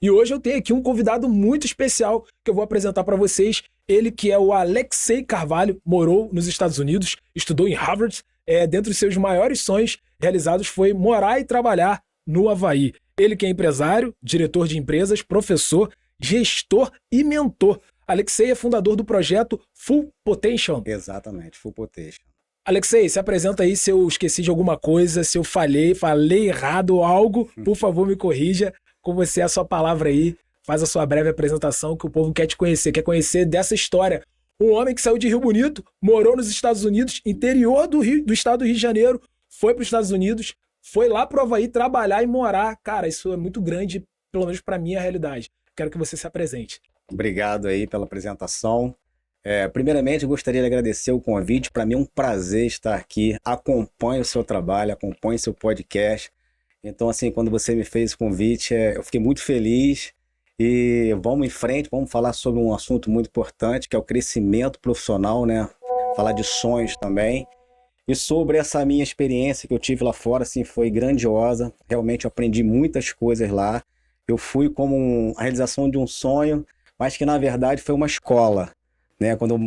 E hoje eu tenho aqui um convidado muito especial que eu vou apresentar para vocês. Ele que é o Alexei Carvalho, morou nos Estados Unidos, estudou em Harvard. Dentre os seus maiores sonhos realizados foi morar e trabalhar no Havaí. Ele que é empresário, diretor de empresas, professor, gestor e mentor. Alexei é fundador do projeto Full Potential. Exatamente, Full Potential. Alexei, se apresenta aí se eu esqueci de alguma coisa, se eu falei errado ou algo, por favor me corrija. Com você a sua palavra aí, faz a sua breve apresentação que o povo quer te conhecer, quer conhecer dessa história. Um homem que saiu de Rio Bonito, morou nos Estados Unidos, interior do estado do Rio de Janeiro, foi para os Estados Unidos, foi lá pro Havaí trabalhar e morar. Cara, isso é muito grande, pelo menos para mim é a realidade. Quero que você se apresente. Obrigado aí pela apresentação. Primeiramente, eu gostaria de agradecer o convite. Para mim é um prazer estar aqui. Acompanho o seu trabalho, acompanho o seu podcast. Então, assim, quando você me fez esse convite, eu fiquei muito feliz. E vamos em frente, vamos falar sobre um assunto muito importante, que é o crescimento profissional, né? Falar de sonhos também. E sobre essa minha experiência que eu tive lá fora, assim, foi grandiosa. Realmente eu aprendi muitas coisas lá. Eu fui como a realização de um sonho, mas que na verdade foi uma escola, né? Quando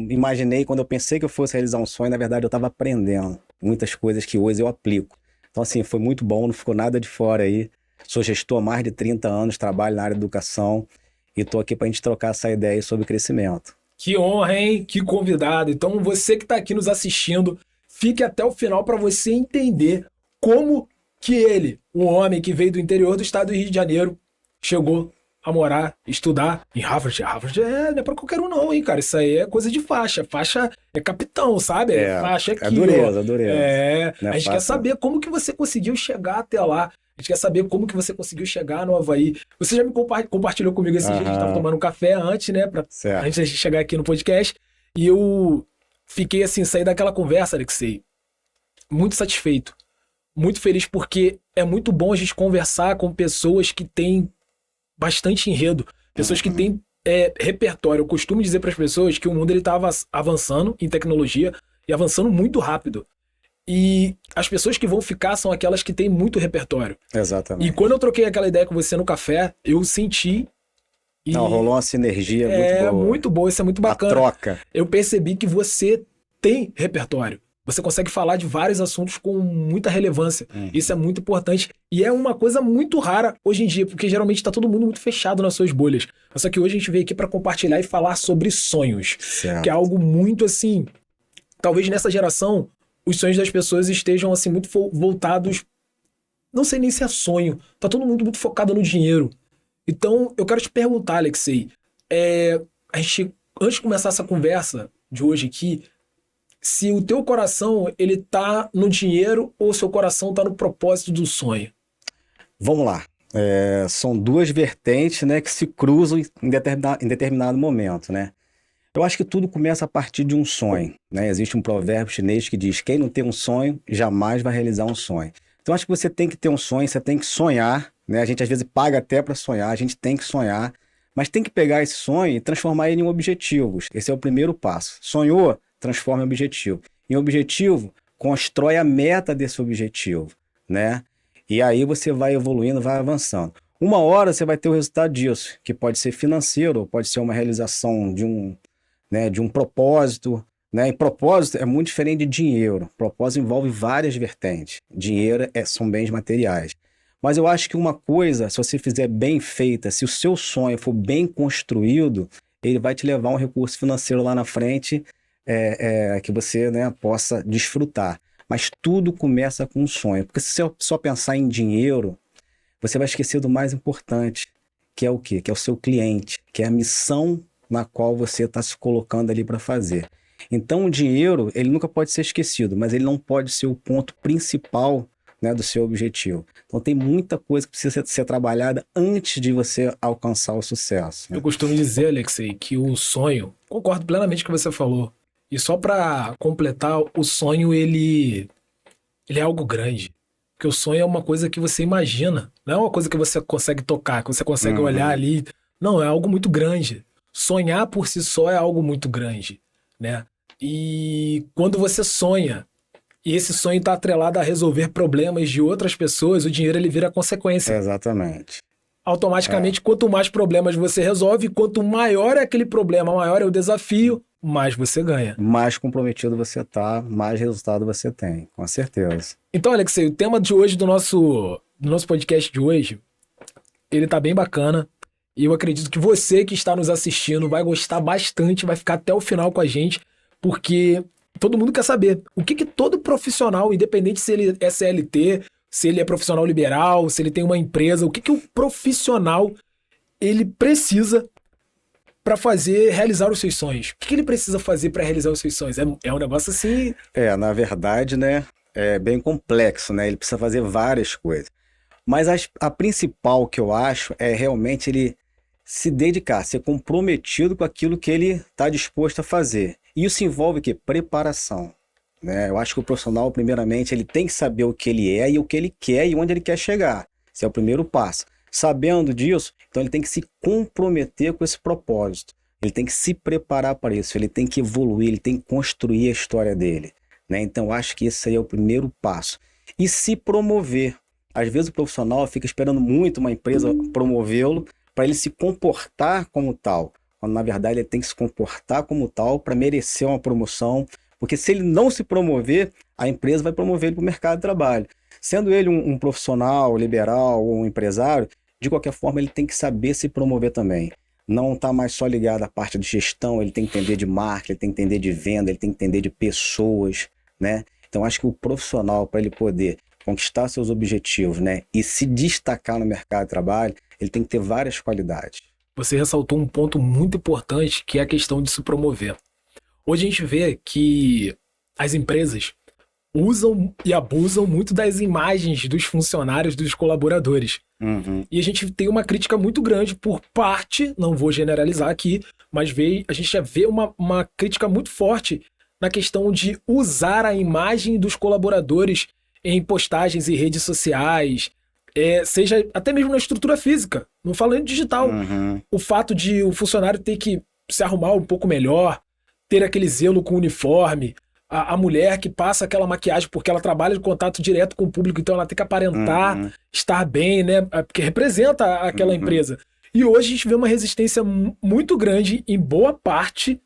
eu pensei que eu fosse realizar um sonho, na verdade eu estava aprendendo muitas coisas que hoje eu aplico. Então, assim, foi muito bom, não ficou nada de fora aí. Sou gestor há mais de 30 anos, trabalho na área de educação e estou aqui para a gente trocar essa ideia aí sobre crescimento. Que honra, hein? Que convidado. Então, você que está aqui nos assistindo, fique até o final para você entender como que ele, um homem que veio do interior do estado do Rio de Janeiro, chegou a morar, estudar em Harvard. Harvard não é pra qualquer um não, hein, cara. Isso aí é coisa de faixa. Faixa é capitão, sabe? Faixa aqui, dureza, ó. Dureza. A gente quer saber como que você conseguiu chegar até lá. A gente quer saber como que você conseguiu chegar no Havaí. Você já me compartilhou comigo esse dia, a gente tava tomando um café antes, né? Antes de chegar aqui no podcast. E eu fiquei assim, saí daquela conversa, Alexei, muito satisfeito. Muito feliz porque é muito bom a gente conversar com pessoas que têm bastante enredo, pessoas que têm repertório. Eu costumo dizer para as pessoas que o mundo ele tá avançando em tecnologia e avançando muito rápido. E as pessoas que vão ficar são aquelas que têm muito repertório. Exatamente. E quando eu troquei aquela ideia com você no café, eu senti... rolou uma sinergia muito boa. É muito boa, isso é muito bacana. A troca. Eu percebi que você tem repertório. Você consegue falar de vários assuntos com muita relevância. Isso é muito importante. E é uma coisa muito rara hoje em dia, porque geralmente está todo mundo muito fechado nas suas bolhas. Só que hoje a gente veio aqui para compartilhar e falar sobre sonhos. Certo. Que é algo muito assim... Talvez nessa geração, os sonhos das pessoas estejam assim muito voltados... Não sei nem se é sonho. Tá todo mundo muito focado no dinheiro. Então, eu quero te perguntar, Alexei. Antes de começar essa conversa de hoje aqui... Se o teu coração, ele tá no dinheiro ou seu coração tá no propósito do sonho? Vamos lá. São duas vertentes, né, que se cruzam em determinado momento, né? Eu acho que tudo começa a partir de um sonho, né? Existe um provérbio chinês que diz: quem não tem um sonho, jamais vai realizar um sonho. Então, acho que você tem que ter um sonho, você tem que sonhar, né? A gente às vezes paga até para sonhar, a gente tem que sonhar, mas tem que pegar esse sonho e transformar ele em objetivos. Esse é o primeiro passo. Sonhou? Transforma em objetivo. Em objetivo, constrói a meta desse objetivo, né? E aí você vai evoluindo, vai avançando. Uma hora você vai ter o resultado disso, que pode ser financeiro, pode ser uma realização de um propósito, né? E propósito é muito diferente de dinheiro. Propósito envolve várias vertentes. Dinheiro são bens materiais. Mas eu acho que uma coisa, se você fizer bem feita, se o seu sonho for bem construído, ele vai te levar um recurso financeiro lá na frente, que você, né, possa desfrutar. Mas tudo começa com um sonho. Porque se você só pensar em dinheiro, você vai esquecer do mais importante, que é o quê? Que é o seu cliente, que é a missão na qual você está se colocando ali para fazer. Então, o dinheiro, ele nunca pode ser esquecido, mas ele não pode ser o ponto principal, né, do seu objetivo. Então, tem muita coisa que precisa ser trabalhada antes de você alcançar o sucesso, né? Eu costumo dizer, Alexei, que o sonho... Concordo plenamente com o que você falou. E só para completar, o sonho, ele é algo grande. Porque o sonho é uma coisa que você imagina. Não é uma coisa que você consegue tocar, que você consegue olhar ali. Não, é algo muito grande. Sonhar por si só é algo muito grande, né? E quando você sonha, e esse sonho está atrelado a resolver problemas de outras pessoas, o dinheiro ele vira consequência. Exatamente. automaticamente, quanto mais problemas você resolve, quanto maior é aquele problema, maior é o desafio, mais você ganha. Mais comprometido você tá, mais resultado você tem, com certeza. Então, Alexei, o tema de hoje do nosso podcast de hoje, ele tá bem bacana. E eu acredito que você que está nos assistindo vai gostar bastante, vai ficar até o final com a gente, porque todo mundo quer saber o que todo profissional, independente se ele é CLT, se ele é profissional liberal, se ele tem uma empresa, o que o profissional ele precisa para realizar os seus sonhos. O que ele precisa fazer para realizar os seus sonhos? É um negócio assim... Na verdade, né, é bem complexo, né? Ele precisa fazer várias coisas. Mas a principal que eu acho é realmente ele se dedicar, ser comprometido com aquilo que ele está disposto a fazer. E isso envolve o quê? Preparação. Né? Eu acho que o profissional, primeiramente, ele tem que saber o que ele é e o que ele quer e onde ele quer chegar. Esse é o primeiro passo. Sabendo disso, então ele tem que se comprometer com esse propósito. Ele tem que se preparar para isso, ele tem que evoluir, ele tem que construir a história dele. Né? Então eu acho que esse aí é o primeiro passo. E se promover. Às vezes o profissional fica esperando muito uma empresa promovê-lo para ele se comportar como tal. Quando na verdade ele tem que se comportar como tal para merecer uma promoção. Porque se ele não se promover, a empresa vai promover ele para o mercado de trabalho. Sendo ele um profissional liberal ou um empresário, de qualquer forma ele tem que saber se promover também. Não está mais só ligado à parte de gestão, ele tem que entender de marketing, ele tem que entender de venda, ele tem que entender de pessoas, né? Então acho que o profissional, para ele poder conquistar seus objetivos, né, e se destacar no mercado de trabalho, ele tem que ter várias qualidades. Você ressaltou um ponto muito importante, que é a questão de se promover. Hoje a gente vê que as empresas usam e abusam muito das imagens dos funcionários, dos colaboradores. Uhum. E a gente tem uma crítica muito grande por parte, não vou generalizar aqui, mas a gente já vê uma crítica muito forte na questão de usar a imagem dos colaboradores em postagens e redes sociais, seja até mesmo na estrutura física, não falando digital. Uhum. O fato de o funcionário ter que se arrumar um pouco melhor, ter aquele zelo com o uniforme, a mulher que passa aquela maquiagem porque ela trabalha de contato direto com o público, então ela tem que aparentar estar bem, né? Porque representa aquela empresa. E hoje a gente vê uma resistência muito grande em boa parte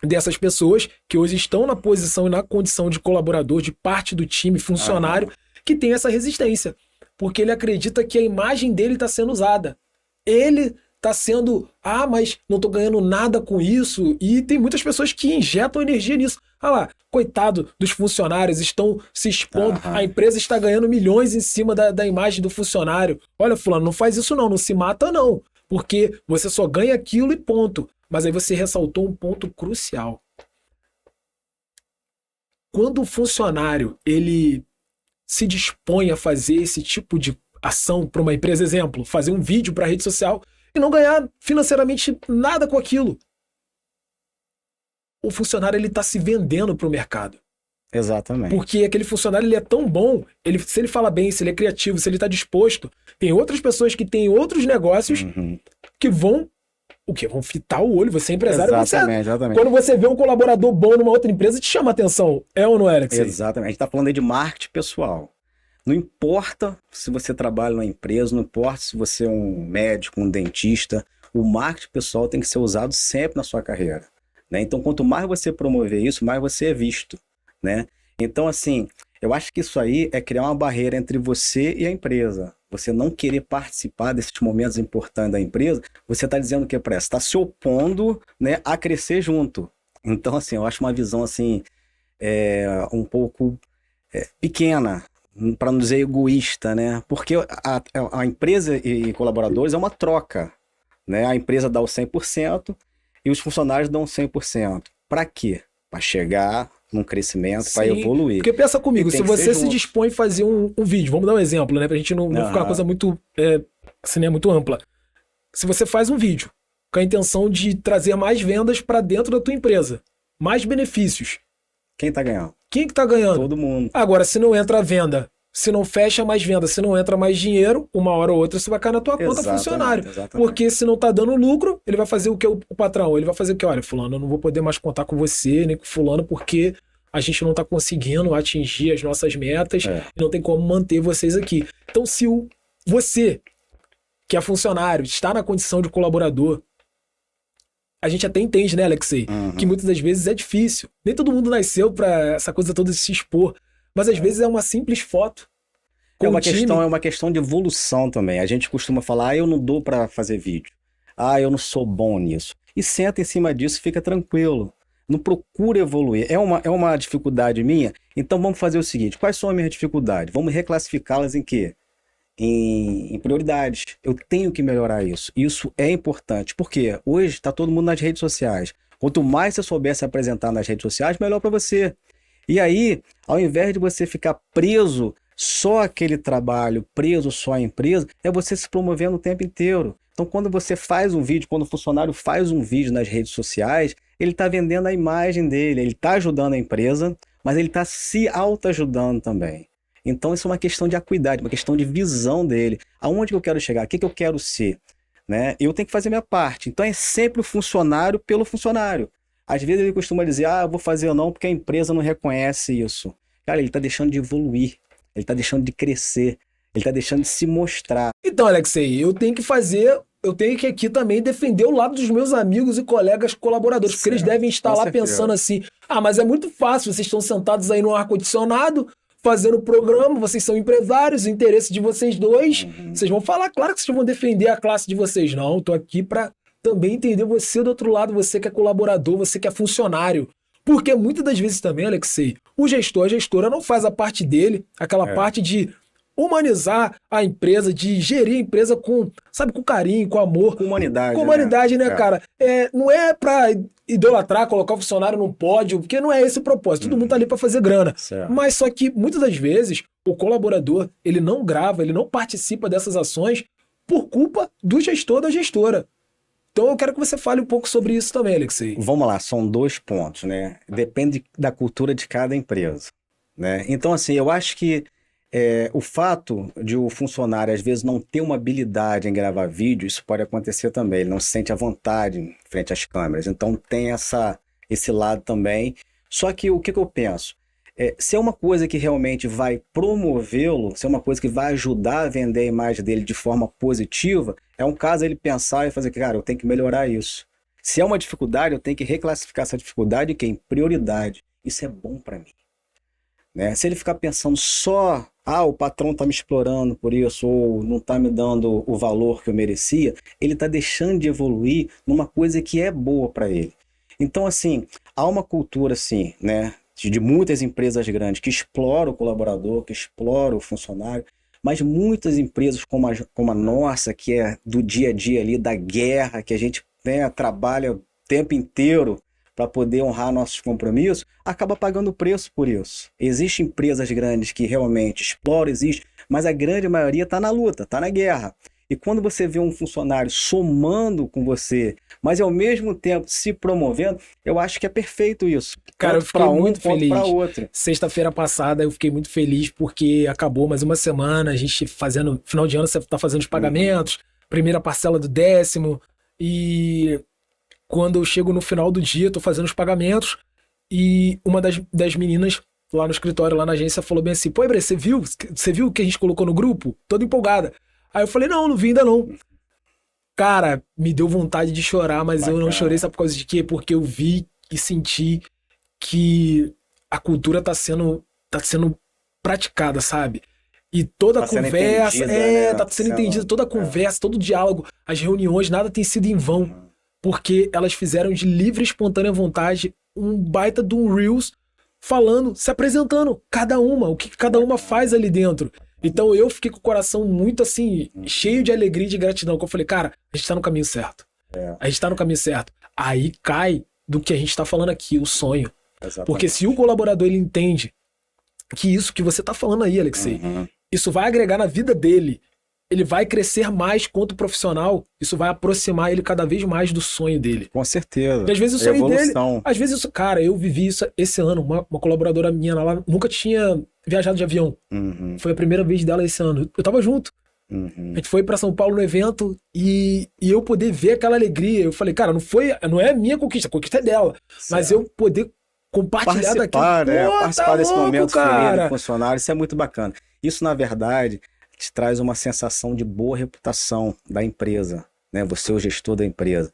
dessas pessoas que hoje estão na posição e na condição de colaborador, de parte do time, funcionário, que tem essa resistência. Porque ele acredita que a imagem dele está sendo usada. Ele está sendo, mas não estou ganhando nada com isso. E tem muitas pessoas que injetam energia nisso. Lá, coitado dos funcionários, estão se expondo. A empresa está ganhando milhões em cima da imagem do funcionário. Olha, fulano, não faz isso não se mata não. Porque você só ganha aquilo e ponto. Mas aí você ressaltou um ponto crucial. Quando o funcionário ele se dispõe a fazer esse tipo de ação para uma empresa, exemplo, fazer um vídeo para a rede social e não ganhar financeiramente nada com aquilo, o funcionário ele está se vendendo para o mercado. Exatamente. Porque aquele funcionário ele é tão bom, se ele fala bem, se ele é criativo, se ele está disposto, tem outras pessoas que têm outros negócios que vão vão fitar o olho, você é empresário. Exatamente. Quando você vê um colaborador bom numa outra empresa, te chama a atenção. É ou não é, Alexei? Exatamente. A gente está falando aí de marketing pessoal. Não importa se você trabalha numa empresa, não importa se você é um médico, um dentista, o marketing pessoal tem que ser usado sempre na sua carreira. Né? Então, quanto mais você promover isso, mais você é visto. Né? Então, assim, eu acho que isso aí é criar uma barreira entre você e a empresa. Você não querer participar desses momentos importantes da empresa, você está dizendo que para essa, está se opondo, né, a crescer junto. Então, assim, eu acho uma visão assim, um pouco pequena, para não dizer egoísta, né? Porque a empresa e colaboradores é uma troca. Né? A empresa dá o 100% e os funcionários dão 100%. Para quê? Para chegar num crescimento, para evoluir. Porque pensa comigo, se você se dispõe a fazer um vídeo, vamos dar um exemplo, né? Pra gente não ficar uma coisa muito, assim, né, muito ampla. Se você faz um vídeo com a intenção de trazer mais vendas para dentro da tua empresa, mais benefícios. Quem tá ganhando? Quem que tá ganhando? Todo mundo. Agora, se não entra a venda, se não fecha mais venda, se não entra mais dinheiro, uma hora ou outra você vai cair na tua conta funcionário. Exatamente. Porque se não tá dando lucro, ele vai fazer o que o patrão? Ele vai fazer o que? Olha, fulano, eu não vou poder mais contar com você, nem com fulano, porque a gente não tá conseguindo atingir as nossas metas e não tem como manter vocês aqui. Então, se você que é funcionário, está na condição de colaborador, a gente até entende, né, Alexei, que muitas das vezes é difícil. Nem todo mundo nasceu pra essa coisa toda de se expor, mas às vezes é uma simples foto. É uma questão de evolução também. A gente costuma falar, eu não dou para fazer vídeo. Eu não sou bom nisso. E senta em cima disso e fica tranquilo. Não procura evoluir. É uma dificuldade minha? Então vamos fazer o seguinte, quais são as minhas dificuldades? Vamos reclassificá-las em quê? Em prioridades. Eu tenho que melhorar isso. Isso é importante. Porque hoje está todo mundo nas redes sociais. Quanto mais você souber se apresentar nas redes sociais, melhor para você. E aí, ao invés de você ficar preso só àquele trabalho, preso só à empresa, é você se promovendo o tempo inteiro. Então, quando você faz um vídeo, quando o funcionário faz um vídeo nas redes sociais, ele está vendendo a imagem dele, ele está ajudando a empresa, mas ele está se autoajudando também. Então, isso é uma questão de acuidade, uma questão de visão dele. Aonde que eu quero chegar? O que eu quero ser? Né? Eu tenho que fazer minha parte. Então, é sempre o funcionário pelo funcionário. Às vezes ele costuma dizer, eu vou fazer ou não porque a empresa não reconhece isso. Cara, ele está deixando de evoluir, ele está deixando de crescer, ele está deixando de se mostrar. Então, Alexei, eu tenho que aqui também defender o lado dos meus amigos e colegas colaboradores, porque eles devem estar lá pensando assim, mas é muito fácil, vocês estão sentados aí no ar-condicionado, fazendo o programa, vocês são empresários, o interesse de vocês dois, vocês vão falar, claro que vocês vão defender a classe de vocês. Não, eu tô aqui para também entender você do outro lado, você que é colaborador, você que é funcionário. Porque muitas das vezes também, Alexei, o gestor, a gestora não faz a parte dele, aquela parte de humanizar a empresa, de gerir a empresa com carinho, com amor. Com humanidade. Com humanidade, né, cara? Não é pra idolatrar, colocar o funcionário no pódio, porque não é esse o propósito. Todo mundo tá ali pra fazer grana. Certo. Mas só que, muitas das vezes, o colaborador, ele não grava, ele não participa dessas ações por culpa do gestor, da gestora. Então eu quero que você fale um pouco sobre isso também, Alexei. Vamos lá, são 2 pontos, né? Depende da cultura de cada empresa, né? Então, assim, eu acho que o fato de o funcionário, às vezes, não ter uma habilidade em gravar vídeo, isso pode acontecer também. Ele não se sente à vontade em frente às câmeras. Então, tem esse lado também. Só que o que eu penso? Se é uma coisa que realmente vai promovê-lo, se é uma coisa que vai ajudar a vender a imagem dele de forma positiva, é um caso ele pensar e fazer, cara, eu tenho que melhorar isso. Se é uma dificuldade, eu tenho que reclassificar essa dificuldade em prioridade. Isso é bom para mim. Né? Se ele ficar pensando só, o patrão está me explorando por isso, ou não está me dando o valor que eu merecia, ele está deixando de evoluir numa coisa que é boa para ele. Então, assim, há uma cultura, assim, né, de muitas empresas grandes que exploram o colaborador, que exploram o funcionário, mas muitas empresas como a nossa, que é do dia a dia ali, da guerra, que a gente, né, trabalha o tempo inteiro para poder honrar nossos compromissos, acaba pagando o preço por isso. Existem empresas grandes que realmente exploram, mas a grande maioria está na luta, está na guerra. E quando você vê um funcionário somando com você, mas ao mesmo tempo se promovendo, eu acho que é perfeito isso. Cara, eu fiquei muito feliz. Sexta-feira passada eu fiquei muito feliz porque acabou mais uma semana, a gente fazendo, final de ano você está fazendo os pagamentos, primeira parcela do 10º, e quando eu chego no final do dia, tô fazendo os pagamentos, e uma das meninas lá no escritório, lá na agência, falou bem assim, pô, Ebre, você viu o que a gente colocou no grupo? Toda empolgada. Aí eu falei, não vi ainda não. Cara, me deu vontade de chorar, mas eu não chorei, sabe por causa de quê? Porque eu vi e senti que a cultura tá sendo praticada, sabe? E toda a conversa, tá sendo entendida, toda a conversa, todo o diálogo, as reuniões, nada tem sido em vão. Porque elas fizeram de livre e espontânea vontade um baita de um Reels falando, se apresentando, o que cada uma faz ali dentro. Então eu fiquei com o coração muito assim, cheio de alegria e de gratidão, que eu falei, cara, a gente tá no caminho certo. A gente tá no caminho certo. Aí cai do que a gente tá falando aqui, o sonho. Exatamente. Porque se o colaborador ele entende que isso que você tá falando aí, Alexei, isso vai agregar na vida dele, ele vai crescer mais quanto profissional, isso vai aproximar ele cada vez mais do sonho dele. Com certeza. Porque às vezes o sonho dele... Às vezes isso... Cara, eu vivi isso esse ano. Uma colaboradora minha lá nunca tinha viajado de avião. Foi a primeira vez dela esse ano. Eu tava junto. A gente foi pra São Paulo no evento e eu poder ver aquela alegria. Eu falei, cara, não é minha conquista, a conquista é dela. Certo. Mas eu poder compartilhar daquilo. Participar desse momento feliz do funcionário, isso é muito bacana. Isso, na verdade... te traz uma sensação de boa reputação da empresa, né? Você é o gestor da empresa.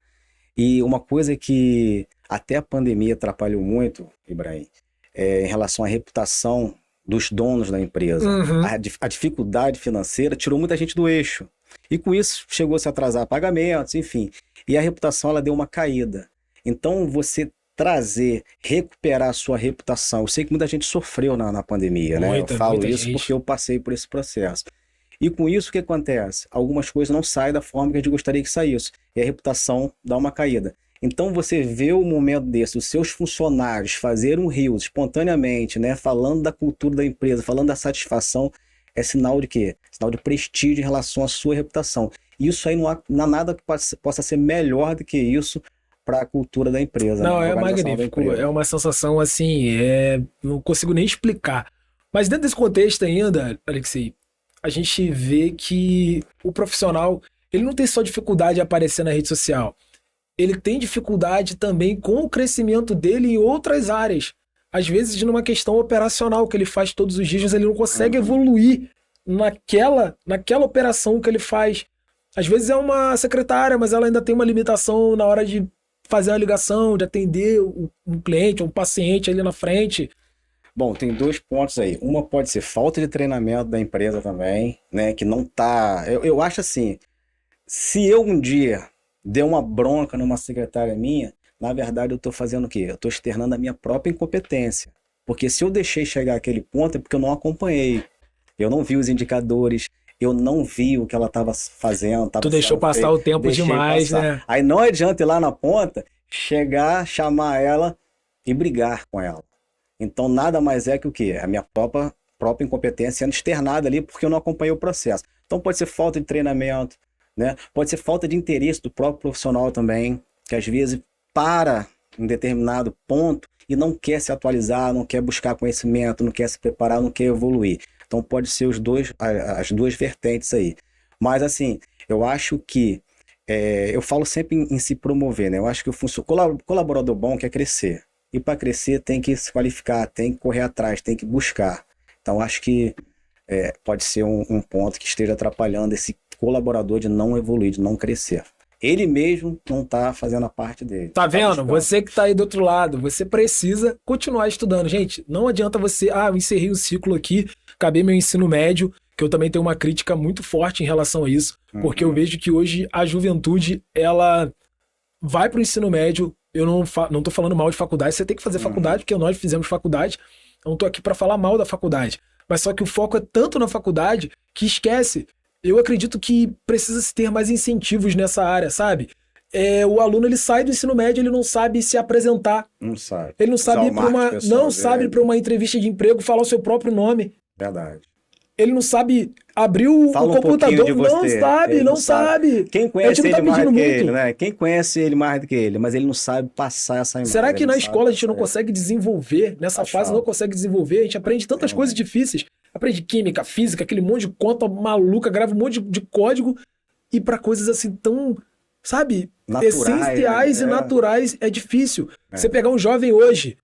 E uma coisa que até a pandemia atrapalhou muito, Ibrahim, em relação à reputação dos donos da empresa. Uhum. A dificuldade financeira tirou muita gente do eixo. E com isso chegou-se a atrasar pagamentos, enfim. E a reputação ela deu uma caída. Então você recuperar a sua reputação. Eu sei que muita gente sofreu na pandemia, né? Eu falo isso porque eu passei por esse processo. E com isso o que acontece? Algumas coisas não saem da forma que a gente gostaria que saísse. E a reputação dá uma caída. Então você vê o momento desse, os seus funcionários fazerem um Reels espontaneamente, né? Falando da cultura da empresa, falando da satisfação, é sinal de quê? Sinal de prestígio em relação à sua reputação. Isso aí não há nada que possa ser melhor do que isso para a cultura da empresa. Não, é magnífico. É uma sensação assim, não consigo nem explicar. Mas dentro desse contexto ainda, Alexei, a gente vê que o profissional, ele não tem só dificuldade de aparecer na rede social. Ele tem dificuldade também com o crescimento dele em outras áreas. Às vezes, numa questão operacional que ele faz todos os dias, mas ele não consegue evoluir naquela operação que ele faz. Às vezes é uma secretária, mas ela ainda tem uma limitação na hora de fazer uma ligação, de atender um cliente, um paciente ali na frente. Bom, tem 2 pontos aí. Uma pode ser falta de treinamento da empresa também, né? Que não tá... Eu acho assim, se eu um dia der uma bronca numa secretária minha, na verdade eu estou fazendo o quê? Eu estou externando a minha própria incompetência. Porque se eu deixei chegar àquele ponto é porque eu não acompanhei. Eu não vi os indicadores, eu não vi o que ela estava fazendo. Tu deixou passar o tempo demais, né? Aí não adianta ir lá na ponta, chegar, chamar ela e brigar com ela. Então nada mais é que o quê? A minha própria incompetência sendo externada ali porque eu não acompanhei o processo. Então pode ser falta de treinamento, né? Pode ser falta de interesse do próprio profissional também, que às vezes para em determinado ponto e não quer se atualizar, não quer buscar conhecimento, não quer se preparar, não quer evoluir. Então pode ser as 2 vertentes aí. Mas assim, eu acho que, eu falo sempre em se promover, né? Eu acho que o colaborador bom quer crescer. E para crescer tem que se qualificar, tem que correr atrás, tem que buscar. Então acho que pode ser um ponto que esteja atrapalhando esse colaborador de não evoluir, de não crescer. Ele mesmo não está fazendo a parte dele. Tá vendo? Você que está aí do outro lado, você precisa continuar estudando. Gente, não adianta você, eu encerrei o ciclo aqui, acabei meu ensino médio, que eu também tenho uma crítica muito forte em relação a isso, porque eu vejo que hoje a juventude, ela vai para o ensino médio, eu não tô falando mal de faculdade, você tem que fazer faculdade, porque nós fizemos faculdade, eu não tô aqui para falar mal da faculdade, mas só que o foco é tanto na faculdade que esquece. Eu acredito que precisa se ter mais incentivos nessa área, sabe? O aluno, ele sai do ensino médio, ele não sabe se apresentar. Não sabe. Ele não sabe ir para uma entrevista de emprego, falar o seu próprio nome. Verdade. Ele não sabe abrir o computador. Não sabe. Quem conhece ele mais do que ele, né? Quem conhece ele mais do que ele, mas ele não sabe passar essa imagem. Será que na escola a gente não consegue desenvolver, nessa fase não consegue desenvolver? A gente aprende tantas coisas difíceis. Aprende química, física, aquele monte de conta maluca, grava um monte de código e para coisas assim tão, sabe, essenciais e naturais é difícil. Você pegar um jovem hoje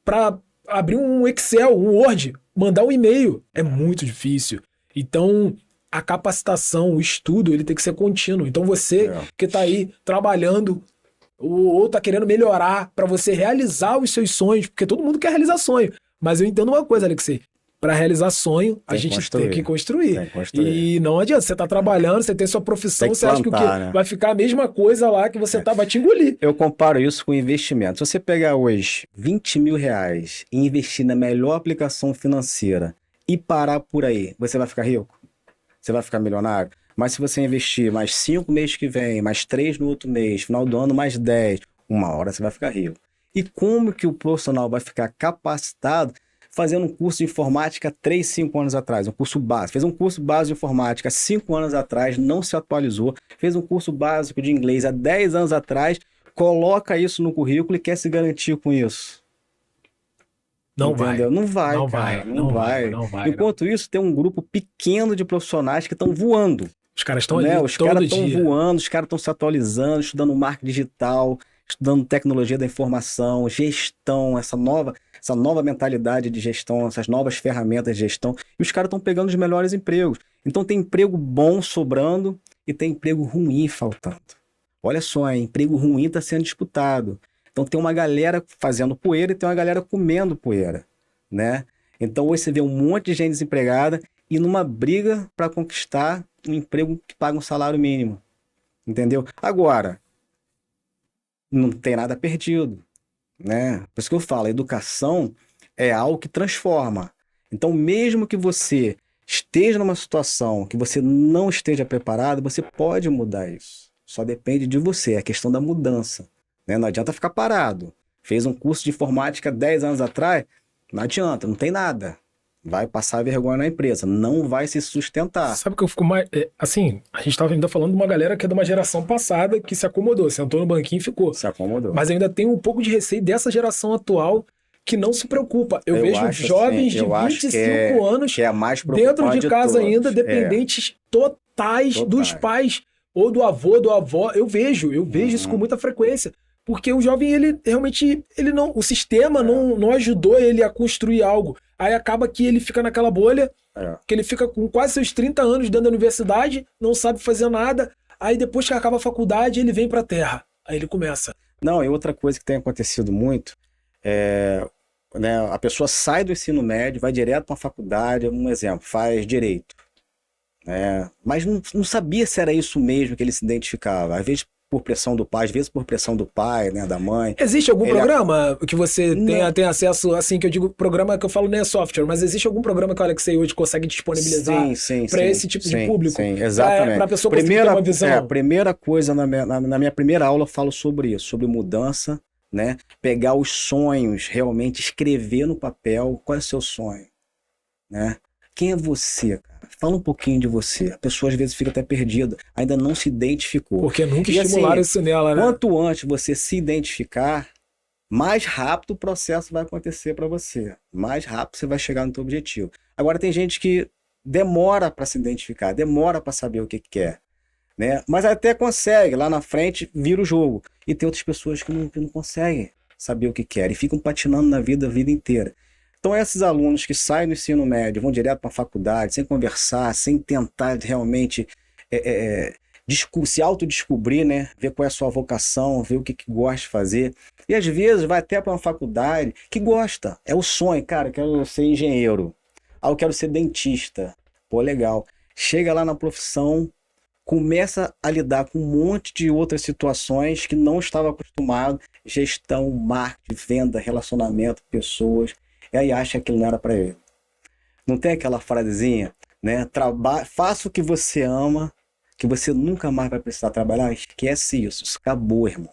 para abrir um Excel, um Word, mandar um e-mail, é muito difícil. Então, a capacitação, o estudo, ele tem que ser contínuo. Então, você que está aí trabalhando ou está querendo melhorar para você realizar os seus sonhos, porque todo mundo quer realizar sonho. Mas eu entendo uma coisa, Alexei. Para realizar sonho, a gente tem que construir. E não adianta, você tá trabalhando, você tem sua profissão, você acha que o quê? Né? Vai ficar a mesma coisa lá que você vai te engolir. Eu comparo isso com investimento. Se você pegar hoje 20 mil reais e investir na melhor aplicação financeira e parar por aí, você vai ficar rico? Você vai ficar milionário? Mas se você investir mais 5 meses que vem, mais 3 no outro mês, final do ano mais 10, uma hora você vai ficar rico. E como que o profissional vai ficar capacitado fazendo um curso de informática 3, 5 anos atrás, um curso básico. Fez um curso básico de informática 5 anos atrás, não se atualizou. Fez um curso básico de inglês há 10 anos atrás, coloca isso no currículo e quer se garantir com isso. Não vai. Não vai. Enquanto isso, tem um grupo pequeno de profissionais que estão voando. Os caras estão ali Os caras estão voando, os caras estão se atualizando, estudando marketing digital, estudando tecnologia da informação, gestão, essa nova mentalidade de gestão, essas novas ferramentas de gestão, e os caras estão pegando os melhores empregos. Então tem emprego bom sobrando e tem emprego ruim faltando. Olha só, emprego ruim está sendo disputado. Então tem uma galera fazendo poeira e tem uma galera comendo poeira, né? Então hoje você vê um monte de gente desempregada e numa briga para conquistar um emprego que paga um salário mínimo, entendeu? Agora, não tem nada perdido, né? Por isso que eu falo, a educação é algo que transforma. Então mesmo que você esteja numa situação que você não esteja preparado, você pode mudar isso. Só depende de você, é a questão da mudança, né? Não adianta ficar parado. Fez um curso de informática 10 anos atrás, não adianta, não tem nada. Vai passar vergonha na empresa, não vai se sustentar. Sabe que eu fico mais... assim, a gente estava ainda falando de uma galera que é de uma geração passada que se acomodou, sentou no banquinho e ficou. Se acomodou. Mas ainda tem um pouco de receio dessa geração atual que não se preocupa. Eu vejo jovens de 25 anos que é mais dentro de casa ainda, dependentes totais dos pais ou do avô, do avó. Eu vejo isso com muita frequência. Porque o jovem, ele realmente, o sistema não ajudou ele a construir algo. Aí acaba que ele fica naquela bolha, que ele fica com quase seus 30 anos dentro da universidade, não sabe fazer nada. Aí depois que acaba a faculdade, ele vem pra terra. Aí ele começa. Não, e outra coisa que tem acontecido muito né, a pessoa sai do ensino médio, vai direto para uma faculdade, um exemplo, faz direito. Mas não sabia se era isso mesmo que ele se identificava. Às vezes por pressão do pai, às vezes por pressão do pai, né, da mãe. Existe algum programa que você tem acesso, assim, que eu digo programa que eu falo nem é software, mas existe algum programa que o Alexei hoje consegue disponibilizar para esse tipo de público? Sim, exatamente. Para a pessoa conseguir ter uma visão. A primeira coisa, na minha primeira aula eu falo sobre isso, sobre mudança, né? Pegar os sonhos, realmente escrever no papel qual é o seu sonho, né? Quem é você, cara? Fala um pouquinho de você. A pessoa às vezes fica até perdida, ainda não se identificou. Porque nunca estimularam isso nela, né? Quanto antes você se identificar, mais rápido o processo vai acontecer para você. Mais rápido você vai chegar no seu objetivo. Agora tem gente que demora para se identificar, demora para saber o que quer, né? Mas até consegue, lá na frente vira o jogo. E tem outras pessoas que não conseguem saber o que querem e ficam patinando na vida a vida inteira. Então esses alunos que saem do ensino médio, vão direto para a faculdade, sem conversar, sem tentar realmente se autodescobrir, né? Ver qual é a sua vocação, ver o que gosta de fazer. E às vezes vai até para uma faculdade que gosta, é o sonho, cara, eu quero ser engenheiro, eu quero ser dentista. Pô, legal. Chega lá na profissão, começa a lidar com um monte de outras situações que não estava acostumado, gestão, marketing, venda, relacionamento, pessoas. E aí acha que aquilo não era para ele. Não tem aquela frasezinha, né? Faça o que você ama, que você nunca mais vai precisar trabalhar. Esquece isso, isso acabou, irmão.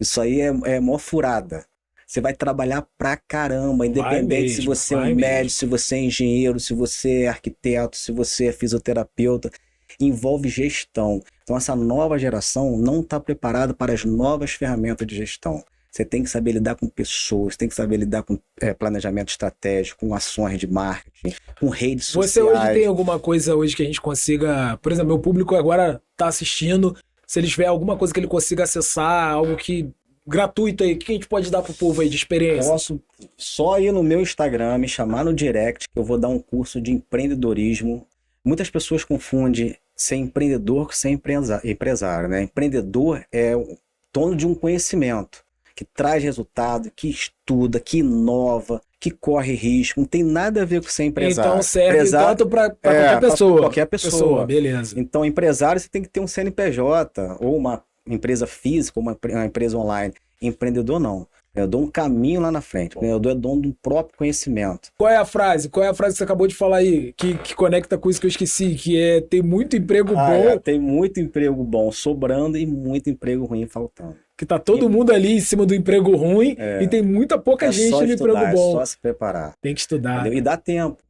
Isso aí é mó furada. Você vai trabalhar pra caramba, independente se você é um médico, se você é engenheiro, se você é arquiteto, se você é fisioterapeuta. Envolve gestão. Então essa nova geração não está preparada para as novas ferramentas de gestão. Você tem que saber lidar com pessoas, tem que saber lidar com planejamento estratégico, com ações de marketing, com redes sociais. Você hoje tem alguma coisa hoje que a gente consiga... Por exemplo, meu público agora está assistindo. Se ele tiver alguma coisa que ele consiga acessar, algo que gratuito aí, o que a gente pode dar pro povo aí de experiência? Posso só ir no meu Instagram, me chamar no direct, que eu vou dar um curso de empreendedorismo. Muitas pessoas confundem ser empreendedor com ser empresário, né? Empreendedor é o dono de um conhecimento que traz resultado, que estuda, que inova, que corre risco, não tem nada a ver com ser empresário. Então serve tanto para qualquer pessoa. Qualquer pessoa. Beleza. Então, empresário, você tem que ter um CNPJ, ou uma empresa física, ou uma empresa online. Empreendedor, não. Eu dou um caminho lá na frente. Eu dou dono do próprio conhecimento. Qual é a frase? Qual é a frase que você acabou de falar aí? Que conecta com isso que eu esqueci, que é tem muito emprego bom. Tem muito emprego bom sobrando e muito emprego ruim faltando. Que tá todo mundo ali em cima do emprego ruim e tem pouca gente no emprego bom. É só se preparar. Tem que estudar. Entendeu? E dá tempo.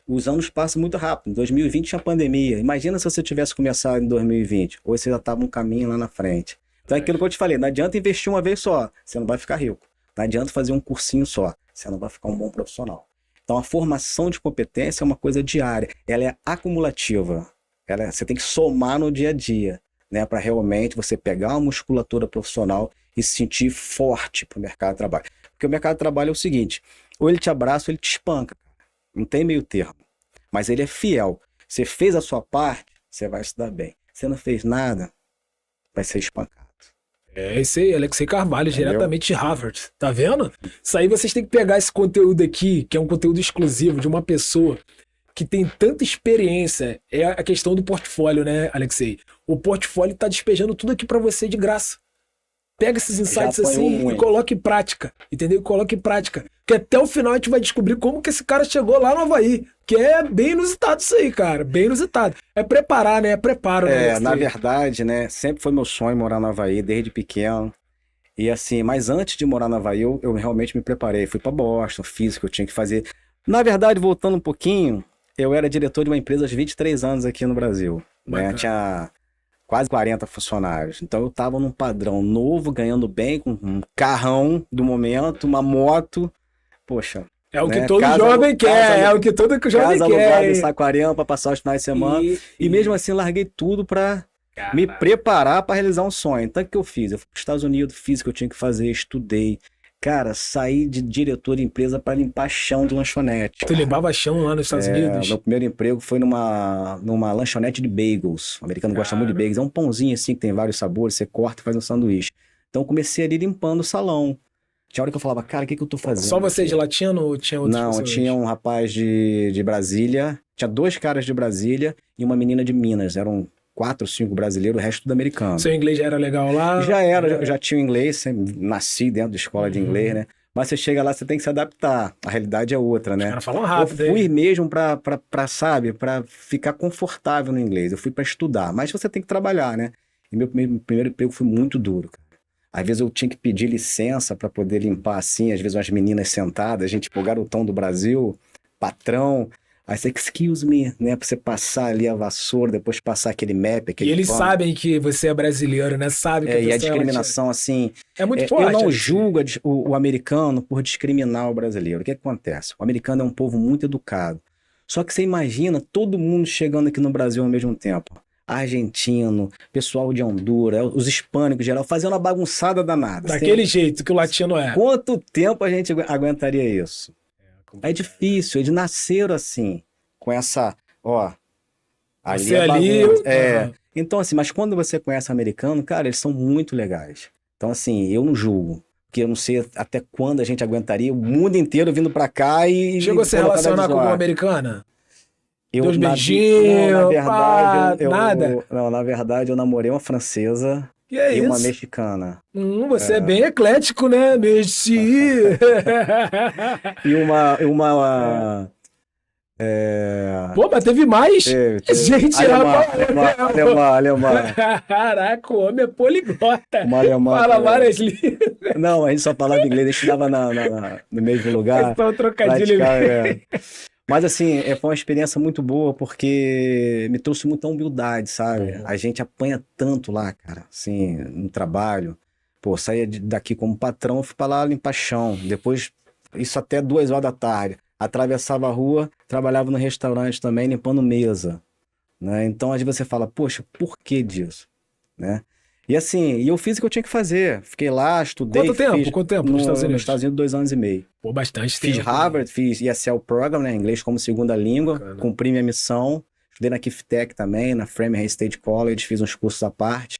Os anos passam muito rápido. Em 2020 tinha pandemia. Imagina se você tivesse começado em 2020. Hoje você já estava um caminho lá na frente. Então é aquilo que eu te falei. Não adianta investir uma vez só. Você não vai ficar rico. Não adianta fazer um cursinho só. Você não vai ficar um bom profissional. Então a formação de competência é uma coisa diária. Ela é acumulativa. Você tem que somar no dia a dia, né, para realmente você pegar uma musculatura profissional e se sentir forte para o mercado de trabalho. Porque o mercado de trabalho é o seguinte, ou ele te abraça ou ele te espanca. Não tem meio termo. Mas ele é fiel. Você fez a sua parte, você vai se dar bem. Você não fez nada, vai ser espancado. É isso aí, Alexei Carvalho, diretamente de Harvard. Tá vendo? Isso aí vocês têm que pegar esse conteúdo aqui, que é um conteúdo exclusivo de uma pessoa que tem tanta experiência. É a questão do portfólio, né, Alexei? O portfólio tá despejando tudo aqui pra você de graça. Pega esses insights assim e coloca em prática, entendeu? Coloca em prática. Que até o final a gente vai descobrir como que esse cara chegou lá no Havaí. Que é bem inusitado isso aí, cara. Bem inusitado. É preparar, né? É preparo. Né? Na verdade, né? Sempre foi meu sonho morar no Havaí, desde pequeno. E assim, mas antes de morar no Havaí, eu realmente me preparei. Fui pra Boston, fiz o que eu tinha que fazer. Na verdade, voltando um pouquinho, eu era diretor de uma empresa aos 23 anos aqui no Brasil. Né? Tinha quase 40 funcionários. Então eu tava num padrão novo, ganhando bem, com um carrão do momento, uma moto. Poxa. É o que todo jovem quer, é o que todo jovem quer. Casa alugada em Saquarema para passar os finais de semana. E mesmo assim larguei tudo para me preparar para realizar um sonho. Então o que eu fiz? Eu fui para os Estados Unidos, fiz o que eu tinha que fazer, estudei. Cara, saí de diretor de empresa para limpar chão de lanchonete. Tu limpava chão lá nos Estados Unidos? Meu primeiro emprego foi numa lanchonete de bagels. O americano gosta muito de bagels. É um pãozinho assim que tem vários sabores, você corta e faz um sanduíche. Então eu comecei ali limpando o salão. Tinha hora que eu falava, cara, o que eu tô fazendo? Só você de latino ou tinha outros? Não, tinha um rapaz de Brasília, tinha 2 caras de Brasília e uma menina de Minas. Eram 4, 5 brasileiros, o resto tudo americano. Seu inglês já era legal lá? Já era, já tinha o inglês, nasci dentro de escola de inglês, né? Mas você chega lá, você tem que se adaptar. A realidade é outra, né? Os caras falam rápido. Eu fui mesmo pra ficar confortável no inglês. Eu fui pra estudar. Mas você tem que trabalhar, né? E meu primeiro emprego foi muito duro, cara. Às vezes eu tinha que pedir licença para poder limpar assim, às vezes umas meninas sentadas, gente, o garotão do Brasil, patrão, aí você, excuse me, né, para você passar ali a vassoura, depois passar aquele map, aquele E eles sabem que você é brasileiro, né, sabem que e a discriminação, assim, é muito forte. Eu não julgo o americano por discriminar o brasileiro. O que acontece? O americano é um povo muito educado. Só que você imagina todo mundo chegando aqui no Brasil ao mesmo tempo. Argentino, pessoal de Honduras, os hispânicos em geral, fazendo uma bagunçada danada. Daquele jeito que o latino é. Quanto tempo a gente aguentaria isso? É difícil, eles nasceram assim, com essa, ali é bagunça. Então assim, mas quando você conhece americano, cara, eles são muito legais. Então assim, eu não julgo, porque eu não sei até quando a gente aguentaria o mundo inteiro vindo pra cá e... Chegou a se relacionar com uma americana? Dois beijinhos, na verdade, nada? Na verdade, eu namorei uma francesa e uma mexicana. Você é bem eclético, né, Messi? E uma Pô, mas teve mais? Gente, alemã. Caraca, o homem é poliglota. Uma alemã. Fala várias línguas. Não, a gente só falava inglês, a gente estava no mesmo lugar. É só um trocadilho. Mas assim, foi uma experiência muito boa porque me trouxe muita humildade, sabe? A gente apanha tanto lá, cara, assim, no trabalho. Pô, saía daqui como patrão, fui pra lá limpar chão. Depois, isso até 2 horas da tarde. Atravessava a rua, trabalhava no restaurante também, limpando mesa. Né? Então, às vezes você fala, poxa, por que disso? Né? E assim, eu fiz o que eu tinha que fazer. Fiquei lá, estudei. Quanto tempo nos Estados Unidos? Nos Estados Unidos, 2 anos e meio. Pô, bastante tempo. Fiz Harvard, fiz ESL Program, né? Inglês como segunda língua. Bacana. Cumpri minha missão. Estudei na Kiftech também, na Framingham State College. Fiz uns cursos à parte.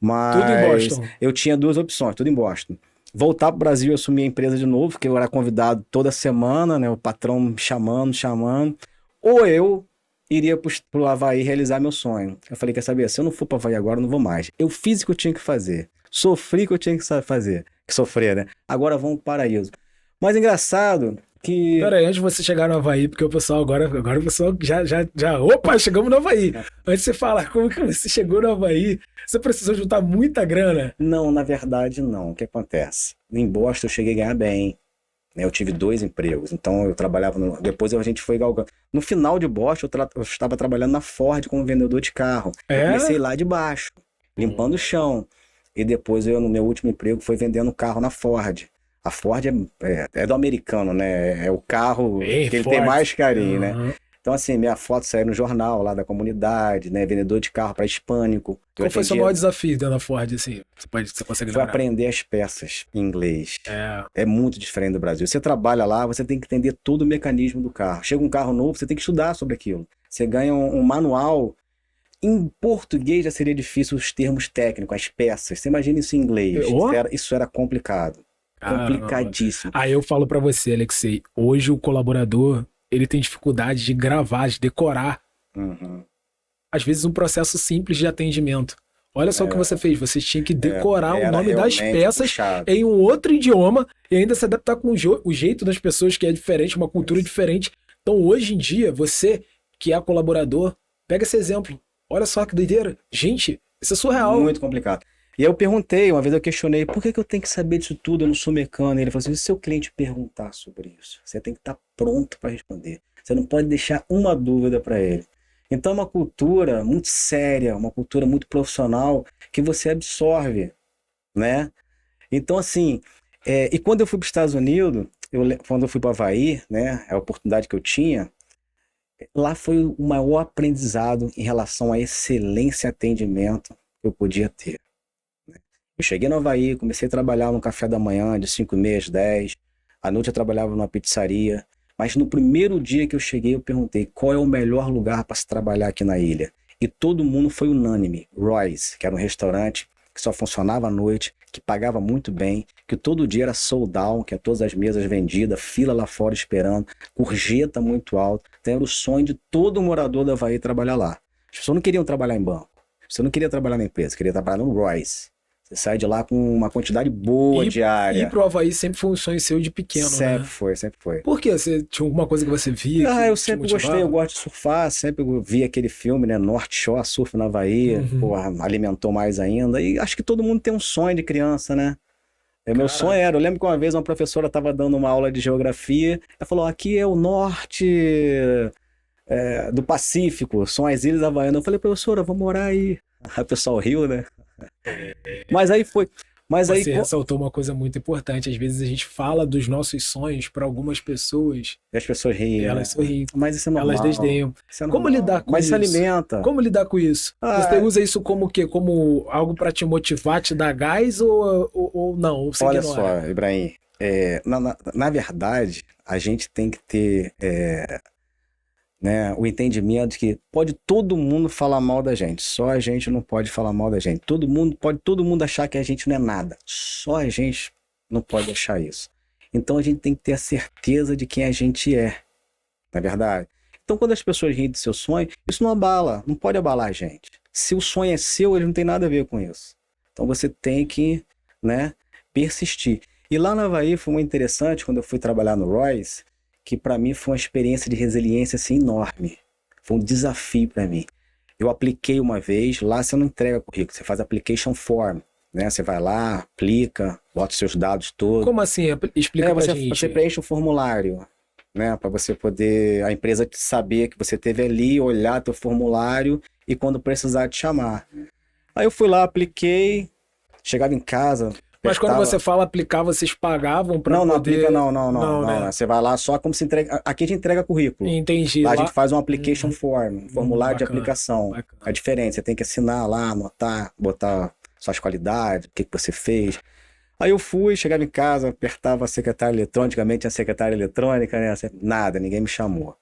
Mas tudo em Boston. Eu tinha 2 opções, tudo em Boston. Voltar para o Brasil e assumir a empresa de novo, porque eu era convidado toda semana, né? O patrão me chamando. Ou eu iria pro Havaí realizar meu sonho. Eu falei, quer saber? Se eu não for pro Havaí agora, eu não vou mais. Eu fiz o que eu tinha que fazer. Sofri o que eu tinha que sofrer, né? Agora vamos para o paraíso. Mas engraçado que... Peraí, antes de você chegar no Havaí, porque o pessoal agora o pessoal já... Opa, chegamos no Havaí. Antes de você falar como que você chegou no Havaí, você precisou juntar muita grana? Não, na verdade não. O que acontece? Em Boston eu cheguei a ganhar bem. Eu tive 2 empregos, então eu trabalhava depois a gente foi galgando. No final de Boston, eu estava trabalhando na Ford como vendedor de carro. Eu comecei lá de baixo, limpando o chão. E depois no meu último emprego foi vendendo carro na Ford. A Ford é do americano, né? É o carro que ele tem mais carinho, né? Então, assim, minha foto saiu no jornal lá da comunidade, né? Vendedor de carro para hispânico. Qual foi o seu maior desafio dentro da Ford, assim? Você consegue lembrar? Foi aprender as peças em inglês. É muito diferente do Brasil. Você trabalha lá, você tem que entender todo o mecanismo do carro. Chega um carro novo, você tem que estudar sobre aquilo. Você ganha um manual. Em português já seria difícil os termos técnicos, as peças. Você imagina isso em inglês. Isso era complicado. Complicadíssimo. Aí eu falo pra você, Alexei, hoje o colaborador, ele tem dificuldade de gravar, de decorar. Às vezes um processo simples de atendimento. Olha só o que você fez, você tinha que decorar o nome das peças em um outro idioma e ainda se adaptar com o jeito das pessoas, que é diferente, uma cultura diferente. Então hoje em dia, você que é colaborador, pega esse exemplo. Olha só que doideira. Gente, isso é surreal. Muito complicado. E aí eu perguntei, uma vez eu questionei, por que eu tenho que saber disso tudo? Eu não sou mecânico. Ele falou assim, se o seu cliente perguntar sobre isso, você tem que estar pronto para responder. Você não pode deixar uma dúvida para ele. Então é uma cultura muito séria, uma cultura muito profissional que você absorve, né? Então assim, e quando eu fui para os Estados Unidos, quando eu fui para o Havaí, né, a oportunidade que eu tinha, lá foi o maior aprendizado em relação à excelência e atendimento que eu podia ter. Eu cheguei no Havaí, comecei a trabalhar no café da manhã, de 5h30 às 10h. À noite eu trabalhava numa pizzaria. Mas no primeiro dia que eu cheguei, eu perguntei qual é o melhor lugar para se trabalhar aqui na ilha. E todo mundo foi unânime. Roy's, que era um restaurante que só funcionava à noite, que pagava muito bem, que todo dia era sold out, que é todas as mesas vendidas, fila lá fora esperando, gorjeta muito alta. Então era o sonho de todo morador do Havaí trabalhar lá. As pessoas não queriam trabalhar em banco. Você não queria trabalhar na empresa, queria trabalhar no Roy's. Você sai de lá com uma quantidade boa diária. Ir pro Havaí sempre foi um sonho seu de pequeno, sempre foi. Por quê? Você tinha alguma coisa que você via? Eu sempre gostei, eu gosto de surfar, sempre vi aquele filme, né? North Shore, surf na Havaí, alimentou mais ainda. E acho que todo mundo tem um sonho de criança, né? Meu sonho era, eu lembro que uma vez uma professora estava dando uma aula de geografia, ela falou, aqui é o norte do Pacífico, são as Ilhas Havaianas. Eu falei, professora, vou morar aí. Aí o pessoal riu, né? Mas aí foi. Você ressaltou uma coisa muito importante. Às vezes a gente fala dos nossos sonhos para algumas pessoas. E as pessoas riem. E elas sorriem. Mas isso é normal. Elas desdenham. É como lidar com Mas isso? Mas se alimenta. Como lidar com isso? Você usa isso como o quê? Como algo para te motivar, te dar gás ou não? Você Olha ignora? só, Ibrahim. Na verdade, a gente tem que ter o entendimento de que pode todo mundo falar mal da gente, só a gente não pode falar mal da gente. Todo mundo achar que a gente não é nada, só a gente não pode achar isso. Então a gente tem que ter a certeza de quem a gente é, não é verdade? Então quando as pessoas riem do seu sonho, isso não pode abalar a gente. Se o sonho é seu, ele não tem nada a ver com isso. Então você tem que, persistir. E lá na Havaí foi muito interessante, quando eu fui trabalhar no Roy's, que para mim foi uma experiência de resiliência assim, enorme. Foi um desafio para mim. Eu apliquei uma vez, lá você não entrega currículo, você faz application form, né? Você vai lá, aplica, bota os seus dados todos. Como assim? Explica pra gente. Você preenche um formulário, né? Para você poder, a empresa saber que você esteve ali, olhar teu formulário e quando precisar te chamar. Aí eu fui lá, apliquei, chegava em casa... Mas quando você fala aplicar, vocês pagavam para poder... Não aplica, não. Né? Você vai lá só como se entrega... Aqui a gente entrega currículo. Entendi. Lá a gente faz um application form, um formulário de bacana, aplicação. Bacana. É diferente, você tem que assinar lá, anotar, botar suas qualidades, o que você fez. Aí eu fui, chegava em casa, apertava a secretária eletrônica, antigamente tinha secretária eletrônica, né? Nada, ninguém me chamou.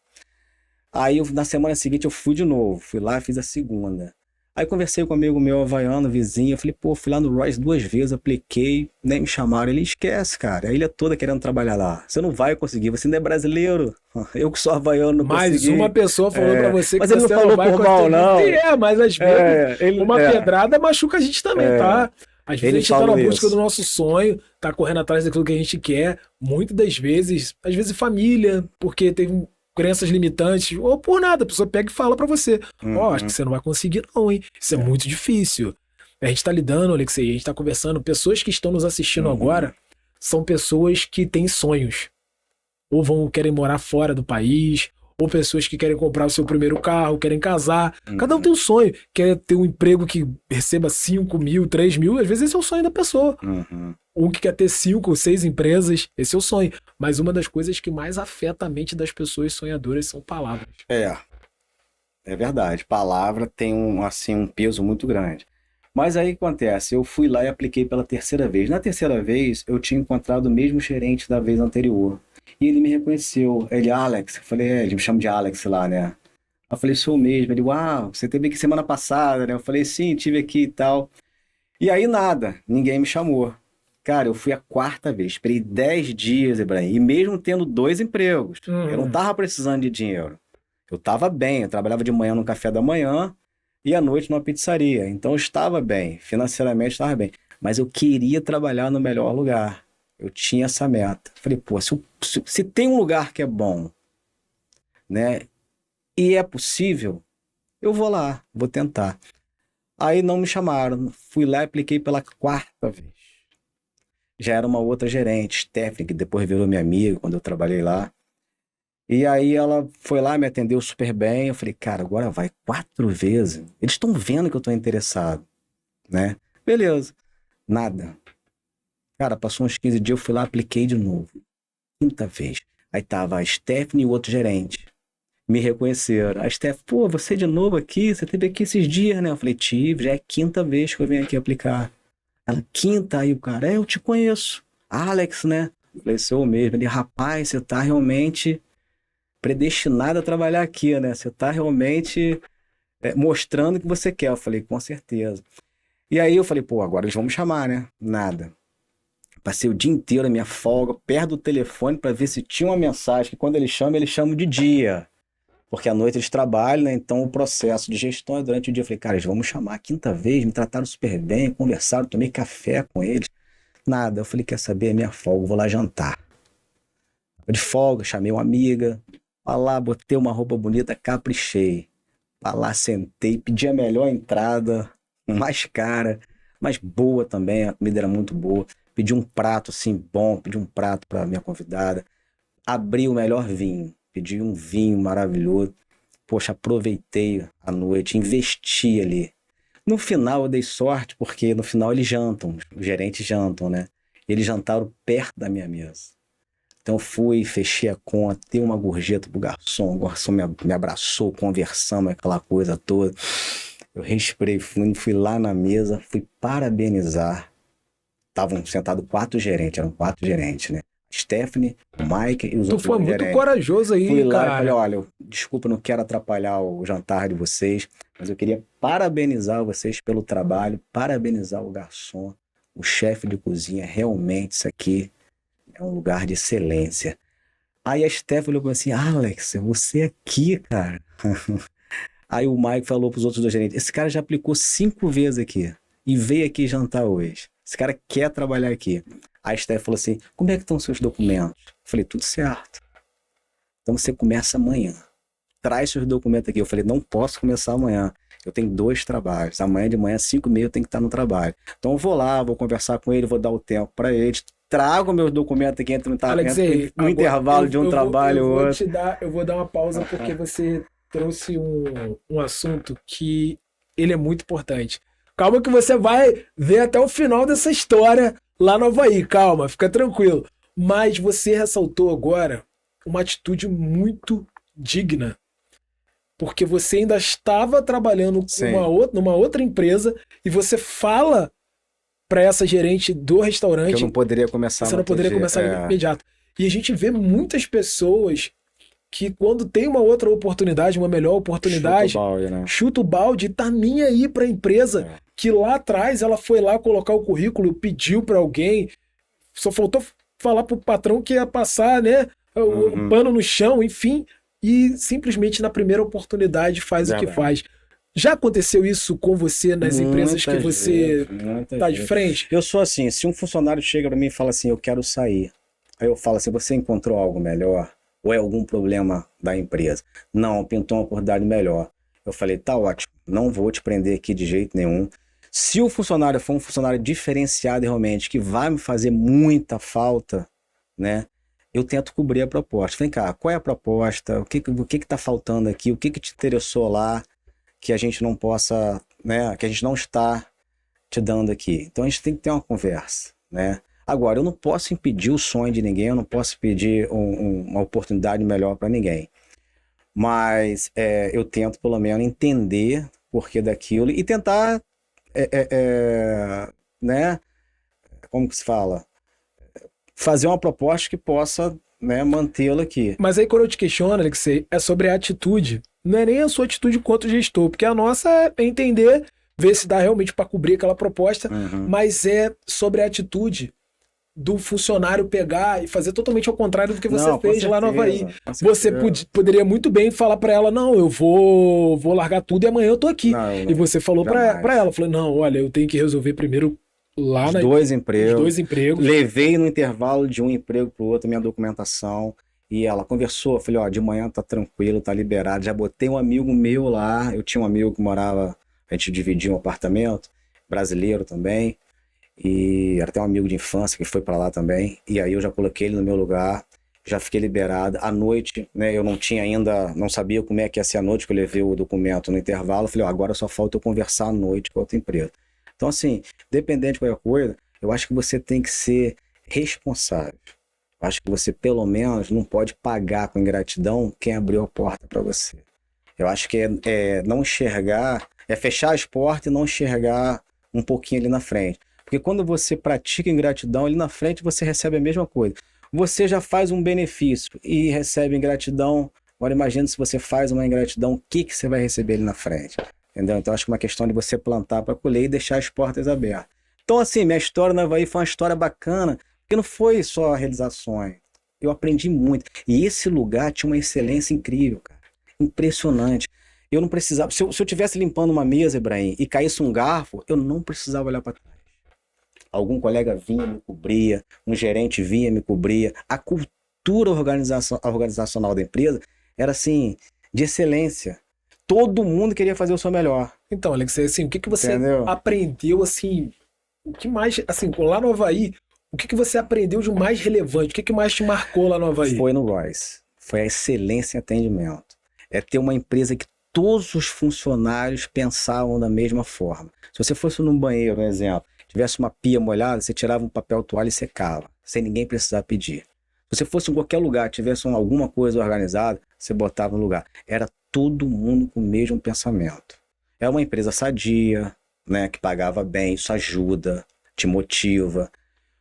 Aí na semana seguinte eu fui de novo, fui lá e fiz a segunda. Aí conversei com um amigo meu havaiano, vizinho, eu falei, fui lá no Roy's 2 vezes, apliquei, nem me chamaram. Ele, esquece, cara, a ilha toda querendo trabalhar lá. Você não vai conseguir, você não é brasileiro. Eu que sou havaiano não consegui. Mais uma pessoa falou pra você que você não falou vai por mal, não. Mas às vezes uma pedrada machuca a gente também, tá? Às vezes a gente tá na busca do nosso sonho, tá correndo atrás daquilo que a gente quer. Muitas das vezes, às vezes família, porque teve crenças limitantes, ou por nada, a pessoa pega e fala pra você, acho que você não vai conseguir não, hein? Isso é muito difícil. A gente tá lidando, Alexei, a gente tá conversando, pessoas que estão nos assistindo agora são pessoas que têm sonhos. Ou querem morar fora do país, ou pessoas que querem comprar o seu primeiro carro, querem casar. Cada um tem um sonho, quer ter um emprego que receba 5 mil, 3 mil, às vezes esse é o sonho da pessoa. Um que quer ter 5 ou 6 empresas, esse é o sonho. Mas uma das coisas que mais afeta a mente das pessoas sonhadoras são palavras. É verdade. Palavra tem um peso muito grande. Mas aí o que acontece? Eu fui lá e apliquei pela terceira vez. Na terceira vez, eu tinha encontrado o mesmo gerente da vez anterior. E ele me reconheceu. Ele, Alex. Eu falei, ele me chama de Alex lá, né? Eu falei, sou mesmo. Ele, uau, você teve aqui semana passada, né? Eu falei, sim, tive aqui e tal. E aí nada, ninguém me chamou. Cara, eu fui a 4ª vez, esperei 10 dias, Ibrahim, e mesmo tendo 2 empregos, eu não tava precisando de dinheiro. Eu tava bem, eu trabalhava de manhã no café da manhã e à noite numa pizzaria. Então eu estava bem, financeiramente estava bem. Mas eu queria trabalhar no melhor lugar. Eu tinha essa meta. Falei, pô, se tem um lugar que é bom, né, e é possível, eu vou lá, vou tentar. Aí não me chamaram, fui lá e apliquei pela 4ª vez. Já era uma outra gerente, Stephanie, que depois virou minha amiga quando eu trabalhei lá. E aí ela foi lá, me atendeu super bem. Eu falei, cara, agora vai 4 vezes. Eles estão vendo que eu estou interessado, né? Beleza. Nada. Cara, passou uns 15 dias, eu fui lá, apliquei de novo. 5ª vez. Aí tava a Stephanie e o outro gerente. Me reconheceram. A Stephanie, pô, você de novo aqui? Você teve aqui esses dias, né? Eu falei, tive, já é a 5ª vez que eu venho aqui aplicar. Ela, 5ª? Aí o cara, eu te conheço. Alex, né? Eu falei, sou mesmo. Ele, rapaz, você tá realmente predestinado a trabalhar aqui, né? Você tá realmente mostrando o que você quer. Eu falei, com certeza. E aí eu falei, pô, agora eles vão me chamar, né? Nada. Passei o dia inteiro a minha folga, perto do telefone para ver se tinha uma mensagem, que quando eles chamam de dia. Porque à noite eles trabalham, né? Então o processo de gestão é durante o dia. Eu falei, cara, eles vão me chamar a 5ª vez, me trataram super bem, conversaram, tomei café com eles. Nada. Eu falei, quer saber? É minha folga, vou lá jantar. De folga, chamei uma amiga, pra lá, botei uma roupa bonita, caprichei. Pra lá, sentei, pedi a melhor entrada, mais cara, mas boa também, a comida era muito boa. Pedi um prato assim bom, pedi um prato pra minha convidada. Abri o melhor vinho, pedi um vinho maravilhoso. Poxa, aproveitei a noite, investi ali. No final eu dei sorte, porque no final eles jantam, os gerentes jantam, né? Eles jantaram perto da minha mesa. Então fui, fechei a conta, dei uma gorjeta pro garçom, o garçom me abraçou, conversamos, aquela coisa toda. Eu respirei fundo, fui lá na mesa, fui parabenizar. Estavam sentados 4 gerentes, eram 4 gerentes, né? Stephanie, o Mike e os outros gerentes. Tu foi muito corajoso aí, fui lá cara. E falei, olha, desculpa, não quero atrapalhar o jantar de vocês, mas eu queria parabenizar vocês pelo trabalho, parabenizar o garçom, o chefe de cozinha, realmente isso aqui é um lugar de excelência. Aí a Stephanie falou assim, Alex, você aqui, cara. Aí o Mike falou para os outros 2 gerentes, esse cara já aplicou 5 vezes aqui e veio aqui jantar hoje. Esse cara quer trabalhar aqui. Aí a Stephanie falou assim, como é que estão os seus documentos? Eu falei, tudo certo. Então você começa amanhã. Traz seus documentos aqui. Eu falei, não posso começar amanhã. Eu tenho 2 trabalhos. Amanhã de manhã, 5h30, eu tenho que estar no trabalho. Então eu vou lá, vou conversar com ele, vou dar o tempo para ele. Trago meus documentos aqui entre no intervalo de um trabalho e outro. Eu vou dar uma pausa porque você trouxe um assunto que ele é muito importante. Calma que você vai ver até o final dessa história lá no Avaí. Calma, fica tranquilo. Mas você ressaltou agora uma atitude muito digna. Porque você ainda estava trabalhando numa outra empresa e você fala para essa gerente do restaurante que eu não poderia começar você não poderia começar imediato. E a gente vê muitas pessoas que quando tem uma outra oportunidade, uma melhor oportunidade, chuta o balde e tá nem aí para a empresa que lá atrás ela foi lá colocar o currículo, pediu para alguém, só faltou falar pro patrão que ia passar, né, o pano no chão, enfim, e simplesmente na primeira oportunidade faz o que faz. Já aconteceu isso com você nas empresas que você tá de frente? Eu sou assim, se um funcionário chega para mim e fala assim, eu quero sair, aí eu falo assim, você encontrou algo melhor? Ou é algum problema da empresa? Não, pintou uma oportunidade melhor. Eu falei, tá ótimo, não vou te prender aqui de jeito nenhum. Se o funcionário for um funcionário diferenciado realmente, que vai me fazer muita falta, né? Eu tento cobrir a proposta. Vem cá, qual é a proposta? O que tá faltando aqui? O que te interessou lá que a gente não possa, né? Que a gente não está te dando aqui. Então a gente tem que ter uma conversa, né? Agora, eu não posso impedir o sonho de ninguém, eu não posso pedir uma oportunidade melhor para ninguém. Mas eu tento, pelo menos, entender o porquê daquilo e tentar, né? Como que se fala? Fazer uma proposta que possa, né, mantê-lo aqui. Mas aí quando eu te questiono, Alexei, é sobre a atitude. não é nem a sua atitude quanto gestor, porque a nossa é entender, ver se dá realmente para cobrir aquela proposta, mas é sobre a atitude do funcionário pegar e fazer totalmente ao contrário do que você fez lá no Avaí. Você poderia muito bem falar para ela, não, eu vou largar tudo e amanhã eu tô aqui. Não, e você falou para ela, falou, não, olha, eu tenho que resolver primeiro lá os dois empregos. Levei no intervalo de um emprego pro outro minha documentação e ela conversou, falei, ó, de manhã tá tranquilo, tá liberado, já botei um amigo meu lá, eu tinha um amigo que morava, a gente dividia um apartamento, brasileiro também, e era até um amigo de infância que foi para lá também, e aí eu já coloquei ele no meu lugar, já fiquei liberado. À noite, né, eu não tinha ainda, não sabia como é que ia ser a noite, que eu levei o documento no intervalo, falei, ó, agora só falta eu conversar à noite com a outra empresa. Então assim, dependente de qualquer coisa, eu acho que você tem que ser responsável. Eu acho que você pelo menos não pode pagar com ingratidão quem abriu a porta para você. Eu acho que é não enxergar, é fechar as portas e não enxergar um pouquinho ali na frente. Porque quando você pratica ingratidão, ali na frente você recebe a mesma coisa. Você já faz um benefício e recebe ingratidão. Agora imagina se você faz uma ingratidão, o que você vai receber ali na frente? Entendeu? Então acho que é uma questão de você plantar para colher e deixar as portas abertas. Então assim, minha história no Avaí foi uma história bacana, porque não foi só realizações. Eu aprendi muito. E esse lugar tinha uma excelência incrível, cara. Impressionante. Eu não precisava... Se eu estivesse limpando uma mesa, Ibrahim, e caísse um garfo, eu não precisava olhar para trás. Algum colega vinha, me cobria, um gerente vinha, me cobria. A cultura organizacional da empresa era, assim, de excelência. Todo mundo queria fazer o seu melhor. Então, Alex, assim, o que você aprendeu, assim, o que mais, assim, lá no Avaí, o que você aprendeu de mais relevante? O que mais te marcou lá no Avaí? Foi no Royce. Foi a excelência em atendimento. É ter uma empresa que todos os funcionários pensavam da mesma forma. Se você fosse num banheiro, por exemplo, tivesse uma pia molhada, você tirava um papel toalha e secava, sem ninguém precisar pedir. Se você fosse em qualquer lugar, tivesse alguma coisa organizada, você botava no lugar. Era todo mundo com o mesmo pensamento. É uma empresa sadia, né, que pagava bem, isso ajuda, te motiva.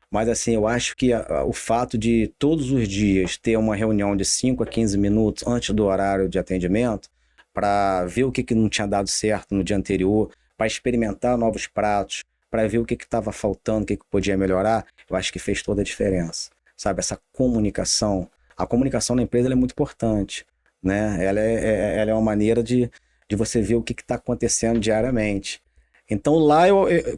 Mas assim, eu acho que o fato de todos os dias ter uma reunião de 5 a 15 minutos antes do horário de atendimento, para ver o que não tinha dado certo no dia anterior, para experimentar novos pratos, para ver o que estava faltando, o que podia melhorar, eu acho que fez toda a diferença. Sabe, essa comunicação. A comunicação na empresa ela é muito importante, né? Ela é uma maneira de você ver o que está acontecendo diariamente. Então lá,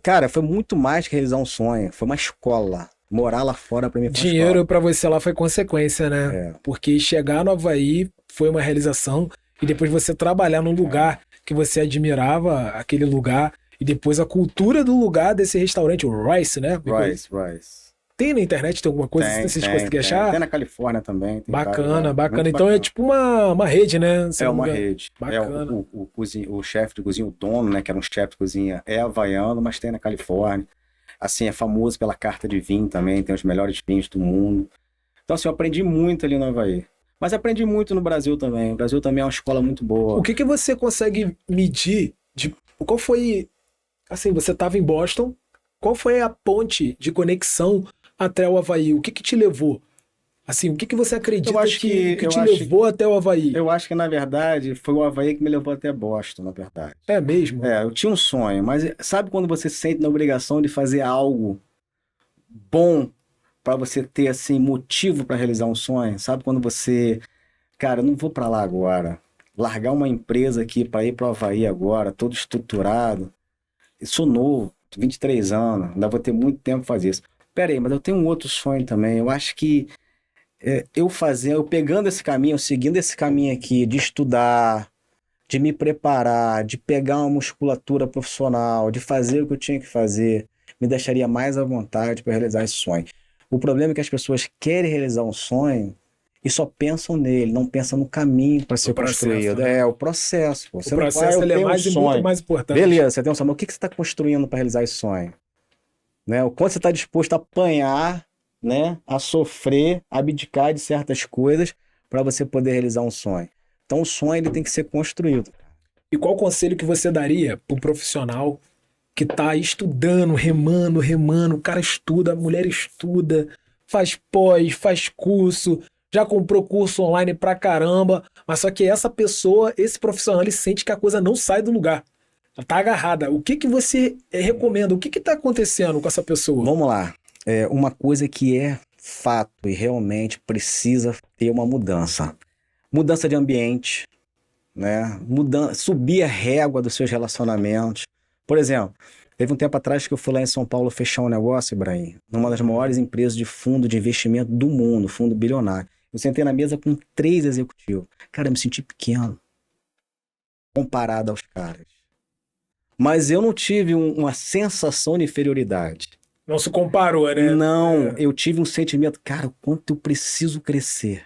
cara, foi muito mais que realizar um sonho, foi uma escola. Morar lá fora para mim foi dinheiro para você lá foi consequência, né? Porque chegar no Avaí foi uma realização e depois você trabalhar num lugar que você admirava, aquele lugar, e depois a cultura do lugar desse restaurante, o Royce, né? Royce. Tem na internet, tem alguma coisa? Vocês conseguem achar? Tem na Califórnia também. Tem bacana. Então é tipo uma rede, né? É uma rede. Bacana. O chefe de cozinha, o dono, né? Que era um chefe de cozinha, é havaiano, mas tem na Califórnia. Assim, é famoso pela carta de vinho também, tem os melhores vinhos do mundo. Então assim, eu aprendi muito ali no Avaí. Mas aprendi muito no Brasil também. O Brasil também é uma escola muito boa. O que você consegue medir qual foi... Assim, você estava em Boston, qual foi a ponte de conexão até o Avaí? O que te levou? Assim, o que você acredita que te levou até o Avaí? Eu acho que, na verdade, foi o Avaí que me levou até Boston, na verdade. É mesmo? Eu tinha um sonho, mas sabe quando você se sente na obrigação de fazer algo bom para você ter, assim, motivo para realizar um sonho? Sabe quando você... Cara, eu não vou para lá agora. Largar uma empresa aqui para ir para o Avaí agora, todo estruturado. Eu sou novo, 23 anos, ainda vou ter muito tempo para fazer isso. Pera aí, mas eu tenho um outro sonho também. Eu acho que eu pegando esse caminho, seguindo esse caminho aqui, de estudar, de me preparar, de pegar uma musculatura profissional, de fazer o que eu tinha que fazer, me deixaria mais à vontade para realizar esse sonho. O problema é que as pessoas querem realizar um sonho e só pensam nele, não pensam no caminho para ser construído. Né? É o processo. Você o processo não vai, é muito mais importante. Beleza, você tem um sonho, mas o que você está construindo para realizar esse sonho? Né? O quanto você está disposto a apanhar, né? A sofrer, a abdicar de certas coisas para você poder realizar um sonho. Então o sonho ele tem que ser construído. E qual conselho que você daria para um profissional que está estudando, remando, o cara estuda, a mulher estuda, faz pós, faz curso, já comprou curso online pra caramba, mas só que essa pessoa, esse profissional, ele sente que a coisa não sai do lugar. Ela tá agarrada. O que você recomenda? O que tá acontecendo com essa pessoa? Vamos lá. Uma coisa que é fato e realmente precisa ter uma mudança. Mudança de ambiente, né? Subir a régua dos seus relacionamentos. Por exemplo, teve um tempo atrás que eu fui lá em São Paulo fechar um negócio, Ibrahim, numa das maiores empresas de fundo de investimento do mundo, fundo bilionário. Eu sentei na mesa com 3 executivos. Cara, eu me senti pequeno comparado aos caras. Mas eu não tive uma sensação de inferioridade. Não se comparou, né? Não, eu tive um sentimento, cara, o quanto eu preciso crescer.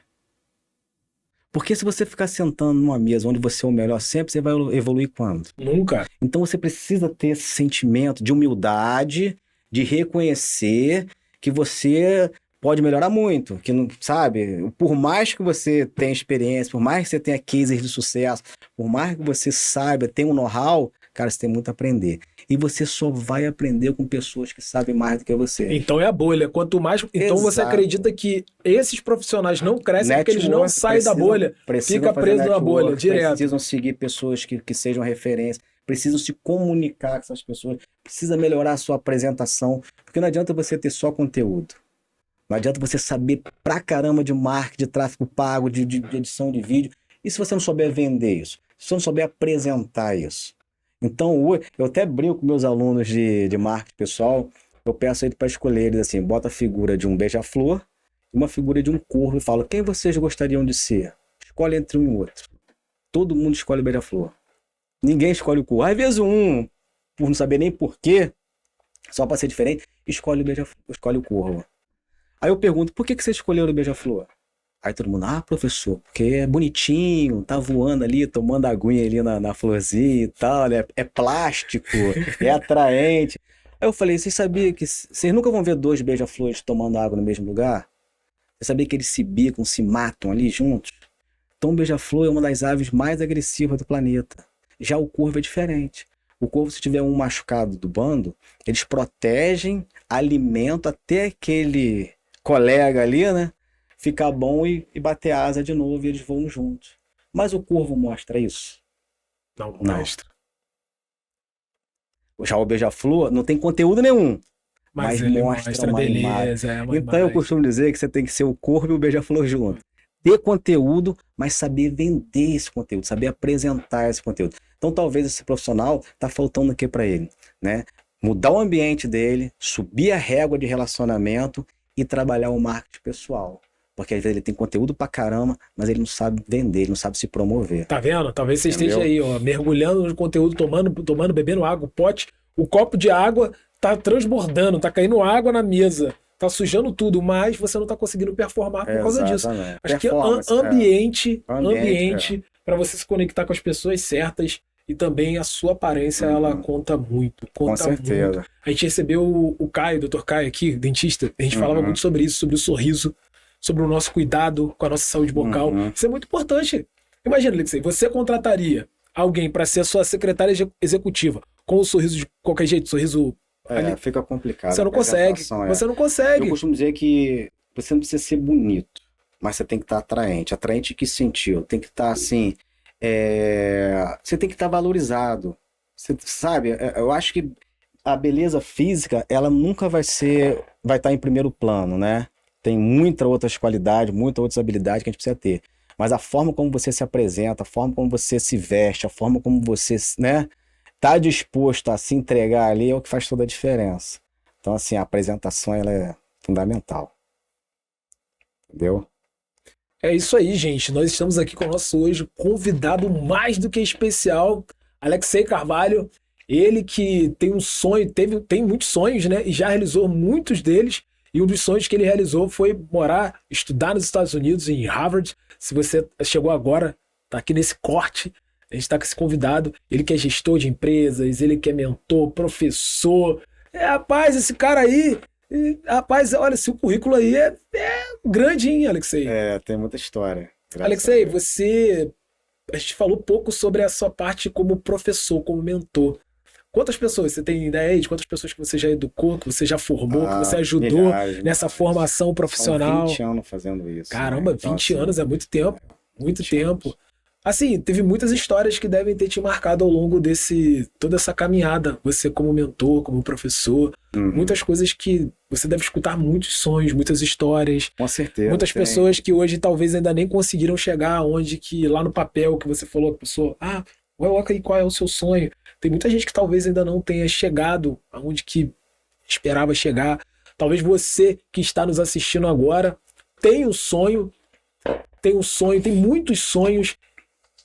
Porque se você ficar sentando numa mesa onde você é o melhor sempre, você vai evoluir quando? Nunca. Então você precisa ter esse sentimento de humildade, de reconhecer que você pode melhorar muito, que não, sabe? Por mais que você tenha experiência, por mais que você tenha cases de sucesso, por mais que você saiba, tenha um know-how, cara, você tem muito a aprender. E você só vai aprender com pessoas que sabem mais do que você. Então é a bolha. Quanto mais... Então Exato. você acredita que esses profissionais não crescem porque eles não saem da bolha. Fica preso na bolha, direto. Precisam seguir pessoas que sejam referência. Precisam se comunicar com essas pessoas. Precisa melhorar a sua apresentação. Porque não adianta você ter só conteúdo. Não adianta você saber pra caramba de marketing, de tráfego pago, de edição de vídeo. E se você não souber vender isso? Se você não souber apresentar isso? Então, eu até brinco com meus alunos de marketing pessoal, eu peço ele para escolher eles assim, bota a figura de um beija-flor e uma figura de um corvo e falo, quem vocês gostariam de ser? Escolhe entre um e outro. Todo mundo escolhe o beija-flor. Ninguém escolhe o corvo. Às vezes um, por não saber nem porquê, só para ser diferente, escolhe o beija-flor, escolhe o corvo. Aí eu pergunto, por que você escolheu o beija-flor? Aí todo mundo, professor, porque é bonitinho, tá voando ali, tomando aguinha ali na florzinha e tal, né? É plástico, é atraente. Aí eu falei, vocês sabiam que vocês nunca vão ver 2 beija-flores tomando água no mesmo lugar? Você sabia que eles se bicam, se matam ali juntos? Então o beija-flor é uma das aves mais agressivas do planeta. Já o corvo é diferente. O corvo, se tiver um machucado do bando, eles protegem, alimentam até aquele colega ali, né? Ficar bom e bater a asa de novo e eles voam juntos. Mas o corvo mostra isso? Não mostra. Já o beija-flor não tem conteúdo nenhum. Mas mostra uma beleza, imagem. Então eu costumo dizer que você tem que ser o corvo e o beija-flor junto. Ter conteúdo, mas saber vender esse conteúdo, saber apresentar esse conteúdo. Então talvez esse profissional tá faltando aqui para ele, né? Mudar o ambiente dele, subir a régua de relacionamento e trabalhar o marketing pessoal. Porque às vezes ele tem conteúdo pra caramba, mas ele não sabe vender, ele não sabe se promover. Tá vendo? Talvez você esteja aí, ó, mergulhando no conteúdo, tomando, bebendo água, o copo de água tá transbordando, tá caindo água na mesa, tá sujando tudo, mas você não tá conseguindo performar por causa disso. Acho que ambiente para você se conectar com as pessoas certas e também a sua aparência, ela conta muito. Com certeza. Muito. A gente recebeu o Caio, o Dr. Caio aqui, dentista, a gente falava muito sobre isso, sobre o sorriso, sobre o nosso cuidado com a nossa saúde bucal. Isso é muito importante. Imagina, Alexei, você contrataria alguém para ser a sua secretária executiva com o sorriso de qualquer jeito, sorriso... fica complicado. Você não consegue. Você não consegue. Eu costumo dizer que você não precisa ser bonito, mas você tem que estar atraente. Atraente em que sentido? Tem que estar assim... Você tem que estar valorizado. Você sabe, eu acho que a beleza física, ela nunca vai estar em primeiro plano, né? Tem muitas outras qualidades, muitas outras habilidades que a gente precisa ter. Mas a forma como você se apresenta, a forma como você se veste, a forma como você, né, tá disposto a se entregar ali é o que faz toda a diferença. Então, assim, a apresentação ela é fundamental. Entendeu? É isso aí, gente. Nós estamos aqui com o nosso hoje convidado mais do que especial, Alexei Carvalho. Ele que tem um sonho, tem muitos sonhos, né? E já realizou muitos deles. E um dos sonhos que ele realizou foi estudar nos Estados Unidos, em Harvard. Se você chegou agora, tá aqui nesse corte, a gente tá com esse convidado. Ele que é gestor de empresas, ele que é mentor, professor. Rapaz, esse cara aí... Rapaz, olha, seu currículo aí é grande, hein, Alexei? Tem muita história. Alexei, a gente falou pouco sobre a sua parte como professor, como mentor. Quantas pessoas, você tem ideia aí de quantas pessoas que você já educou, que você já formou, que você ajudou nessa formação profissional? São 20 anos fazendo isso. Caramba, né? Então, 20 anos é muito tempo. Muito tempo. Anos. Assim, teve muitas histórias que devem ter te marcado ao longo toda essa caminhada. Você como mentor, como professor. Muitas coisas que você deve escutar, muitos sonhos, muitas histórias. Com certeza. Muitas pessoas que hoje talvez ainda nem conseguiram chegar onde que lá no papel que você falou, a pessoa, coloca aí qual é o seu sonho. Tem muita gente que talvez ainda não tenha chegado aonde que esperava chegar. Talvez você que está nos assistindo agora tenha um sonho, tem muitos sonhos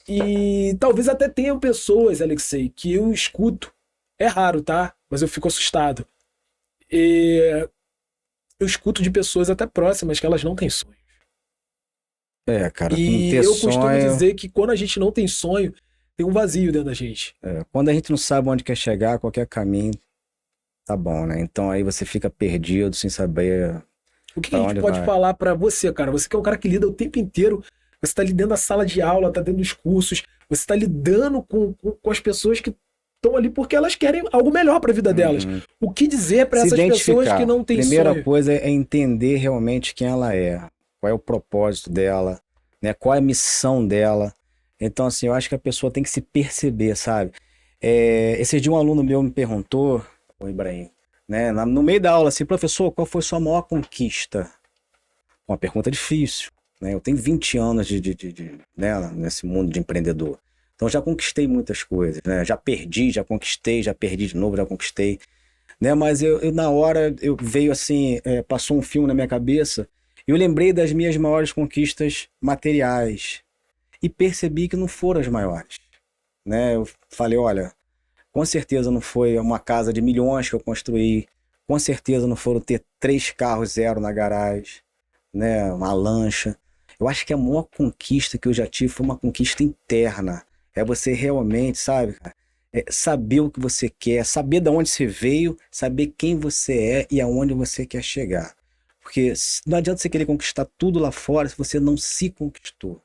e talvez até tenham pessoas, Alexei, que eu escuto. É raro, tá? Mas eu fico assustado. Eu escuto de pessoas até próximas que elas não têm sonho. Cara, e eu costumo dizer que quando a gente não tem sonho, tem um vazio dentro da gente. Quando a gente não sabe onde quer chegar, qualquer caminho tá bom, né? Então aí você fica perdido, sem saber. O que a gente pode falar pra você, cara? Você que é um cara que lida o tempo inteiro, você tá ali dentro da sala de aula, tá dentro dos cursos, você tá lidando com as pessoas que estão ali porque elas querem algo melhor pra vida delas. O que dizer pra essas pessoas que não têm sonho? Primeira coisa é entender realmente quem ela é, qual é o propósito dela, né? Qual é a missão dela. Então, assim, eu acho que a pessoa tem que se perceber, sabe? Esse dia um aluno meu me perguntou, o Ibrahim, né, no meio da aula, assim, professor, qual foi sua maior conquista? Uma pergunta difícil, né? Eu tenho 20 anos né, nesse mundo de empreendedor. Então, já conquistei muitas coisas, né? Já perdi, já conquistei, já perdi de novo, já conquistei. Né? Mas eu na hora, veio assim, passou um filme na minha cabeça, eu lembrei das minhas maiores conquistas materiais. E percebi que não foram as maiores, né? Eu falei, olha, com certeza não foi uma casa de milhões que eu construí, com certeza não foram ter 3 carros 0 na garagem, né? Uma lancha. Eu acho que a maior conquista que eu já tive foi uma conquista interna. É você realmente, sabe, cara, saber o que você quer, saber de onde você veio, saber quem você é e aonde você quer chegar. Porque não adianta você querer conquistar tudo lá fora se você não se conquistou.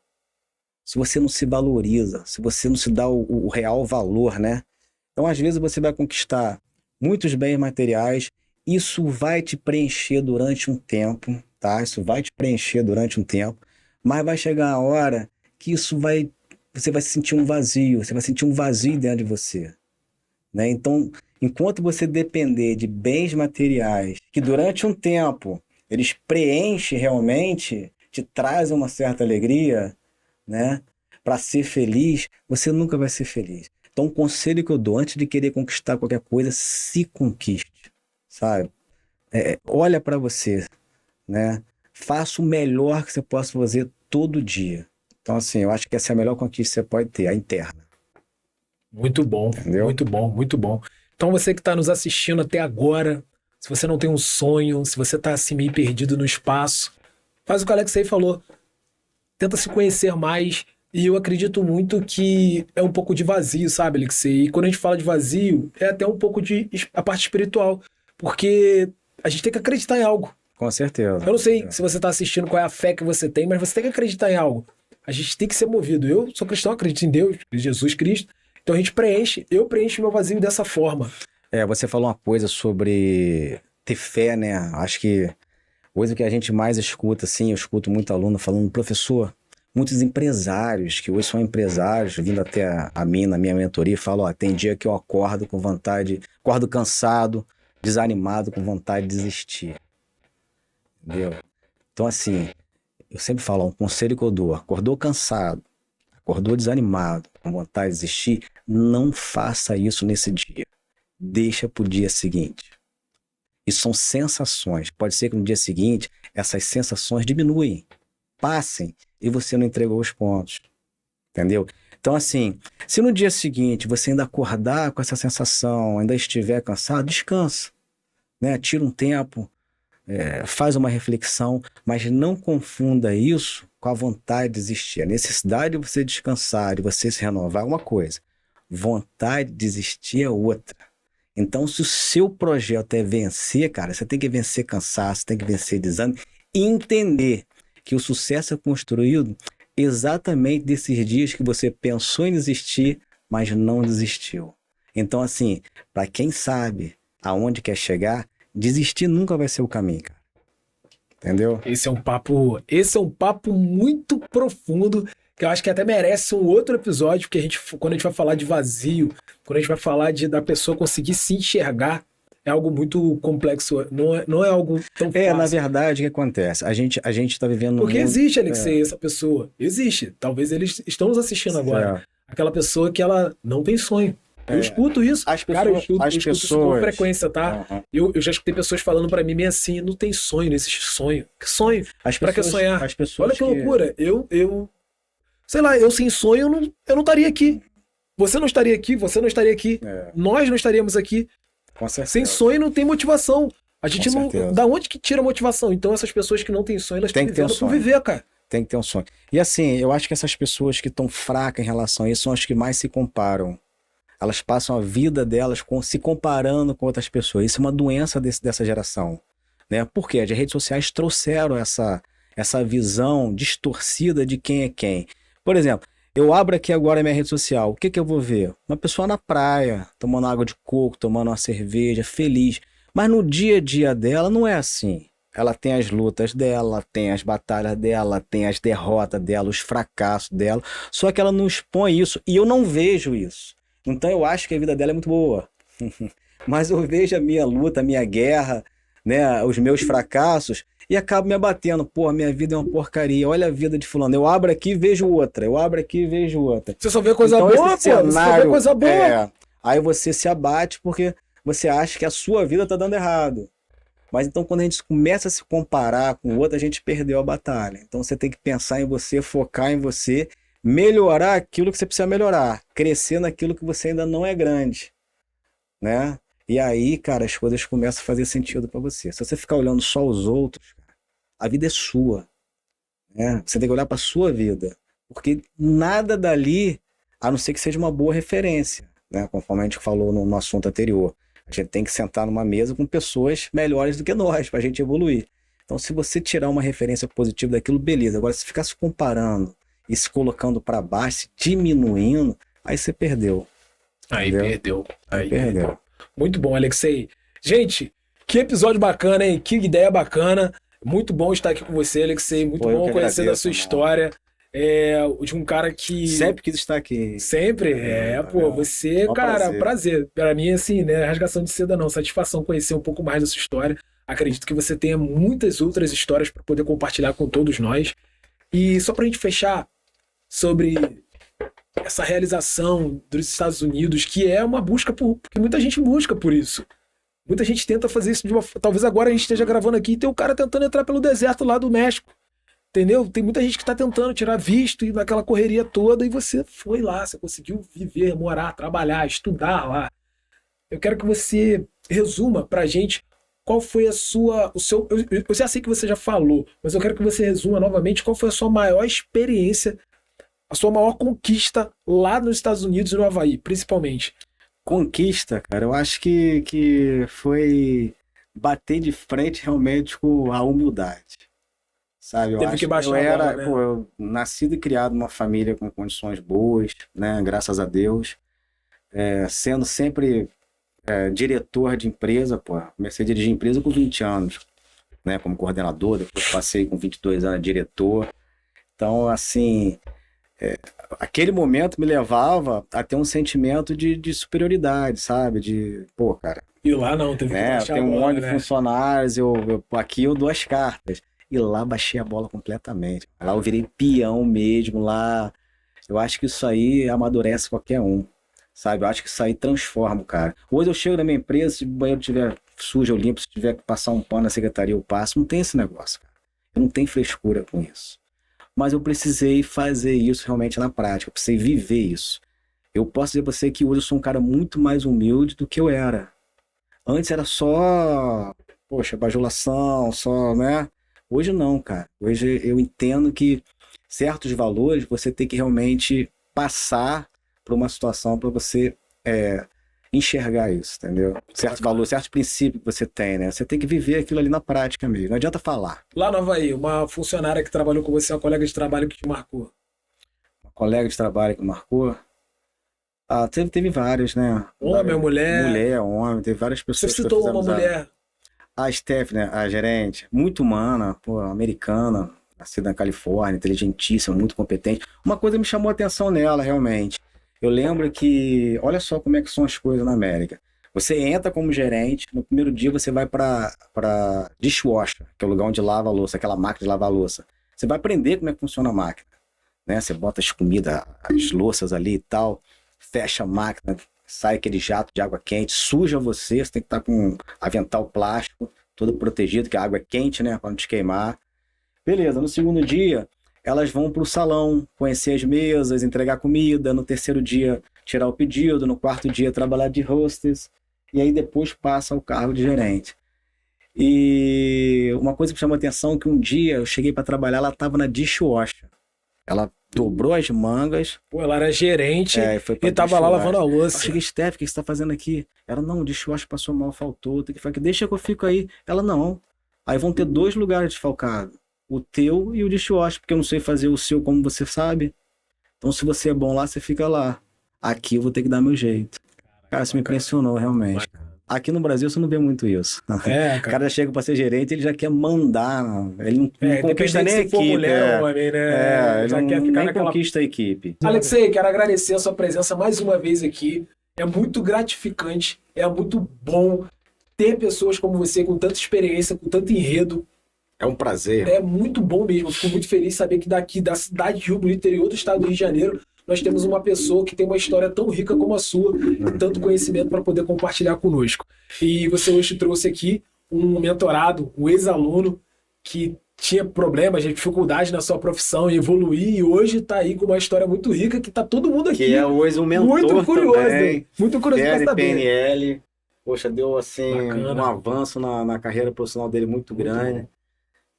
Se você não se valoriza, se você não se dá o real valor, né? Então, às vezes, você vai conquistar muitos bens materiais, isso vai te preencher durante um tempo, tá? Isso vai te preencher durante um tempo, mas vai chegar a hora que você vai sentir um vazio, você vai sentir um vazio dentro de você, né? Então, enquanto você depender de bens materiais, que durante um tempo eles preenchem realmente, te trazem uma certa alegria, né? Para ser feliz, você nunca vai ser feliz. Então, o conselho que eu dou, antes de querer conquistar qualquer coisa, se conquiste, sabe? Olha para você, né? Faça o melhor que você possa fazer todo dia. Então, assim, eu acho que essa é a melhor conquista que você pode ter, a interna. Muito bom, entendeu? Muito bom, muito bom. Então, você que está nos assistindo até agora, se você não tem um sonho, se você está assim meio perdido no espaço, faz o que o Alexei falou. Tenta se conhecer mais, e eu acredito muito que é um pouco de vazio, sabe, Alexei? E quando a gente fala de vazio, é até um pouco de a parte espiritual, porque a gente tem que acreditar em algo. Com certeza. Eu não sei se você está assistindo qual é a fé que você tem, mas você tem que acreditar em algo. A gente tem que ser movido. Eu sou cristão, acredito em Deus, em Jesus Cristo, então a gente eu preencho meu vazio dessa forma. Você falou uma coisa sobre ter fé, né? Acho que coisa que a gente mais escuta, assim, eu escuto muito aluno falando, professor, muitos empresários, que hoje são empresários, vindo até a mim, na minha mentoria, falam, tem dia que eu acordo com vontade, acordo cansado, desanimado, com vontade de desistir. Entendeu? Então, assim, eu sempre falo, um conselho que eu dou, acordou cansado, acordou desanimado, com vontade de desistir, não faça isso nesse dia. Deixa pro dia seguinte. Isso são sensações. Pode ser que no dia seguinte essas sensações diminuem, passem e você não entregou os pontos. Entendeu? Então, assim, se no dia seguinte você ainda acordar com essa sensação, ainda estiver cansado, descansa. Né? Tira um tempo, faz uma reflexão, mas não confunda isso com a vontade de desistir. A necessidade de você descansar, de você se renovar é uma coisa. Vontade de desistir é outra. Então, se o seu projeto é vencer, cara, você tem que vencer cansaço, tem que vencer desânimo e entender que o sucesso é construído exatamente desses dias que você pensou em desistir, mas não desistiu. Então, assim, para quem sabe aonde quer chegar, desistir nunca vai ser o caminho, cara. Entendeu? Esse é um papo muito profundo, que eu acho que até merece um outro episódio, porque quando a gente vai falar de vazio, quando a gente vai falar da pessoa conseguir se enxergar, é algo muito complexo, não é algo tão fácil. Na verdade, o que acontece? A gente tá vivendo... Porque existe, Alexei, essa pessoa. Existe. Talvez eles estão nos assistindo agora. Aquela pessoa que ela não tem sonho. Eu escuto isso. Cara, eu escuto isso com frequência, tá? Uhum. Eu já escutei pessoas falando pra mim meio assim, não tem sonho, não existe sonho. Que sonho? Pra que sonhar? Olha que loucura. Sei lá, eu sem sonho, eu não estaria aqui. Você não estaria aqui, você não estaria aqui. Nós não estaríamos aqui. Com certeza. Sem sonho não tem motivação. A gente não... Da onde que tira a motivação? Então essas pessoas que não têm sonho, elas têm que ter um sonho. Por viver, cara. Tem que ter um sonho. E assim, eu acho que essas pessoas que estão fracas em relação a isso são as que mais se comparam. Elas passam a vida delas se comparando com outras pessoas. Isso é uma doença dessa geração, né? Porque as redes sociais trouxeram essa visão distorcida de quem é quem. Por exemplo, eu abro aqui agora a minha rede social. O que eu vou ver? Uma pessoa na praia, tomando água de coco, tomando uma cerveja, feliz. Mas no dia a dia dela não é assim. Ela tem as lutas dela, tem as batalhas dela, tem as derrotas dela, os fracassos dela. Só que ela não expõe isso e eu não vejo isso. Então eu acho que a vida dela é muito boa. Mas eu vejo a minha luta, a minha guerra, né, os meus fracassos e acabo me abatendo. Pô, minha vida é uma porcaria. Olha a vida de fulano. Eu abro aqui e vejo outra. Eu abro aqui e vejo outra. Você só vê coisa boa, pô. Você só vê coisa boa. Aí você se abate porque você acha que a sua vida tá dando errado. Mas então quando a gente começa a se comparar com o outro, a gente perdeu a batalha. Então você tem que pensar em você, focar em você, melhorar aquilo que você precisa melhorar, crescer naquilo que você ainda não é grande, né? E aí, cara, as coisas começam a fazer sentido para você. Se você ficar olhando só os outros, a vida é sua, né? Você tem que olhar para sua vida, porque nada dali, a não ser que seja uma boa referência, né? Conforme a gente falou no assunto anterior. A gente tem que sentar numa mesa com pessoas melhores do que nós, para a gente evoluir. Então, se você tirar uma referência positiva daquilo, beleza. Agora, se ficar se comparando e se colocando para baixo, se diminuindo, aí você perdeu. Aí perdeu. Muito bom, Alexei. Gente, que episódio bacana, hein? Que ideia bacana. Muito bom estar aqui com você, Alexei. Muito bom conhecer da sua história. De um cara que... Sempre quis estar aqui. Sempre? Você, cara, prazer. Para mim, assim, né? Rasgação de seda não. Satisfação conhecer um pouco mais da sua história. Acredito que você tenha muitas outras histórias para poder compartilhar com todos nós. E só pra gente fechar sobre essa realização dos Estados Unidos, que é uma busca porque muita gente busca por isso. Muita gente tenta fazer isso talvez agora a gente esteja gravando aqui e tem um cara tentando entrar pelo deserto lá do México. Entendeu? Tem muita gente que está tentando tirar visto e naquela correria toda e você foi lá, você conseguiu viver, morar, trabalhar, estudar lá. Eu quero que você resuma pra gente qual foi eu já sei que você já falou, mas eu quero que você resuma novamente qual foi a sua maior experiência, a sua maior conquista lá nos Estados Unidos e no Havaí, principalmente. Conquista, cara, eu acho que foi bater de frente realmente com a humildade. Sabe, eu nascido e criado numa família com condições boas, né, graças a Deus, sendo sempre diretor de empresa, comecei a dirigir empresa com 20 anos, né, como coordenador, depois passei com 22 anos diretor, então, assim, aquele momento me levava a ter um sentimento de superioridade, sabe, cara... E lá não, teve que baixar tem um monte de funcionários, aqui eu dou as cartas. E lá baixei a bola completamente. Lá eu virei peão mesmo, lá... Eu acho que isso aí amadurece qualquer um, sabe? Eu acho que isso aí transforma, cara. Hoje eu chego na minha empresa, se o banheiro estiver sujo, eu limpo. Se tiver que passar um pano na secretaria, eu passo. Não tem esse negócio, cara. Eu não tenho frescura com isso. Mas eu precisei fazer isso realmente na prática. Eu precisei viver isso. Eu posso dizer pra você que hoje eu sou um cara muito mais humilde do que eu era. Antes era só... bajulação, só, né? Hoje não, cara. Hoje eu entendo que certos valores você tem que realmente passar por uma situação para você enxergar isso, entendeu? Certos valores, certos princípios que você tem, né? Você tem que viver aquilo ali na prática mesmo. Não adianta falar. Lá no Havaí, uma funcionária que trabalhou com você, uma colega de trabalho que te marcou. Uma colega de trabalho que marcou? Teve vários, né? Homem, mulher? Mulher, homem, teve várias pessoas. Você citou uma mulher? A Stephanie, a gerente, muito humana, pô, americana, nascida na Califórnia, inteligentíssima, muito competente. Uma coisa me chamou a atenção nela, realmente. Eu lembro que, olha só como é que são as coisas na América. Você entra como gerente, no primeiro dia você vai para dishwasher, que é o lugar onde lava a louça, aquela máquina de lavar a louça. Você vai aprender como é que funciona a máquina, né? Você bota as comidas, as louças ali e tal, fecha a máquina, sai aquele jato de água quente, suja você tem que estar com avental plástico, todo protegido, que a água é quente, né, para não te queimar. Beleza, no segundo dia, elas vão para o salão, conhecer as mesas, entregar comida, no terceiro dia, tirar o pedido, no quarto dia, trabalhar de hostess, e aí depois passa ao cargo de gerente. E uma coisa que chamou a atenção é que um dia eu cheguei para trabalhar, ela estava na dishwasher. Ela dobrou as mangas. Pô, ela era gerente e tava lá lavando a louça. Eu cheguei, Steph, o que você tá fazendo aqui? Ela, não, o dishwasher passou mal, faltou. Tem que falar, deixa que eu fico aí. Ela, não. Aí vão ter 2 lugares desfalcados. O teu e o dishwasher, porque eu não sei fazer o seu como você sabe. Então, se você é bom lá, você fica lá. Aqui eu vou ter que dar meu jeito. Cara, isso me impressionou, realmente. Aqui no Brasil você não vê muito isso. Cara. O cara chega para ser gerente, ele já quer mandar. Ele não conquista nem a equipe. Mulher, homem, né? Ele já quer ficar nem conquista a equipe. Alexei, quero agradecer a sua presença mais uma vez aqui. É muito gratificante, é muito bom ter pessoas como você com tanta experiência, com tanto enredo. É um prazer. É muito bom mesmo. Fico muito feliz de saber que daqui da cidade de Rio Bonito, interior do estado do Rio de Janeiro, nós temos uma pessoa que tem uma história tão rica como a sua, e tanto conhecimento para poder compartilhar conosco. E você hoje trouxe aqui um mentorado, um ex-aluno que tinha problemas, dificuldades na sua profissão e evoluir, e hoje está aí com uma história muito rica que está todo mundo aqui. Que é hoje um mentor muito curioso, também. Muito curioso para saber. PNL, poxa, deu assim Bacana. Um avanço na carreira profissional dele muito grande.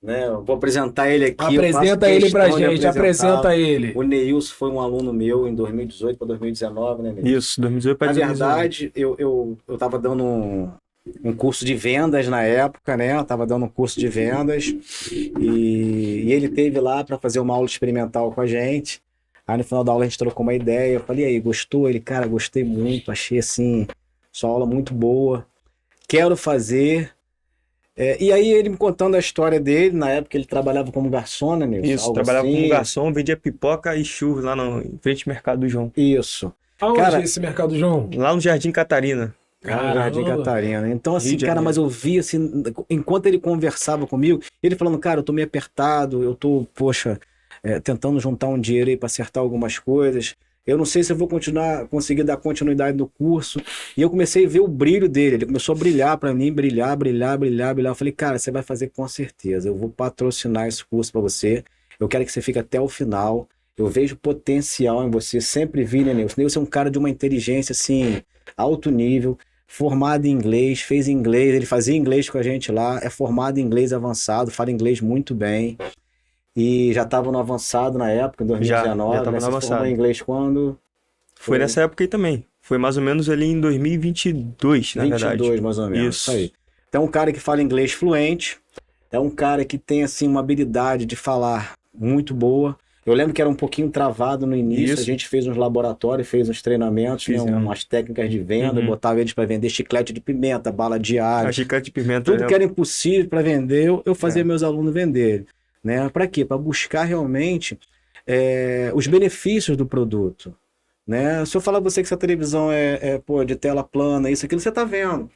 Né? Eu vou apresentar ele aqui. Apresenta ele pra gente, apresenta ele. O Neilson foi um aluno meu em 2018 para 2019, né, Neilson? Isso, 2018 para 2019. Na verdade, eu estava dando um curso de vendas na época, né? Eu estava dando um curso de vendas e ele teve lá para fazer uma aula experimental com a gente. Aí no final da aula a gente trocou uma ideia. Eu falei, e aí, gostou? Ele, cara, gostei muito, achei assim, sua aula muito boa. Quero fazer. E aí ele me contando a história dele, na época ele trabalhava como garçom, né, Nilson? Isso, trabalhava como garçom, vendia pipoca e churros lá em frente ao Mercado do João. Isso. Aonde é esse Mercado do João? Lá no Jardim Catarina. Jardim Catarina. Então assim, cara, mas eu vi assim, enquanto ele conversava comigo, ele falando, cara, eu tô meio apertado, eu tô, poxa, tentando juntar um dinheiro aí pra acertar algumas coisas. Eu não sei se eu vou conseguir dar continuidade no curso. E eu comecei a ver o brilho dele. Ele começou a brilhar para mim, brilhar. Eu falei, cara, você vai fazer com certeza. Eu vou patrocinar esse curso para você. Eu quero que você fique até o final. Eu vejo potencial em você. Sempre vi, né, Nilson? Nilson é um cara de uma inteligência, assim, alto nível. Formado em inglês, fez inglês. Ele fazia inglês com a gente lá. É formado em inglês avançado, fala inglês muito bem. E já estava no avançado na época, em 2019. Já estava no avançado. Você formou em inglês quando? Foi nessa época aí também. Foi mais ou menos ali em 2022, na verdade. 22, mais ou menos. Isso aí. Então, um cara que fala inglês fluente. É um cara que tem, assim, uma habilidade de falar muito boa. Eu lembro que era um pouquinho travado no início. Isso. A gente fez uns laboratórios, fez uns treinamentos, né, umas técnicas de venda. Botava eles para vender chiclete de pimenta, bala de alho. Chiclete de pimenta. Tudo que era impossível para vender, eu fazia meus alunos venderem. Né? Para quê? Para buscar realmente os benefícios do produto. Né? Se eu falar pra você que essa televisão é de tela plana, isso, aquilo, você tá vendo.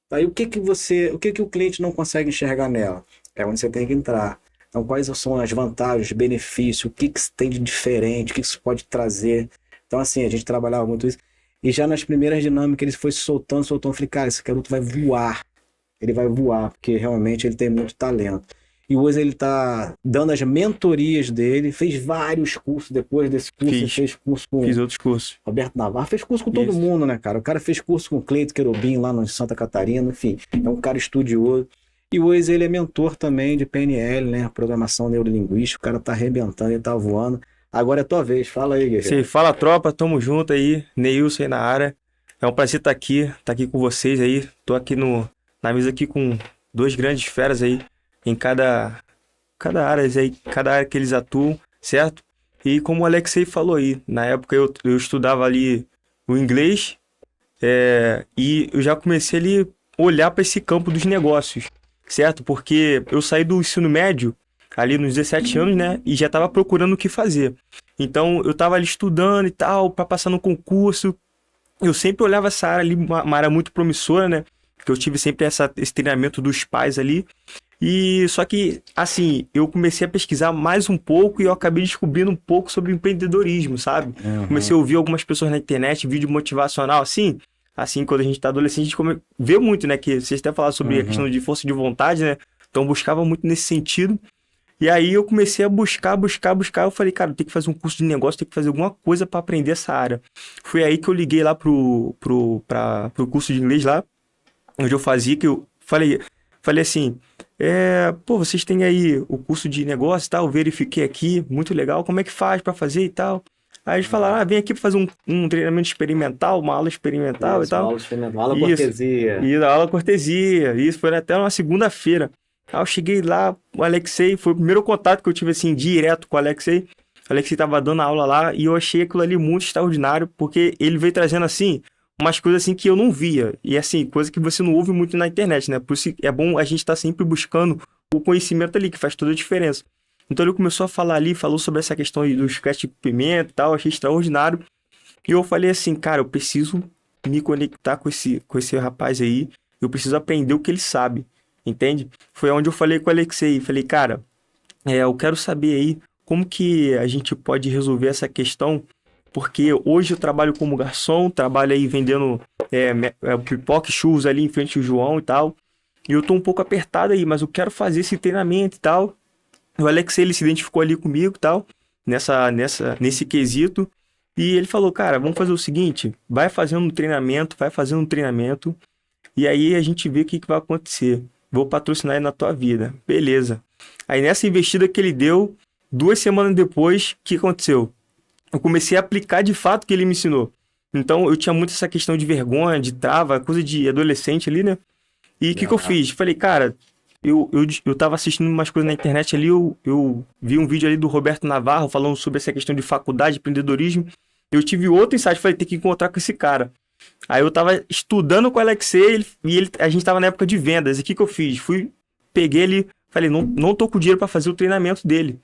Aí o que o cliente não consegue enxergar nela? É onde você tem que entrar. Então, quais são as vantagens, benefícios, o que tem de diferente, o que isso pode trazer. Então, assim, a gente trabalhava muito isso. E já nas primeiras dinâmicas, ele foi soltando. Eu falei, cara, esse garoto vai voar. Ele vai voar, porque realmente ele tem muito talento. E hoje ele está dando as mentorias dele, fez vários cursos depois desse curso. Fez curso com Fiz outros cursos. Roberto Navarro, fez curso com todo mundo, né, cara? O cara fez curso com o Cleito Querubim lá no Santa Catarina, enfim, é um cara estudioso. E hoje ele é mentor também de PNL, né? Programação neurolinguística, o cara tá arrebentando, ele tá voando. Agora é tua vez, fala aí, guerreiro. Sim, fala tropa, tamo junto aí, Neilson aí na área. É um prazer estar aqui com vocês aí. Tô aqui na mesa aqui com 2 grandes feras aí. Em cada área que eles atuam, certo? E como o Alexei falou aí, na época eu estudava ali o inglês, e eu já comecei ali a olhar para esse campo dos negócios, certo? Porque eu saí do ensino médio, ali nos 17 anos, né? E já estava procurando o que fazer. Então, eu estava ali estudando e tal, para passar no concurso. Eu sempre olhava essa área ali, uma área muito promissora, né? Porque eu tive sempre esse treinamento dos pais ali. E só que, assim, eu comecei a pesquisar mais um pouco e eu acabei descobrindo um pouco sobre empreendedorismo, sabe? Comecei a ouvir algumas pessoas na internet, vídeo motivacional, assim, quando a gente tá adolescente, a gente vê muito, né? Que vocês até falaram sobre a questão de força de vontade, né? Então, eu buscava muito nesse sentido. E aí, eu comecei a buscar. Eu falei, cara, eu tenho que fazer um curso de negócio, tenho que fazer alguma coisa para aprender essa área. Foi aí que eu liguei lá pro curso de inglês lá, onde eu fazia, que eu falei assim, vocês têm aí o curso de negócio e tal, eu verifiquei aqui, muito legal, como é que faz para fazer e tal. Aí eles falaram, vem aqui para fazer um treinamento experimental, uma aula experimental e tal. Uma aula experimental, aula cortesia. Isso, aula cortesia, isso, foi até uma segunda-feira. Aí eu cheguei lá, o Alexei, foi o primeiro contato que eu tive, assim, direto com o Alexei. O Alexei tava dando aula lá e eu achei aquilo ali muito extraordinário, porque ele veio trazendo, assim, umas coisas assim que eu não via. E assim, coisa que você não ouve muito na internet, né? Por isso é bom a gente estar sempre buscando o conhecimento ali, que faz toda a diferença. Então ele começou a falar ali, falou sobre essa questão aí do scratch de pimenta e tal, achei extraordinário. E eu falei assim, cara, eu preciso me conectar com esse rapaz aí, eu preciso aprender o que ele sabe, entende? Foi onde eu falei com o Alexei, falei, cara, eu quero saber aí como que a gente pode resolver essa questão, porque hoje eu trabalho como garçom, trabalho aí vendendo pipoca e churros ali em frente ao João e tal. E eu tô um pouco apertado aí, mas eu quero fazer esse treinamento e tal. O Alex, ele se identificou ali comigo e tal, nesse quesito. E ele falou, cara, vamos fazer o seguinte, vai fazendo um treinamento, e aí a gente vê o que vai acontecer. Vou patrocinar aí na tua vida. Beleza. Aí nessa investida que ele deu, 2 semanas depois, o que aconteceu? Eu comecei a aplicar de fato o que ele me ensinou. Então, eu tinha muito essa questão de vergonha, de trava, coisa de adolescente ali, né? E o que eu fiz? Falei, cara, eu tava assistindo umas coisas na internet ali, eu vi um vídeo ali do Roberto Navarro falando sobre essa questão de faculdade, empreendedorismo. Eu tive outro insight, falei, tem que encontrar com esse cara. Aí eu tava estudando com o Alexei a gente tava na época de vendas. E o que eu fiz? Peguei ele, falei, não tô com dinheiro para fazer o treinamento dele.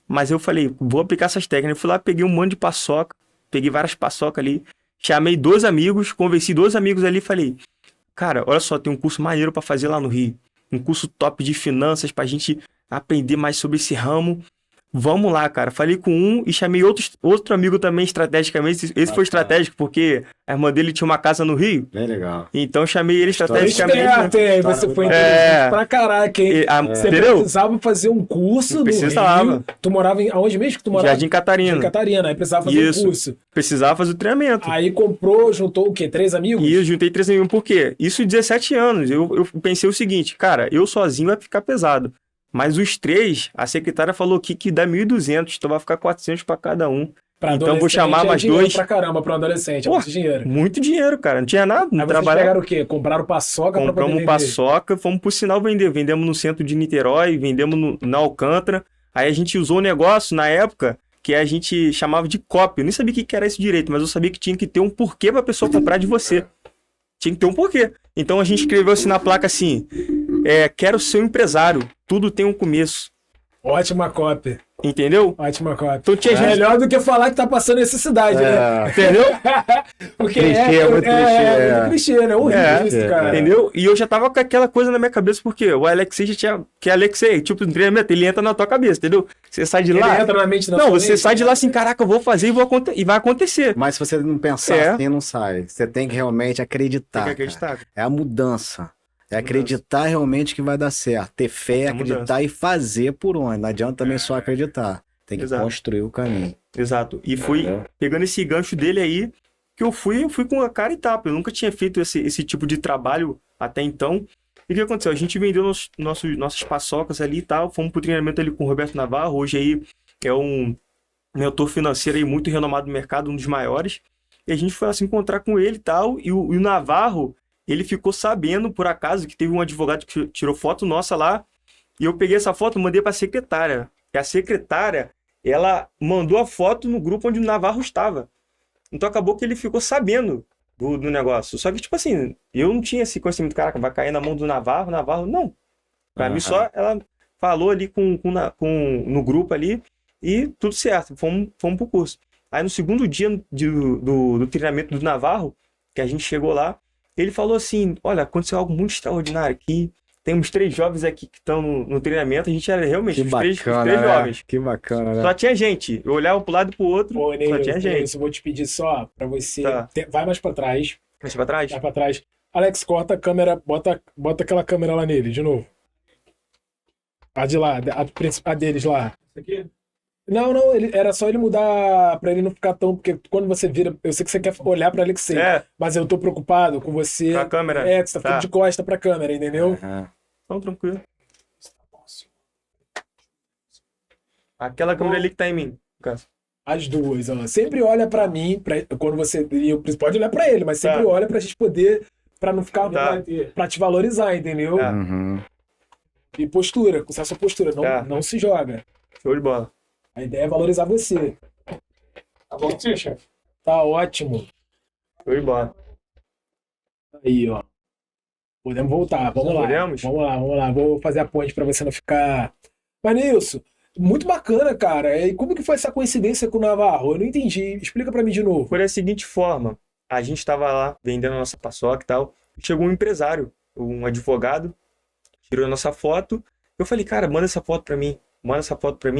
Mas eu falei, vou aplicar essas técnicas. Eu fui lá, peguei um monte de paçoca, peguei várias paçocas ali, chamei 2 amigos, convenci 2 amigos ali e falei, cara, olha só, tem um curso maneiro para fazer lá no Rio. Um curso top de finanças pra gente aprender mais sobre esse ramo. Vamos lá, cara. Falei com um e chamei outro amigo também estrategicamente. Esse foi estratégico porque a irmã dele tinha uma casa no Rio. Bem legal. Então eu chamei ele estrategicamente. Aí você foi inteligente pra caraca, hein? Você precisava fazer um curso no Rio. Tu morava aonde mesmo que tu morava? Jardim Catarina. Jardim Catarina. Aí precisava fazer um curso. Precisava fazer o treinamento. Aí juntou o quê? 3 amigos? E eu juntei 3 amigos. Por quê? Isso 17 anos. Eu pensei o seguinte, cara, eu sozinho vai ficar pesado. Mas os 3, a secretária falou aqui que dá 1.200, então vai ficar 400 para cada um. Então vou chamar mais 2. Pra caramba, para um adolescente, muito dinheiro. Muito dinheiro, cara. Não tinha nada. Aí vocês pegaram o quê? Compraram paçoca para poder vender? Compramos paçoca, fomos pro sinal vender. Vendemos no centro de Niterói, vendemos na Alcântara. Aí a gente usou um negócio na época que a gente chamava de cópia. Eu nem sabia o que era isso direito, mas eu sabia que tinha que ter um porquê pra pessoa comprar de você. Tinha que ter um porquê. Então a gente escreveu assim na placa assim, quero ser um empresário, tudo tem um começo. Ótima cópia. Entendeu? Ótima cópia. Então tinha gente... Melhor do que falar que tá passando necessidade, né? Entendeu? Porque muito clichê, né? Horrível isso, cara. Entendeu? E eu já tava com aquela coisa na minha cabeça, porque o Alexei já tinha... Que Alexei, tipo, no treinamento, ele entra na tua cabeça, entendeu? Você sai de lá... Ele entra na mente da Não, você sai de lá assim, caraca, eu vou fazer e vai acontecer. Mas se você não pensar assim, não sai. Você tem que realmente acreditar. Tem que acreditar. É a mudança. É acreditar realmente que vai dar certo. Ter fé, acreditar e fazer por onde. Não adianta também só acreditar. Tem que construir o caminho. Exato. E fui pegando esse gancho dele aí, que eu fui com a cara e tapa. Eu nunca tinha feito esse tipo de trabalho até então. E o que aconteceu? A gente vendeu nossas paçocas ali e tal. Fomos pro treinamento ali com o Roberto Navarro. Hoje aí é um mentor financeiro aí muito renomado no mercado, um dos maiores. E a gente foi lá se encontrar com ele e tal. E o Navarro... Ele ficou sabendo, por acaso, que teve um advogado que tirou foto nossa lá. E eu peguei essa foto e mandei para a secretária. E a secretária, ela mandou a foto no grupo onde o Navarro estava. Então acabou que ele ficou sabendo do negócio. Só que, tipo assim, eu não tinha esse conhecimento, caraca, vai cair na mão do Navarro, não. Pra mim só ela falou ali no grupo ali e tudo certo, fomos pro curso. Aí no segundo dia do treinamento do Navarro, que a gente chegou lá, ele falou assim, olha, aconteceu algo muito extraordinário aqui, temos 3 jovens aqui que estão no treinamento, a gente era realmente os três jovens. Que bacana, né? Só tinha gente, eu olhava pro lado e pro outro, só tinha gente. Eu vou te pedir só pra você, vai mais pra trás. Mais pra trás? Vai pra trás. Alex, corta a câmera, bota aquela câmera lá nele, de novo. A de lá, a deles lá. Isso aqui? Não, era só ele mudar pra ele não ficar tão... Porque quando você vira... Eu sei que você quer olhar pra Alexei, mas eu tô preocupado com você... Com a câmera. Que você tá ficando de costa pra câmera, entendeu? Então, tranquilo. Aquela câmera ali que tá em mim, no caso. As duas, ó. Sempre olha pra mim, quando você... Pode olhar pra ele, mas sempre olha pra gente poder... Pra não ficar... Pra te valorizar, entendeu? E postura, com essa postura. Não se joga. Show de bola. A ideia é valorizar você. Tá bom, chefe? Tá ótimo. Show de bola. Aí, ó. Podemos voltar. Vamos lá. Podemos? Vamos lá. Vou fazer a ponte pra você não ficar... Mas, Nilson, muito bacana, cara. E como que foi essa coincidência com o Navarro? Eu não entendi. Explica pra mim de novo. Foi da seguinte forma. A gente tava lá vendendo a nossa paçoca e tal. Chegou um empresário, um advogado, tirou a nossa foto. Eu falei, cara, manda essa foto pra mim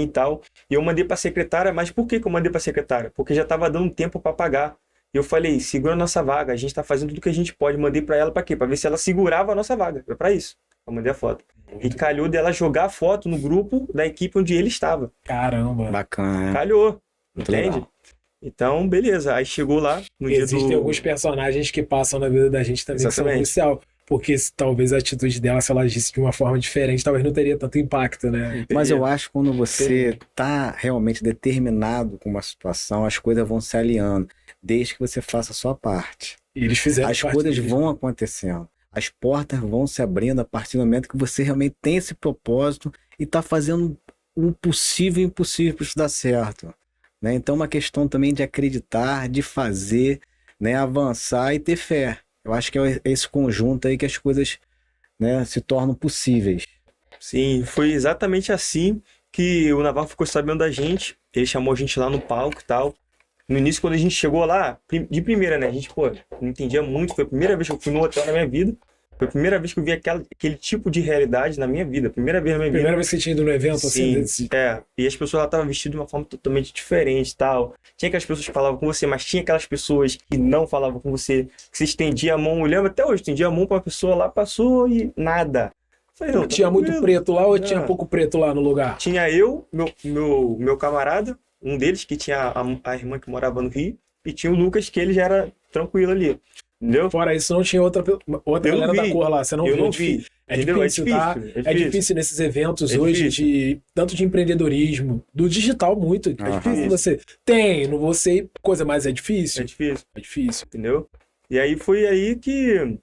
e tal. E eu mandei pra secretária, mas por que eu mandei pra secretária? Porque já tava dando tempo pra pagar. E eu falei, segura a nossa vaga, a gente tá fazendo tudo que a gente pode. Mandei pra ela pra quê? Pra ver se ela segurava a nossa vaga. Foi pra isso. Eu mandei a foto. E calhou dela jogar a foto no grupo da equipe onde ele estava. Caramba. Bacana. Calhou. Muito entende? legal. Então, beleza. Aí chegou lá no dia do... Existem alguns personagens que passam na vida da gente também que são crucial. Porque talvez a atitude dela, se ela agisse de uma forma diferente, talvez não teria tanto impacto, né? Mas eu acho que quando você tá realmente determinado com uma situação, as coisas vão se alinhando, desde que você faça a sua parte. E eles fizeram as coisas vão acontecendo. As portas vão se abrindo a partir do momento que você realmente tem esse propósito e tá fazendo o possível e o impossível para isso dar certo. Né? Então é uma questão também de acreditar, de fazer, né? Avançar e ter fé. Eu acho que é esse conjunto aí que as coisas, né, se tornam possíveis. Sim, foi exatamente assim que o Navarro ficou sabendo da gente. Ele chamou a gente lá no palco e tal. No início, quando a gente chegou lá, de primeira, né? A gente, não entendia muito. Foi a primeira vez que eu fui no hotel na minha vida. Foi a primeira vez que eu vi aquele tipo de realidade na minha vida. Primeira vez na minha vida. Primeira vez que você tinha ido no evento, sim, assim? E as pessoas lá estavam vestidas de uma forma totalmente diferente e tal. Tinha aquelas pessoas que falavam com você, mas tinha aquelas pessoas que não falavam com você, que você estendia a mão. Eu lembro até hoje, estendia a mão pra uma pessoa lá, passou e nada. Falei, não, tinha muito preto lá ou tinha pouco preto lá no lugar? Tinha eu, meu camarada, um deles que tinha a irmã que morava no Rio, e tinha o Lucas, que ele já era tranquilo ali. Entendeu? Fora isso, não tinha outra galera da cor lá. Você não viu? Eu não vi. É difícil, tá? É difícil nesses eventos hoje, tanto de empreendedorismo, do digital muito. É difícil você... Não vou ser coisa, mas é difícil. É difícil. Entendeu? E aí foi aí que...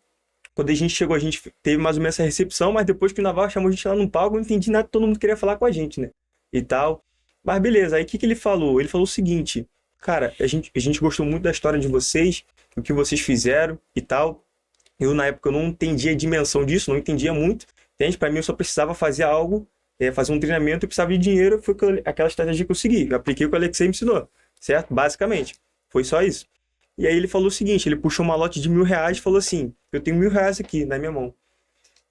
Quando a gente chegou, a gente teve mais ou menos essa recepção, mas depois que o Navarro chamou a gente lá no palco, eu não entendi nada, todo mundo queria falar com a gente, né? E tal. Mas beleza, aí o que ele falou? Ele falou o seguinte, cara, a gente gostou muito da história de vocês, o que vocês fizeram e tal. Eu, na época, eu não entendia a dimensão disso, não entendia muito. Entende? Pra mim, eu só precisava fazer algo, fazer um treinamento e precisava de dinheiro. Foi aquela estratégia que eu segui. Eu apliquei o que o Alexei me ensinou, certo? Basicamente. Foi só isso. E aí ele falou o seguinte, ele puxou uma lote de R$1.000 e falou assim, eu tenho R$1.000 aqui na minha mão.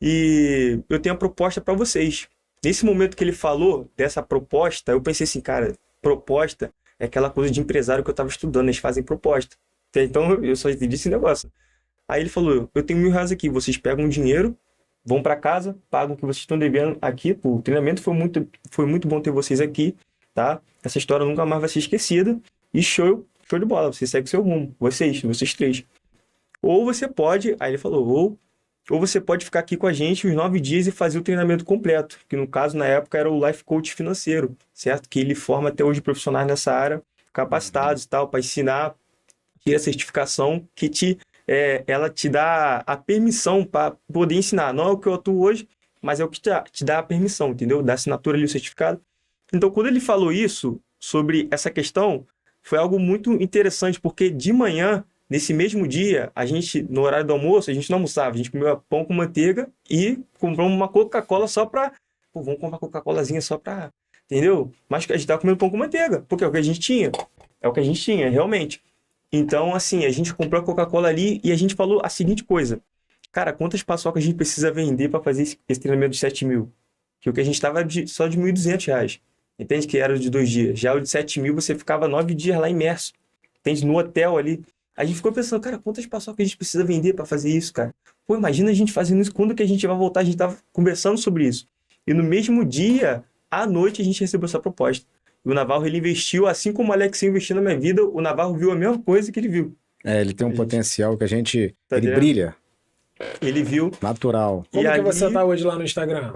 E eu tenho a proposta para vocês. Nesse momento que ele falou dessa proposta, eu pensei assim, cara, proposta é aquela coisa de empresário que eu estava estudando, eles fazem proposta. Então, eu só entendi esse negócio. Aí ele falou, eu tenho R$1.000 aqui, vocês pegam o dinheiro, vão para casa, pagam o que vocês estão devendo aqui. Pô, o treinamento foi muito bom ter vocês aqui, tá? Essa história nunca mais vai ser esquecida. E show de bola, você segue o seu rumo, vocês 3. Ou você pode, aí ele falou, ou você pode ficar aqui com a gente os 9 dias e fazer o treinamento completo, que no caso, na época, era o Life Coach financeiro, certo? Que ele forma até hoje profissionais nessa área, capacitados e tal, para ensinar, ter a certificação que ela te dá a permissão para poder ensinar. Não é o que eu atuo hoje, mas é o que te dá a permissão, entendeu? Da assinatura ali, o certificado. Então, quando ele falou isso, sobre essa questão, foi algo muito interessante, porque de manhã, nesse mesmo dia, a gente, no horário do almoço, a gente não almoçava, a gente comia pão com manteiga e compramos uma Coca-Cola só pra... Pô, vamos comprar uma Coca-Colazinha só pra... Entendeu? Mas a gente tava comendo pão com manteiga, porque é o que a gente tinha. É o que a gente tinha, realmente. Então, assim, a gente comprou a Coca-Cola ali e a gente falou a seguinte coisa. Cara, quantas paçocas a gente precisa vender para fazer esse treinamento de 7 mil? Que o que a gente estava só de R$1.200. Entende? Que era o de 2 dias. Já o de 7 mil, você ficava 9 dias lá imerso. Entende? No hotel ali. A gente ficou pensando, cara, quantas paçocas a gente precisa vender para fazer isso, cara? Pô, imagina a gente fazendo isso. Quando que a gente vai voltar? A gente tava conversando sobre isso. E no mesmo dia, à noite, a gente recebeu essa proposta. E o Navarro, ele investiu, assim como o Alex investiu na minha vida, o Navarro viu a mesma coisa que ele viu. Ele tem um potencial que a gente... Tá ele entendendo? brilha. Ele viu. Natural. Como que ali, você tá hoje lá no Instagram?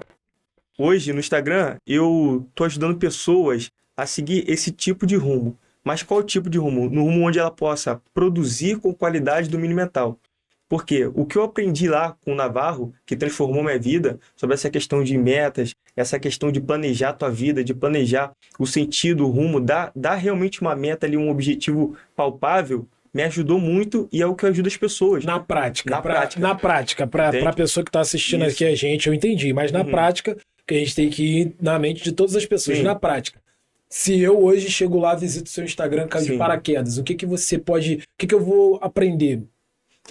Hoje, no Instagram, eu tô ajudando pessoas a seguir esse tipo de rumo. Mas qual tipo de rumo? No rumo onde ela possa produzir com qualidade domínio mental. Porque o que eu aprendi lá com o Navarro, que transformou minha vida, sobre essa questão de metas, essa questão de planejar a tua vida, de planejar o sentido, o rumo, dar realmente uma meta ali, um objetivo palpável, me ajudou muito e é o que ajuda as pessoas. Na prática. Na prática. Para a pessoa que está assistindo Isso. aqui a gente, eu entendi. Mas na prática, que a gente tem que ir na mente de todas as pessoas. Sim. Na prática. Se eu hoje chego lá, visito o seu Instagram, caio de Sim. paraquedas, o que você pode... O que eu vou aprender?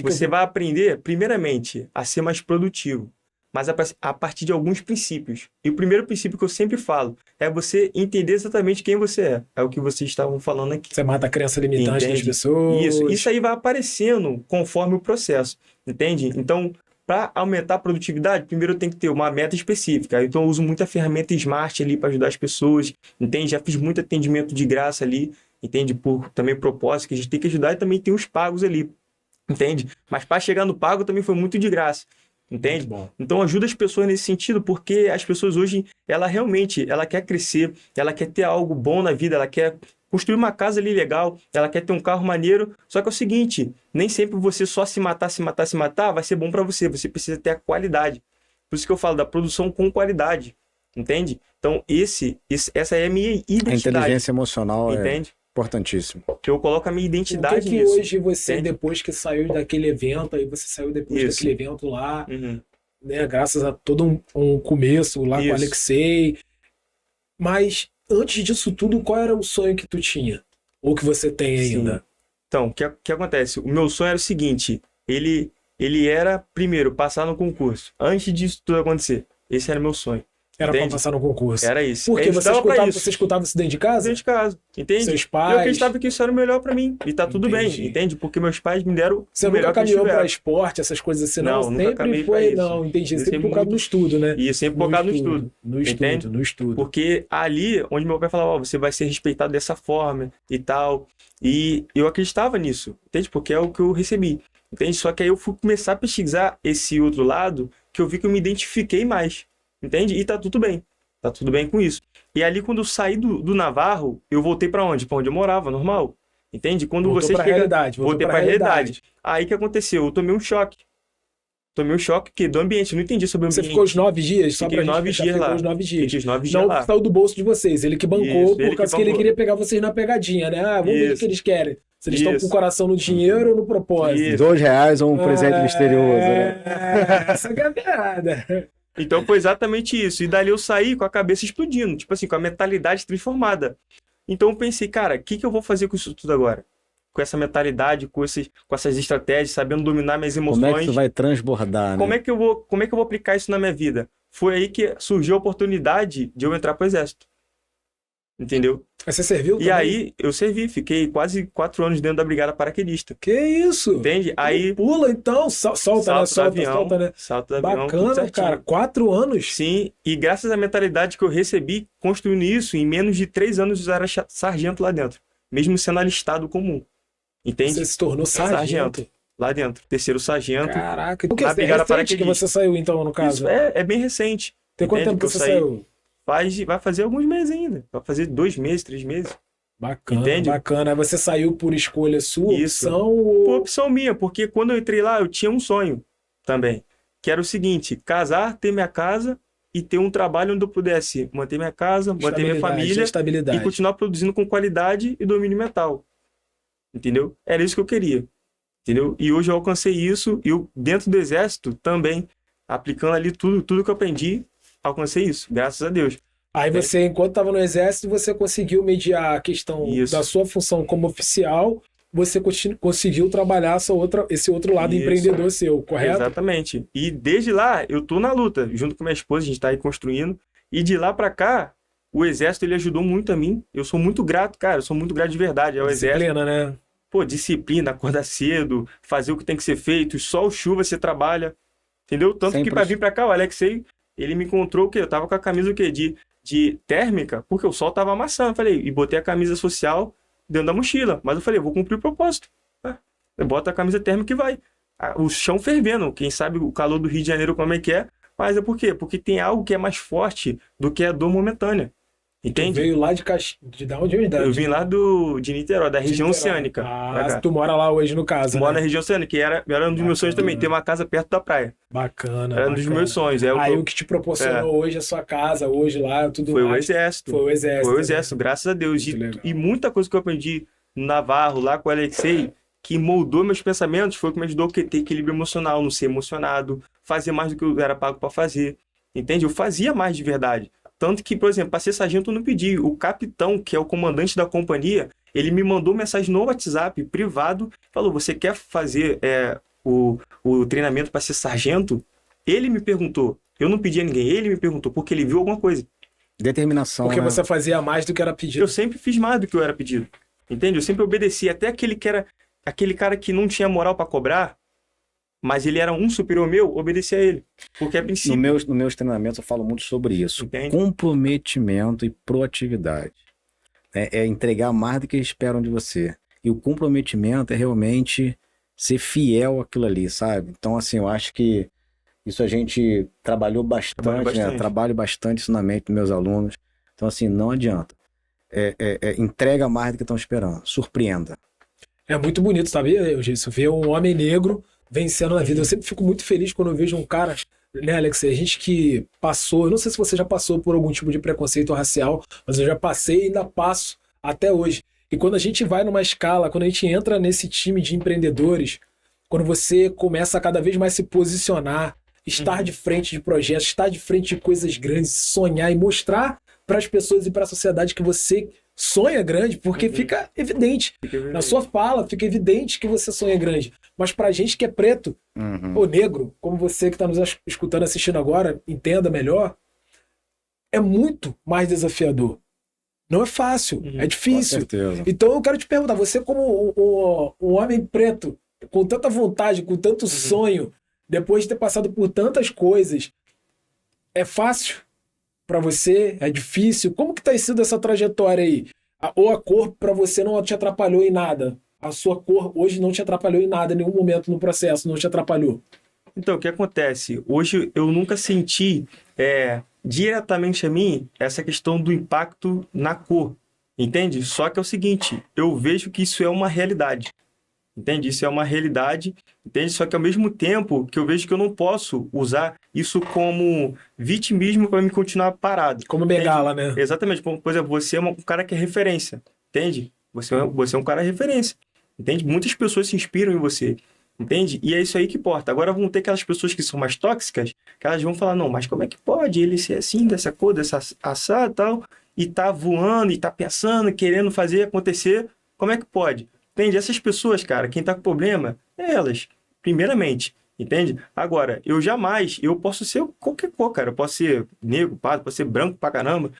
Você vai aprender, primeiramente, a ser mais produtivo, mas a partir de alguns princípios. E o primeiro princípio que eu sempre falo é você entender exatamente quem você é. É o que vocês estavam falando aqui. Você mata a crença limitante das Entende? pessoas. Isso aí vai aparecendo conforme o processo, entende? Então, para aumentar a produtividade, primeiro eu tenho que ter uma meta específica. Então, eu uso muita ferramenta Smart ali para ajudar as pessoas, entende? Já fiz muito atendimento de graça ali, entende? Por também propósito, que a gente tem que ajudar e também tem os pagos ali. Entende? Mas para chegar no pago também foi muito de graça. Entende? Bom. Então ajuda as pessoas nesse sentido, porque as pessoas hoje, ela quer crescer, ela quer ter algo bom na vida, ela quer construir uma casa ali legal, ela quer ter um carro maneiro. Só que é o seguinte, nem sempre você só se matar vai ser bom para você. Você precisa ter a qualidade. Por isso que eu falo da produção com qualidade. Entende? Então essa é a minha identidade. A inteligência emocional entende? Importantíssimo. Eu coloco a minha identidade nisso. O que nisso. hoje você, entende? Depois que saiu daquele evento, aí você saiu depois daquele evento lá, né, graças a todo um começo lá com o Alexei. Mas antes disso tudo, qual era o sonho que tu tinha? Ou que você tem ainda? Sim. Então, o que acontece? O meu sonho era o seguinte, ele era, primeiro, passar no concurso. Antes disso tudo acontecer. Esse era o meu sonho. Era entende? pra passar no concurso. Era isso. Porque você escutava isso dentro de casa? Dentro de casa, entende? Seus pais... Eu acreditava que isso era o melhor pra mim. E tá tudo bem, entende? Porque meus pais me deram você o melhor que eles tiveram. Você nunca caminhou pra esporte, essas coisas assim, não? Nunca sempre caminhei foi, pra isso. não, entendi. Sempre focado no estudo, né? E sempre focado no estudo. No estudo. Porque ali, onde meu pai falava, ó, você vai ser respeitado dessa forma e tal. E eu acreditava nisso, entende? Porque é o que eu recebi. Entende? Só que aí eu fui começar a pesquisar esse outro lado, que eu vi que eu me identifiquei mais. Entende? E tá tudo bem. Tá tudo bem com isso. E ali, quando eu saí do Navarro, eu voltei pra onde? Pra onde eu morava, normal. Entende? Quando voltou você pra realidade. Voltei pra realidade. Aí que aconteceu? Eu tomei um choque. Do ambiente. Eu não entendi sobre o ambiente. Você ficou os 9 dias? Fiquei 9 dias lá. Os 9 dias. Fiquei os 9 dias não lá. saiu do bolso de vocês. Ele que bancou, Isso, por causa que ele queria pegar vocês na pegadinha, né? Ah, vamos ver o que eles querem. Se eles estão com o coração no dinheiro ou no propósito. R$2 ou um presente misterioso, né? Essa que é a piada. Então foi exatamente isso. E dali eu saí com a cabeça explodindo, tipo assim, com a mentalidade transformada. Então eu pensei, cara, o que eu vou fazer com isso tudo agora? Com essa mentalidade, com essas estratégias, sabendo dominar minhas emoções. Como é que isso vai transbordar, né? Como é que eu vou aplicar isso na minha vida? Foi aí que surgiu a oportunidade de eu entrar pro exército. Entendeu? Mas você serviu também? E aí eu servi, fiquei quase 4 anos dentro da brigada paraquedista. Que isso? Entende? Aí pula então, solta, né? Solta, né? Salto do avião. Bacana, cara. 4 anos? Sim, e graças à mentalidade que eu recebi, construindo isso, em menos de 3 anos eu era sargento lá dentro. Mesmo sendo alistado comum. Entende? Você se tornou sargento. Lá dentro. 3º sargento. Caraca. Porque na brigada paraquedista que você saiu então, no caso? Isso é bem recente. Tem quanto tempo que você saiu? Vai fazer alguns meses ainda. Vai fazer 2 meses, 3 meses. Bacana, entende? bacana. Aí você saiu por escolha sua, opção Por opção minha, porque quando eu entrei lá, eu tinha um sonho também. Que era o seguinte, casar, ter minha casa e ter um trabalho onde eu pudesse manter minha casa, manter minha família e continuar produzindo com qualidade e domínio mental. Entendeu? Era isso que eu queria. Entendeu? E hoje eu alcancei isso e eu, dentro do exército também, aplicando ali tudo que eu aprendi, alcancei isso, graças a Deus. Aí você, enquanto estava no exército, você conseguiu mediar a questão da sua função como oficial, você conseguiu trabalhar esse outro lado empreendedor seu, correto? Exatamente. E desde lá, eu tô na luta, junto com minha esposa, a gente tá aí construindo. E de lá para cá, o exército, ele ajudou muito a mim. Eu sou muito grato, cara, eu sou muito grato de verdade ao exército. Disciplina, né? Pô, disciplina, acordar cedo, fazer o que tem que ser feito, sol, chuva, você trabalha, entendeu? Tanto que para vir para cá, o Alexei, ele me encontrou que eu tava com a camisa de térmica, porque o sol tava amassando. Eu falei, e botei a camisa social dentro da mochila. Mas eu falei, vou cumprir o propósito. Eu boto a camisa térmica e vai. O chão fervendo. Quem sabe o calor do Rio de Janeiro como é que é. Mas é por quê? Porque tem algo que é mais forte do que a dor momentânea. Entende? Tu veio lá de onde? Eu vim lá de Niterói, da região oceânica. Tu mora lá hoje, no caso, Moro na região oceânica, que era um dos meus sonhos também, ter uma casa perto da praia. Bacana. Era um dos meus sonhos. Aí o que te proporcionou hoje a sua casa, hoje lá, tudo foi mais. O exército. Foi o exército. Foi o exército, graças a Deus. E muita coisa que eu aprendi no Navarro, lá com o Alexei, que moldou meus pensamentos, foi o que me ajudou a ter equilíbrio emocional, não ser emocionado, fazer mais do que eu era pago para fazer. Entende? Eu fazia mais de verdade. Tanto que, por exemplo, para ser sargento eu não pedi. O capitão, que é o comandante da companhia, ele me mandou mensagem no WhatsApp, privado, falou, você quer fazer o treinamento para ser sargento? Ele me perguntou. Eu não pedi a ninguém. Ele me perguntou, porque ele viu alguma coisa. Determinação, porque você fazia mais do que era pedido. Eu sempre fiz mais do que eu era pedido. Entende? Eu sempre obedeci. Até aquele cara que não tinha moral para cobrar, mas ele era um superior meu, obedecia a ele. Porque é princípio. Nos meus treinamentos eu falo muito sobre isso. Entende? Comprometimento e proatividade. É entregar mais do que esperam de você. E o comprometimento é realmente ser fiel àquilo ali, sabe? Então, assim, eu acho que isso a gente trabalhou bastante, né? Trabalho bastante isso na mente dos meus alunos. Então, assim, não adianta. Entrega mais do que estão esperando. Surpreenda. É muito bonito, sabe, Eugênio? Ver um homem negro vencendo na vida. Eu sempre fico muito feliz quando eu vejo um cara, né, Alex? A gente que passou, eu não sei se você já passou por algum tipo de preconceito racial, mas eu já passei e ainda passo até hoje. E quando a gente vai numa escala, quando a gente entra nesse time de empreendedores, quando você começa a cada vez mais se posicionar, estar de frente de projetos, estar de frente de coisas grandes, sonhar e mostrar para as pessoas e para a sociedade que você sonha grande, porque fica evidente. Na sua fala, fica evidente que você sonha grande. Mas pra gente que é preto ou negro, como você que está nos escutando, assistindo agora, entenda melhor, é muito mais desafiador. Não é fácil, é difícil. Com certeza. Então eu quero te perguntar, você como um homem preto, com tanta vontade, com tanto sonho, depois de ter passado por tantas coisas, é fácil para você? É difícil? Como que tá sido essa trajetória aí? Ou a cor para você não te atrapalhou em nada? A sua cor hoje não te atrapalhou em nada, em nenhum momento no processo, não te atrapalhou? Então, o que acontece? Hoje eu nunca senti diretamente a mim essa questão do impacto na cor, entende? Só que é o seguinte, eu vejo que isso é uma realidade. Entende? Isso é uma realidade, entende? Só que ao mesmo tempo que eu vejo que eu não posso usar isso como vitimismo para me continuar parado. Como bengala, né? Exatamente. Por exemplo, você é um cara que é referência, entende? Você é um cara referência, entende? Muitas pessoas se inspiram em você, entende? E é isso aí que importa. Agora vão ter aquelas pessoas que são mais tóxicas, que elas vão falar, não, mas como é que pode ele ser assim, dessa cor, dessa assada e tal, e tá voando, e tá pensando, querendo fazer acontecer, como é que pode? Entende? Essas pessoas, cara, quem tá com problema é elas, primeiramente, entende? Agora, eu posso ser qualquer cor, cara, eu posso ser negro, pardo, posso ser branco pra caramba.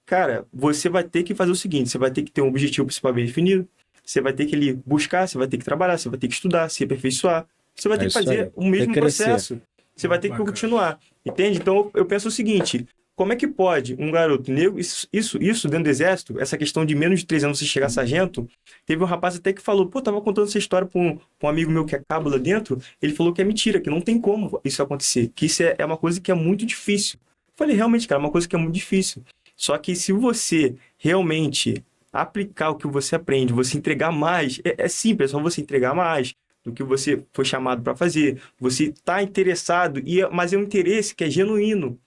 Cara, você vai ter que fazer o seguinte, você vai ter que ter um objetivo principal bem definido, você vai ter que buscar, você vai ter que trabalhar, você vai ter que estudar, se aperfeiçoar, você vai ter que fazer o mesmo processo, você vai ter que continuar, entende? Então, eu penso o seguinte, como é que pode um garoto negro, isso dentro do exército, essa questão de menos de 3 anos você chegar sargento, teve um rapaz até que falou, tava contando essa história pra um amigo meu que é cabo lá dentro, ele falou que é mentira, que não tem como isso acontecer, que isso é uma coisa que é muito difícil. Eu falei, realmente, cara, é uma coisa que é muito difícil. Só que se você realmente aplicar o que você aprende, você entregar mais, é simples, é só você entregar mais do que você foi chamado para fazer, você tá interessado, mas é um interesse que é genuíno.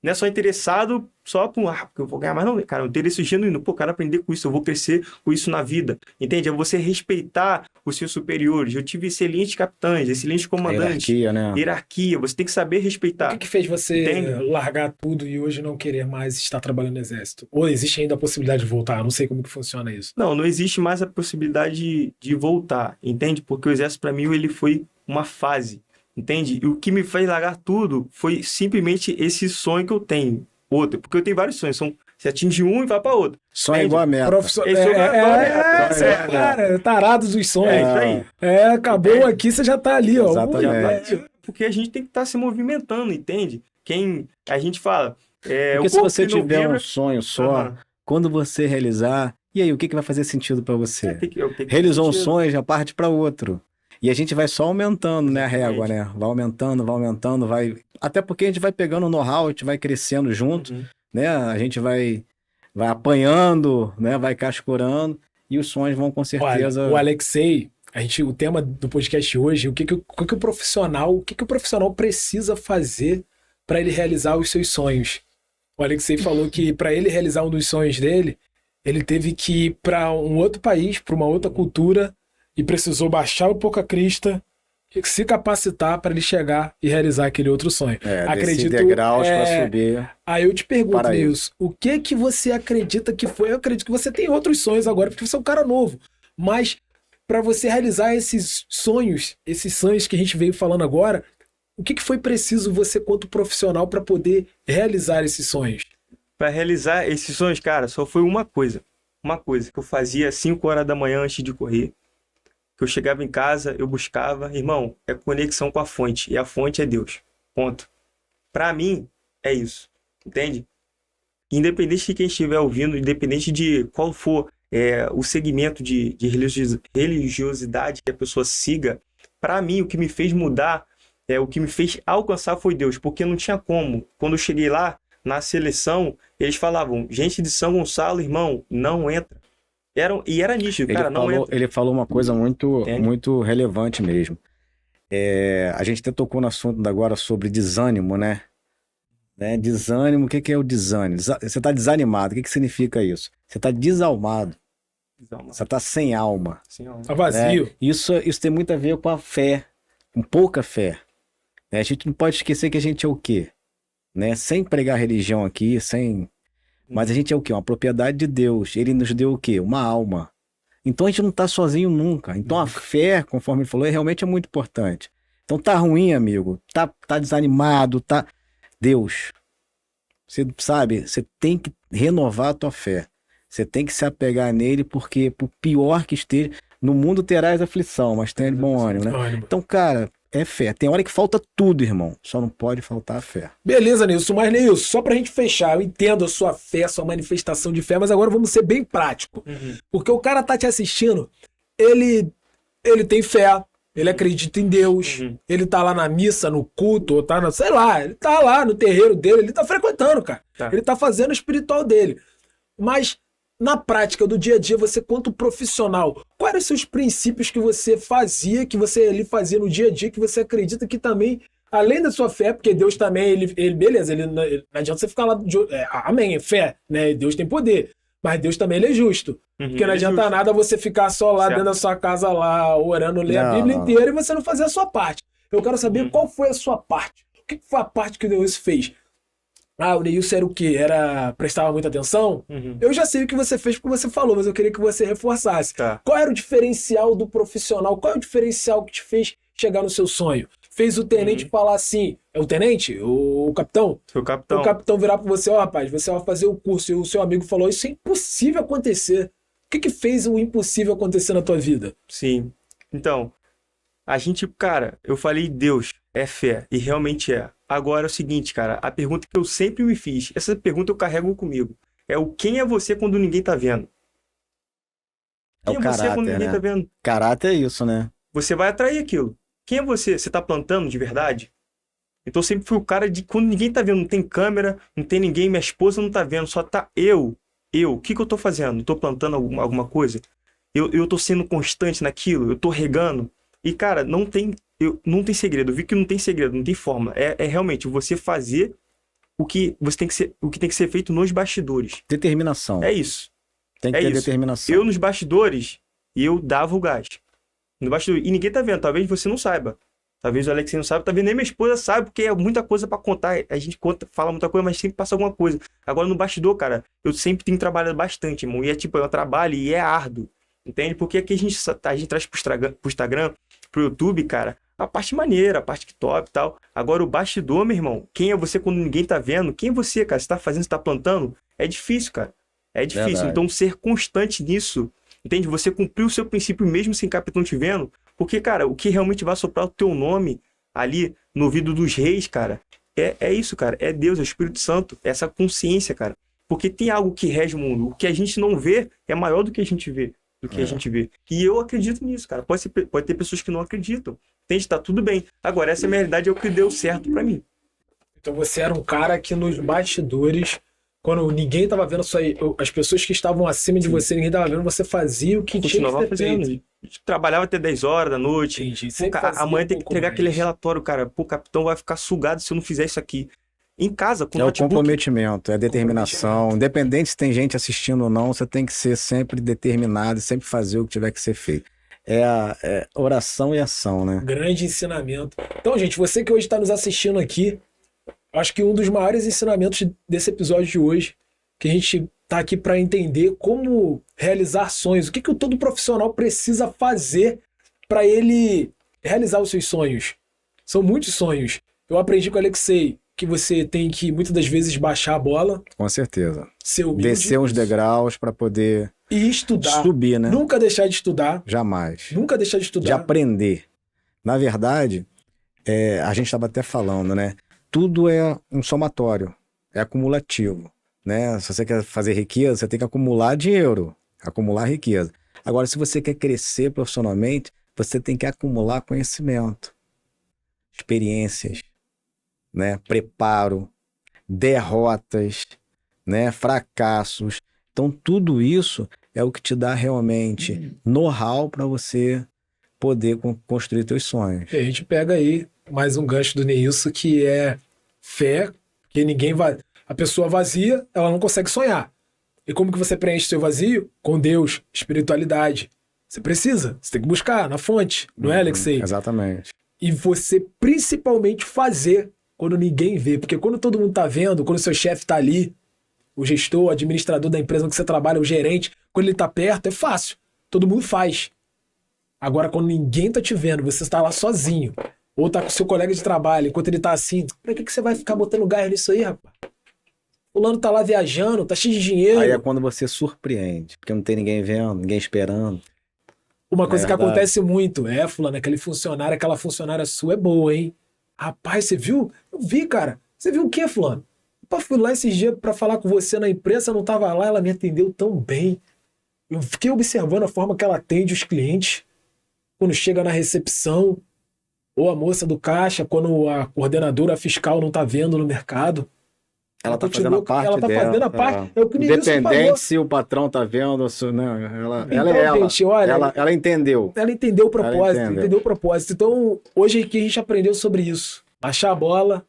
Não é só interessado só porque eu vou ganhar mais, não. Cara, é um interesse genuíno. Pô, quero aprender com isso, eu vou crescer com isso na vida. Entende? É você respeitar os seus superiores. Eu tive excelentes capitães, excelentes comandantes. Hierarquia, né? Hierarquia. Você tem que saber respeitar. O que fez você largar tudo e hoje não querer mais estar trabalhando no exército? Ou existe ainda a possibilidade de voltar? Eu não sei como que funciona isso. Não existe mais a possibilidade de voltar, entende? Porque o exército, para mim, ele foi uma fase. Entende? E o que me fez largar tudo foi simplesmente esse sonho que eu tenho. Outro. Porque eu tenho vários sonhos. Você atinge um e vai para outro. Sonho é igual a meta. Cara, tarado dos sonhos. É isso aí. Acabou aqui, você já tá ali, ó. Exatamente. Porque a gente tem que estar se movimentando, entende? A gente fala... Porque se você tiver um sonho só, quando você realizar, e aí, o que vai fazer sentido para você? Realizou um sonho, já parte para outro. E a gente vai só aumentando, né, a régua, né? Vai aumentando, vai... Até porque a gente vai pegando o know-how, a gente vai crescendo junto, né? A gente vai apanhando, né? Vai cascurando e os sonhos vão com certeza... Olha, o Alexei, o tema do podcast hoje, o que o profissional precisa fazer para ele realizar os seus sonhos? O Alexei falou que para ele realizar um dos sonhos dele, ele teve que ir para um outro país, para uma outra cultura, e precisou baixar o pouca crista, se capacitar para ele chegar e realizar aquele outro sonho. Acredito degraus para subir. Aí eu te pergunto, Nilson, o que você acredita que foi? Eu acredito que você tem outros sonhos agora, porque você é um cara novo. Mas para você realizar esses sonhos que a gente veio falando agora, o que foi preciso você, quanto profissional, para poder realizar esses sonhos? Para realizar esses sonhos, cara, só foi uma coisa. Uma coisa que eu fazia às 5 horas da manhã antes de correr. Que eu chegava em casa, eu buscava, irmão, é conexão com a fonte, e a fonte é Deus, ponto. Pra mim, é isso, entende? Independente de quem estiver ouvindo, independente de qual for o segmento de religiosidade que a pessoa siga, pra mim, o que me fez mudar, o que me fez alcançar foi Deus, porque não tinha como. Quando eu cheguei lá, na seleção, eles falavam, gente de São Gonçalo, irmão, não entra. Era nítido, cara, ele falou uma coisa muito relevante mesmo. A gente até tocou no assunto agora sobre desânimo, né? Desânimo, o que é o desânimo? Você está desanimado, o que significa isso? Você está desalmado. Você está sem alma. Tá vazio. Isso tem muito a ver com a fé, com pouca fé. A gente não pode esquecer que a gente é o quê? Sem pregar religião aqui, Mas a gente é o quê? Uma propriedade de Deus. Ele nos deu o quê? Uma alma. Então a gente não está sozinho nunca. Então a fé, conforme ele falou, realmente é muito importante. Então tá ruim, amigo. Tá desanimado, tá... Deus. Você sabe, você tem que renovar a tua fé. Você tem que se apegar nele, porque por pior que esteja, no mundo terás aflição, mas tenha de bom ânimo, né? Então, cara... É fé. Tem hora que falta tudo, irmão. Só não pode faltar a fé. Beleza, Nilson. Mas, Nilson, só pra gente fechar, eu entendo a sua fé, a sua manifestação de fé, mas agora vamos ser bem prático. Porque o cara tá te assistindo, ele tem fé, ele acredita em Deus, ele tá lá na missa, no culto, ou tá, sei lá, ele tá lá no terreiro dele, ele tá frequentando, cara. Ele tá fazendo o espiritual dele. Mas... na prática do dia a dia, você, quanto profissional, quais eram os seus princípios que você fazia, que você ali fazia no dia a dia, que você acredita que também, além da sua fé, porque Deus também, ele não adianta você ficar lá, amém, é fé, né? Deus tem poder, mas Deus também ele é justo. Porque não adianta nada você ficar só lá dentro da sua casa, lá, orando, ler a Bíblia inteira e você não fazer a sua parte. Eu quero saber qual foi a sua parte. O que foi a parte que Deus fez? O Neilson era o quê? Prestava muita atenção? Eu já sei o que você fez porque você falou, mas eu queria que você reforçasse. Qual era o diferencial do profissional? Qual é o diferencial que te fez chegar no seu sonho? Fez o tenente falar assim, é o tenente? O capitão? O capitão. O capitão virar pra você, rapaz, você vai fazer o curso, e o seu amigo falou, isso é impossível acontecer. O que fez o impossível acontecer na tua vida? Sim. Então, a gente, cara, eu falei Deus é fé, e realmente é. Agora é o seguinte, cara, a pergunta que eu sempre me fiz, essa pergunta eu carrego comigo, quem é você quando ninguém tá vendo? Quem é você quando ninguém tá vendo? Caráter é isso, né? Você vai atrair aquilo. Quem é você? Você tá plantando de verdade? Então eu sempre fui o cara de quando ninguém tá vendo, não tem câmera, não tem ninguém, minha esposa não tá vendo, só tá eu. O que eu tô fazendo? Tô plantando alguma coisa? Eu tô sendo constante naquilo? Eu tô regando? E, cara, não tem segredo. Eu vi que não tem segredo, não tem fórmula. É realmente você fazer o que tem que ser feito nos bastidores. Determinação. É isso. Tem que ter determinação. Eu nos bastidores, eu dava o gás. No bastidor. E ninguém tá vendo. Talvez você não saiba. Talvez o Alexei não saiba. Talvez nem minha esposa saiba, porque é muita coisa pra contar. A gente fala muita coisa, mas sempre passa alguma coisa. Agora no bastidor, cara, eu sempre tenho trabalhado bastante, irmão. E é tipo, eu trabalho e é árduo. Entende? Porque aqui a gente traz pro Instagram, pro YouTube, cara, a parte maneira, a parte que top e tal. Agora o bastidor, meu irmão, quem é você quando ninguém tá vendo? Quem é você, cara? Você tá fazendo, você tá plantando? É difícil, cara. É difícil. Verdade. Então ser constante nisso, entende? Você cumprir o seu princípio mesmo sem capitão te vendo. Porque, cara, o que realmente vai soprar o teu nome ali no ouvido dos reis, cara, é isso, cara. É Deus, é o Espírito Santo. É essa consciência, cara. Porque tem algo que rege o mundo. O que a gente não vê é maior do que a gente vê. A gente vê. E eu acredito nisso, cara. Pode ter pessoas que não acreditam. Entende? Tá tudo bem. Agora, essa realidade é o que deu certo pra mim. Então você era um cara que nos bastidores, quando ninguém tava vendo isso aí, as pessoas que estavam acima de você, ninguém tava vendo, você fazia o que tinha que ser feito. A gente trabalhava até 10 horas da noite. Entendi. Pô, amanhã tem que entregar aquele relatório, cara. Pô, o capitão vai ficar sugado se eu não fizer isso aqui. Em casa, com o comprometimento, é a determinação. Independente se tem gente assistindo ou não, você tem que ser sempre determinado e sempre fazer o que tiver que ser feito. É oração e ação, né? Grande ensinamento. Então, gente, você que hoje está nos assistindo aqui, acho que um dos maiores ensinamentos desse episódio de hoje, que a gente tá aqui para entender como realizar sonhos. O que todo profissional precisa fazer para ele realizar os seus sonhos. São muitos sonhos. Eu aprendi com o Alexei que você tem que, muitas das vezes, baixar a bola. Com certeza. Ser humilde. Descer uns degraus para poder... E estudar. Subir, né? Nunca deixar de estudar. Jamais. Nunca deixar de estudar. De aprender. Na verdade, a gente estava até falando, né? Tudo é um somatório. É acumulativo, né? Se você quer fazer riqueza, você tem que acumular dinheiro. Acumular riqueza. Agora, se você quer crescer profissionalmente, você tem que acumular conhecimento. Experiências. Né? Preparo, derrotas, né? Fracassos. Então, tudo isso é o que te dá realmente know-how para você poder construir teus sonhos. E a gente pega aí mais um gancho do Neilson, que é fé, que ninguém vai... A pessoa vazia, ela não consegue sonhar. E como que você preenche seu vazio? Com Deus, espiritualidade. Você tem que buscar na fonte, não é, Alexei? Exatamente. E você principalmente fazer quando ninguém vê. Porque quando todo mundo tá vendo, quando o seu chefe tá ali, o gestor, o administrador da empresa onde você trabalha, o gerente, quando ele tá perto, é fácil. Todo mundo faz. Agora, quando ninguém tá te vendo, você está lá sozinho, ou tá com seu colega de trabalho, enquanto ele tá assim, pra que você vai ficar botando gás nisso aí, rapaz? Fulano tá lá viajando, tá cheio de dinheiro. Aí é quando você surpreende, porque não tem ninguém vendo, ninguém esperando. Uma coisa que acontece muito, fulano, aquela funcionária sua é boa, hein? Rapaz, você viu? Eu vi, cara. Você viu o quê, fulano? Fui lá esses dias pra falar com você na imprensa, não tava lá, ela me atendeu tão bem. Eu fiquei observando a forma que ela atende os clientes. Quando chega na recepção, ou a moça do caixa, quando a coordenadora fiscal não tá vendo no mercado. Ela tá fazendo a parte dela. Fazendo a parte. Independente se o patrão tá vendo, né? Ela entendeu. Ela entendeu o propósito. Então, hoje aqui a gente aprendeu sobre isso. Baixar a bola,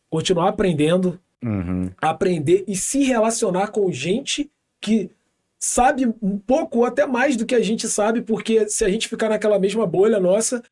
continuar aprendendo, aprender e se relacionar com gente que sabe um pouco ou até mais do que a gente sabe, porque se a gente ficar naquela mesma bolha nossa,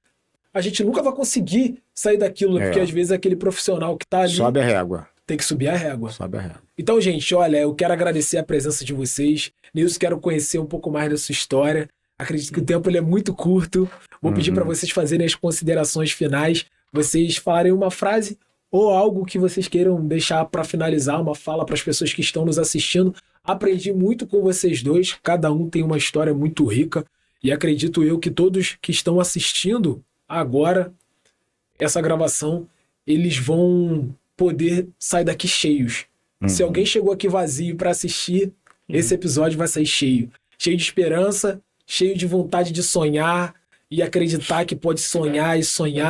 a gente nunca vai conseguir sair daquilo, porque às vezes é aquele profissional que tá ali... Sobe a régua. Tem que subir a régua. Sobe a régua. Então, gente, olha, eu quero agradecer a presença de vocês. Nilson, quero conhecer um pouco mais da sua história. Acredito que o tempo ele é muito curto. Vou pedir para vocês fazerem as considerações finais. Vocês falarem uma frase ou algo que vocês queiram deixar para finalizar, uma fala para as pessoas que estão nos assistindo. Aprendi muito com vocês dois. Cada um tem uma história muito rica. E acredito eu que todos que estão assistindo agora essa gravação, eles vão poder sair daqui cheios. Se alguém chegou aqui vazio para assistir, esse episódio vai sair cheio. Cheio de esperança, cheio de vontade de sonhar e acreditar que pode sonhar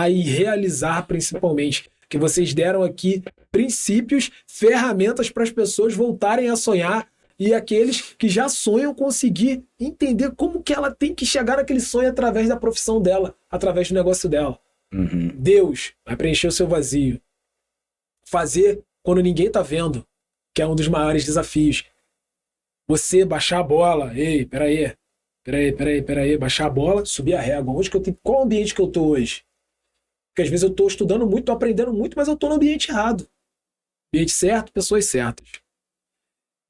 e realizar principalmente. Que vocês deram aqui princípios, ferramentas para as pessoas voltarem a sonhar e aqueles que já sonham conseguir entender como que ela tem que chegar naquele sonho através da profissão dela, através do negócio dela. Deus vai preencher o seu vazio. Fazer quando ninguém tá vendo, que é um dos maiores desafios. Você baixar a bola, ei, peraí, baixar a bola, subir a régua. Onde que eu tenho, qual ambiente que eu tô hoje? Porque às vezes eu tô estudando muito, tô aprendendo muito, mas eu tô no ambiente errado. Ambiente certo, pessoas certas.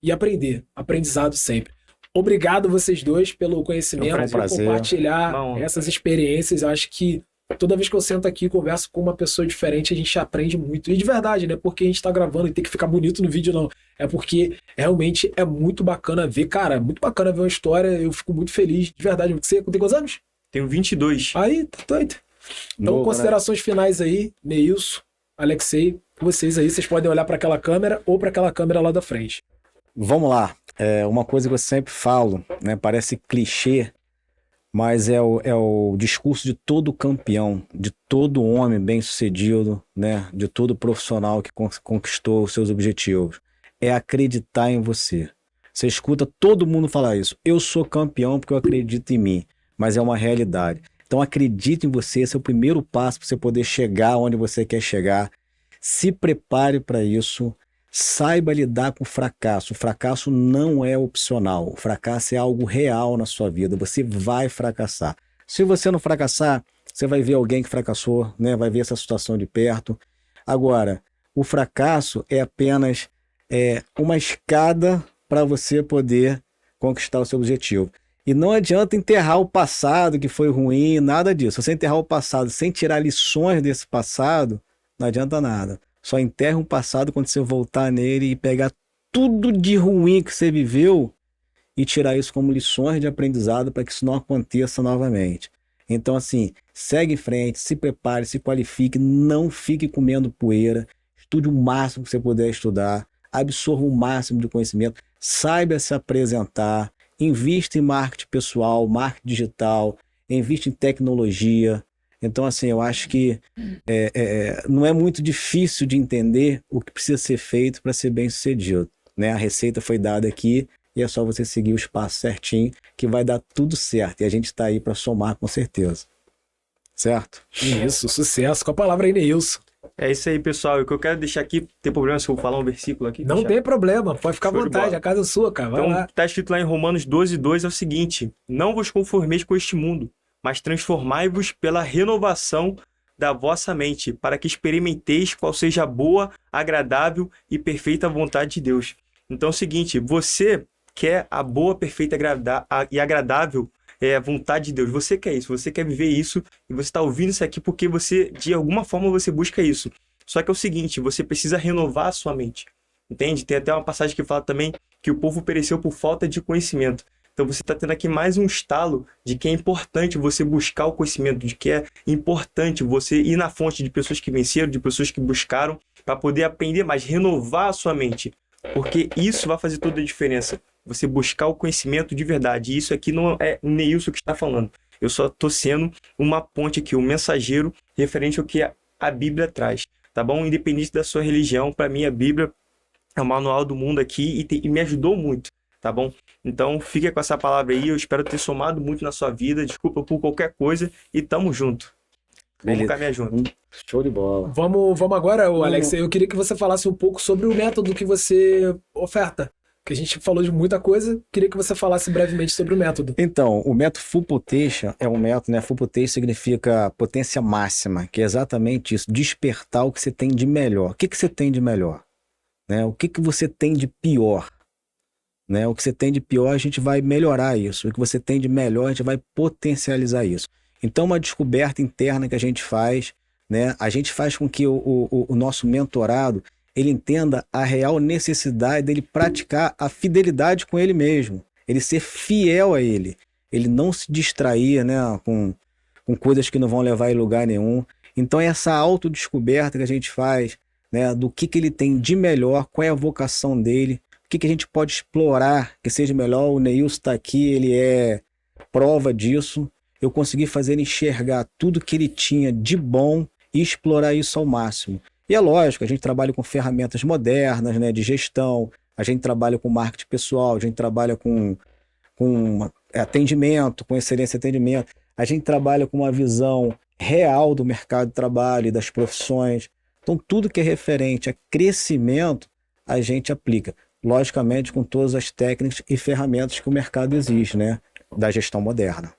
E aprendizado sempre. Obrigado vocês dois pelo conhecimento, por compartilhar essas experiências. Eu acho que toda vez que eu sento aqui e converso com uma pessoa diferente, a gente aprende muito. E de verdade, não é porque a gente tá gravando e tem que ficar bonito no vídeo, não. É porque realmente é muito bacana ver. Cara, é muito bacana ver uma história. Eu fico muito feliz, de verdade. Você tem quantos anos? Tenho 22. Aí, tá doido. Então, considerações finais aí, Neilson, Alexei, vocês aí, vocês podem olhar para aquela câmera ou para aquela câmera lá da frente. Vamos lá. Uma coisa que eu sempre falo, né? Parece clichê, mas é o discurso de todo campeão, de todo homem bem-sucedido, né? De todo profissional que conquistou os seus objetivos. É acreditar em você. Você escuta todo mundo falar isso. Eu sou campeão porque eu acredito em mim, mas é uma realidade. Então acredite em você, esse é o primeiro passo para você poder chegar onde você quer chegar. Se prepare para isso. Saiba lidar com o fracasso. O fracasso não é opcional. O fracasso é algo real na sua vida. Você vai fracassar. Se você não fracassar, você vai ver alguém que fracassou, né? Vai ver essa situação de perto. Agora, o fracasso é apenas uma escada para você poder conquistar o seu objetivo. E não adianta enterrar o passado que foi ruim, nada disso. Se você enterrar o passado sem tirar lições desse passado, não adianta nada. Só enterra um passado quando você voltar nele e pegar tudo de ruim que você viveu e tirar isso como lições de aprendizado para que isso não aconteça novamente. Então, assim, segue em frente, se prepare, se qualifique, não fique comendo poeira, estude o máximo que você puder estudar, absorva o máximo de conhecimento, saiba se apresentar, invista em marketing pessoal, marketing digital, invista em tecnologia. Então, assim, eu acho que não é muito difícil de entender o que precisa ser feito para ser bem sucedido, né? A receita foi dada aqui e é só você seguir os passos certinho que vai dar tudo certo. E a gente está aí para somar com certeza. Certo? Isso, sucesso. Com a palavra aí, Neilson. É isso aí, pessoal. O que eu quero deixar aqui, tem problema se eu falar um versículo aqui? Não tem problema, pode ficar à vontade, a casa é sua, cara. Vai então, lá. Está escrito lá em Romanos 12:2 é o seguinte: não vos conformeis com este mundo, mas transformai-vos pela renovação da vossa mente, para que experimenteis qual seja a boa, agradável e perfeita vontade de Deus. Então é o seguinte, você quer a boa, perfeita e agradável vontade de Deus. Você quer isso, você quer viver isso e você está ouvindo isso aqui porque você, de alguma forma, você busca isso. Só que é o seguinte, você precisa renovar a sua mente. Entende? Tem até uma passagem que fala também que o povo pereceu por falta de conhecimento. Então você está tendo aqui mais um estalo de que é importante você buscar o conhecimento, de que é importante você ir na fonte de pessoas que venceram, de pessoas que buscaram, para poder aprender mais, renovar a sua mente. Porque isso vai fazer toda a diferença. Você buscar o conhecimento de verdade. E isso aqui não é o Neilson que está falando. Eu só estou sendo uma ponte aqui, um mensageiro referente ao que a Bíblia traz. Tá bom? Independente da sua religião, para mim a Bíblia é o manual do mundo aqui e me ajudou muito. Tá bom? Então fica com essa palavra aí. Eu espero ter somado muito na sua vida. Desculpa por qualquer coisa e tamo junto. Vamos caminhar junto. Show de bola. Vamos agora, Alex. Eu queria que você falasse um pouco sobre o método que você oferta. Que a gente falou de muita coisa, queria que você falasse brevemente sobre o método. Então, o método Full Potential é um método, né? Full Potential significa potência máxima, que é exatamente isso, despertar o que você tem de melhor. O que você tem de melhor? Né? O que você tem de pior? Né? O que você tem de pior, a gente vai melhorar isso. O que você tem de melhor, a gente vai potencializar isso. Então, uma descoberta interna que a gente faz, né? A gente faz com que o nosso mentorado ele entenda a real necessidade dele praticar a fidelidade com ele mesmo, ele ser fiel a ele, ele não se distrair, né, com coisas que não vão levar em lugar nenhum. Então é essa autodescoberta que a gente faz, né, do que ele tem de melhor, qual é a vocação dele, o que a gente pode explorar que seja melhor. O Neilson está aqui, ele é prova disso. Eu consegui fazer ele enxergar tudo que ele tinha de bom e explorar isso ao máximo. E é lógico, a gente trabalha com ferramentas modernas, né, de gestão, a gente trabalha com marketing pessoal, a gente trabalha com atendimento, com excelência de atendimento, a gente trabalha com uma visão real do mercado de trabalho e das profissões, Então, tudo que é referente a crescimento, a gente aplica. Logicamente, com todas as técnicas e ferramentas que o mercado exige, né? Da gestão moderna.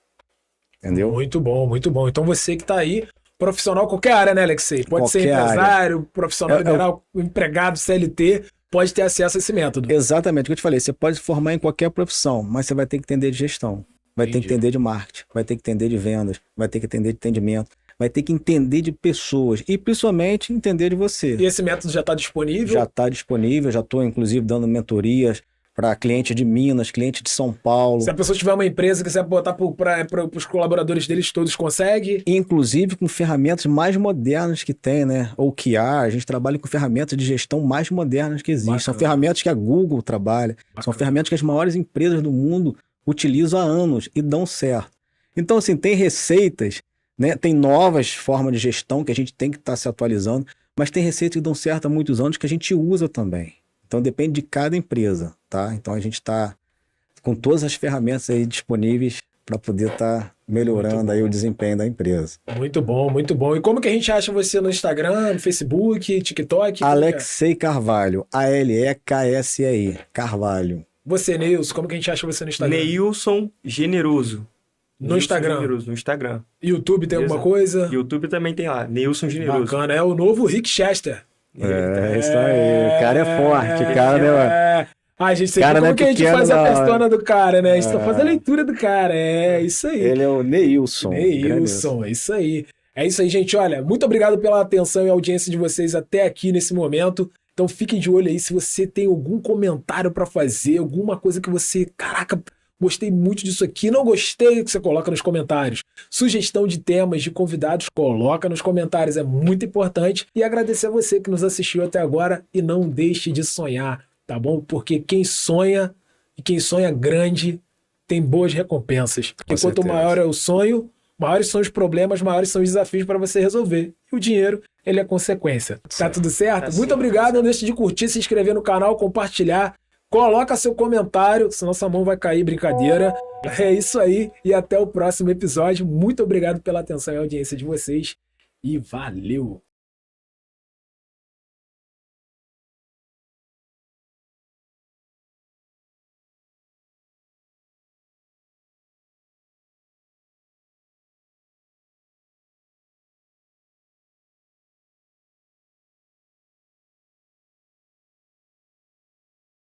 Entendeu? Muito bom, muito bom. Então, você que está aí, profissional, qualquer área, né, Alexei? Pode ser Qualquer empresário, área. profissional liberal, empregado, CLT, pode ter acesso a esse método. Exatamente, o que eu te falei, você pode se formar em qualquer profissão, mas você vai ter que entender de gestão, vai ter que entender de marketing, vai ter que entender de vendas, vai ter que entender de atendimento, vai ter que entender de pessoas e principalmente entender de você. E esse método já está disponível? Já está disponível, já estou inclusive dando mentorias para cliente de Minas, cliente de São Paulo. Se a pessoa tiver uma empresa que quiser botar para os colaboradores deles, todos conseguem? Inclusive com ferramentas mais modernas que tem, né? Ou que a gente trabalha com ferramentas de gestão mais modernas que existem. Bacana. São ferramentas que a Google trabalha, são ferramentas que as maiores empresas do mundo utilizam há anos e dão certo. Então, assim, tem receitas, né? Tem novas formas de gestão que a gente tem que estar se atualizando, mas tem receitas que dão certo há muitos anos que a gente usa também. Então depende de cada empresa, tá? Então a gente está com todas as ferramentas aí disponíveis para poder estar melhorando aí o desempenho da empresa. Muito bom, muito bom. E como que a gente acha você no Instagram, no Facebook, TikTok? Alexei Carvalho, ALEKSEI, Carvalho. Você, Neilson, como que a gente acha você no Instagram? Neilson Generoso. No Instagram? Generoso, no Instagram. YouTube tem alguma coisa? YouTube também tem lá, Neilson Generoso. Bacana, é o novo Rick Chester. Isso aí, o cara é forte, o cara, né, mano? Ai, gente, você vê como que a gente faz a persona do cara, né? A gente só faz a leitura do cara, é isso aí. Ele é o Neilson. Neilson, é isso aí. É isso aí, gente, olha, muito obrigado pela atenção e audiência de vocês até aqui nesse momento. Então fiquem de olho aí se você tem algum comentário pra fazer, alguma coisa que você, caraca, gostei muito disso aqui, não gostei, que você coloca nos comentários. Sugestão de temas, de convidados, coloca nos comentários, é muito importante. E agradecer a você que nos assistiu até agora e não deixe de sonhar, tá bom? Porque quem sonha e quem sonha grande tem boas recompensas. Porque quanto maior é o sonho, maiores são os problemas, maiores são os desafios para você resolver. E o dinheiro, ele é consequência. Tá tudo certo? Muito obrigado, não deixe de curtir, se inscrever no canal, compartilhar. Coloca seu comentário, senão sua mão vai cair, brincadeira. É isso aí e até o próximo episódio. Muito obrigado pela atenção e audiência de vocês e valeu!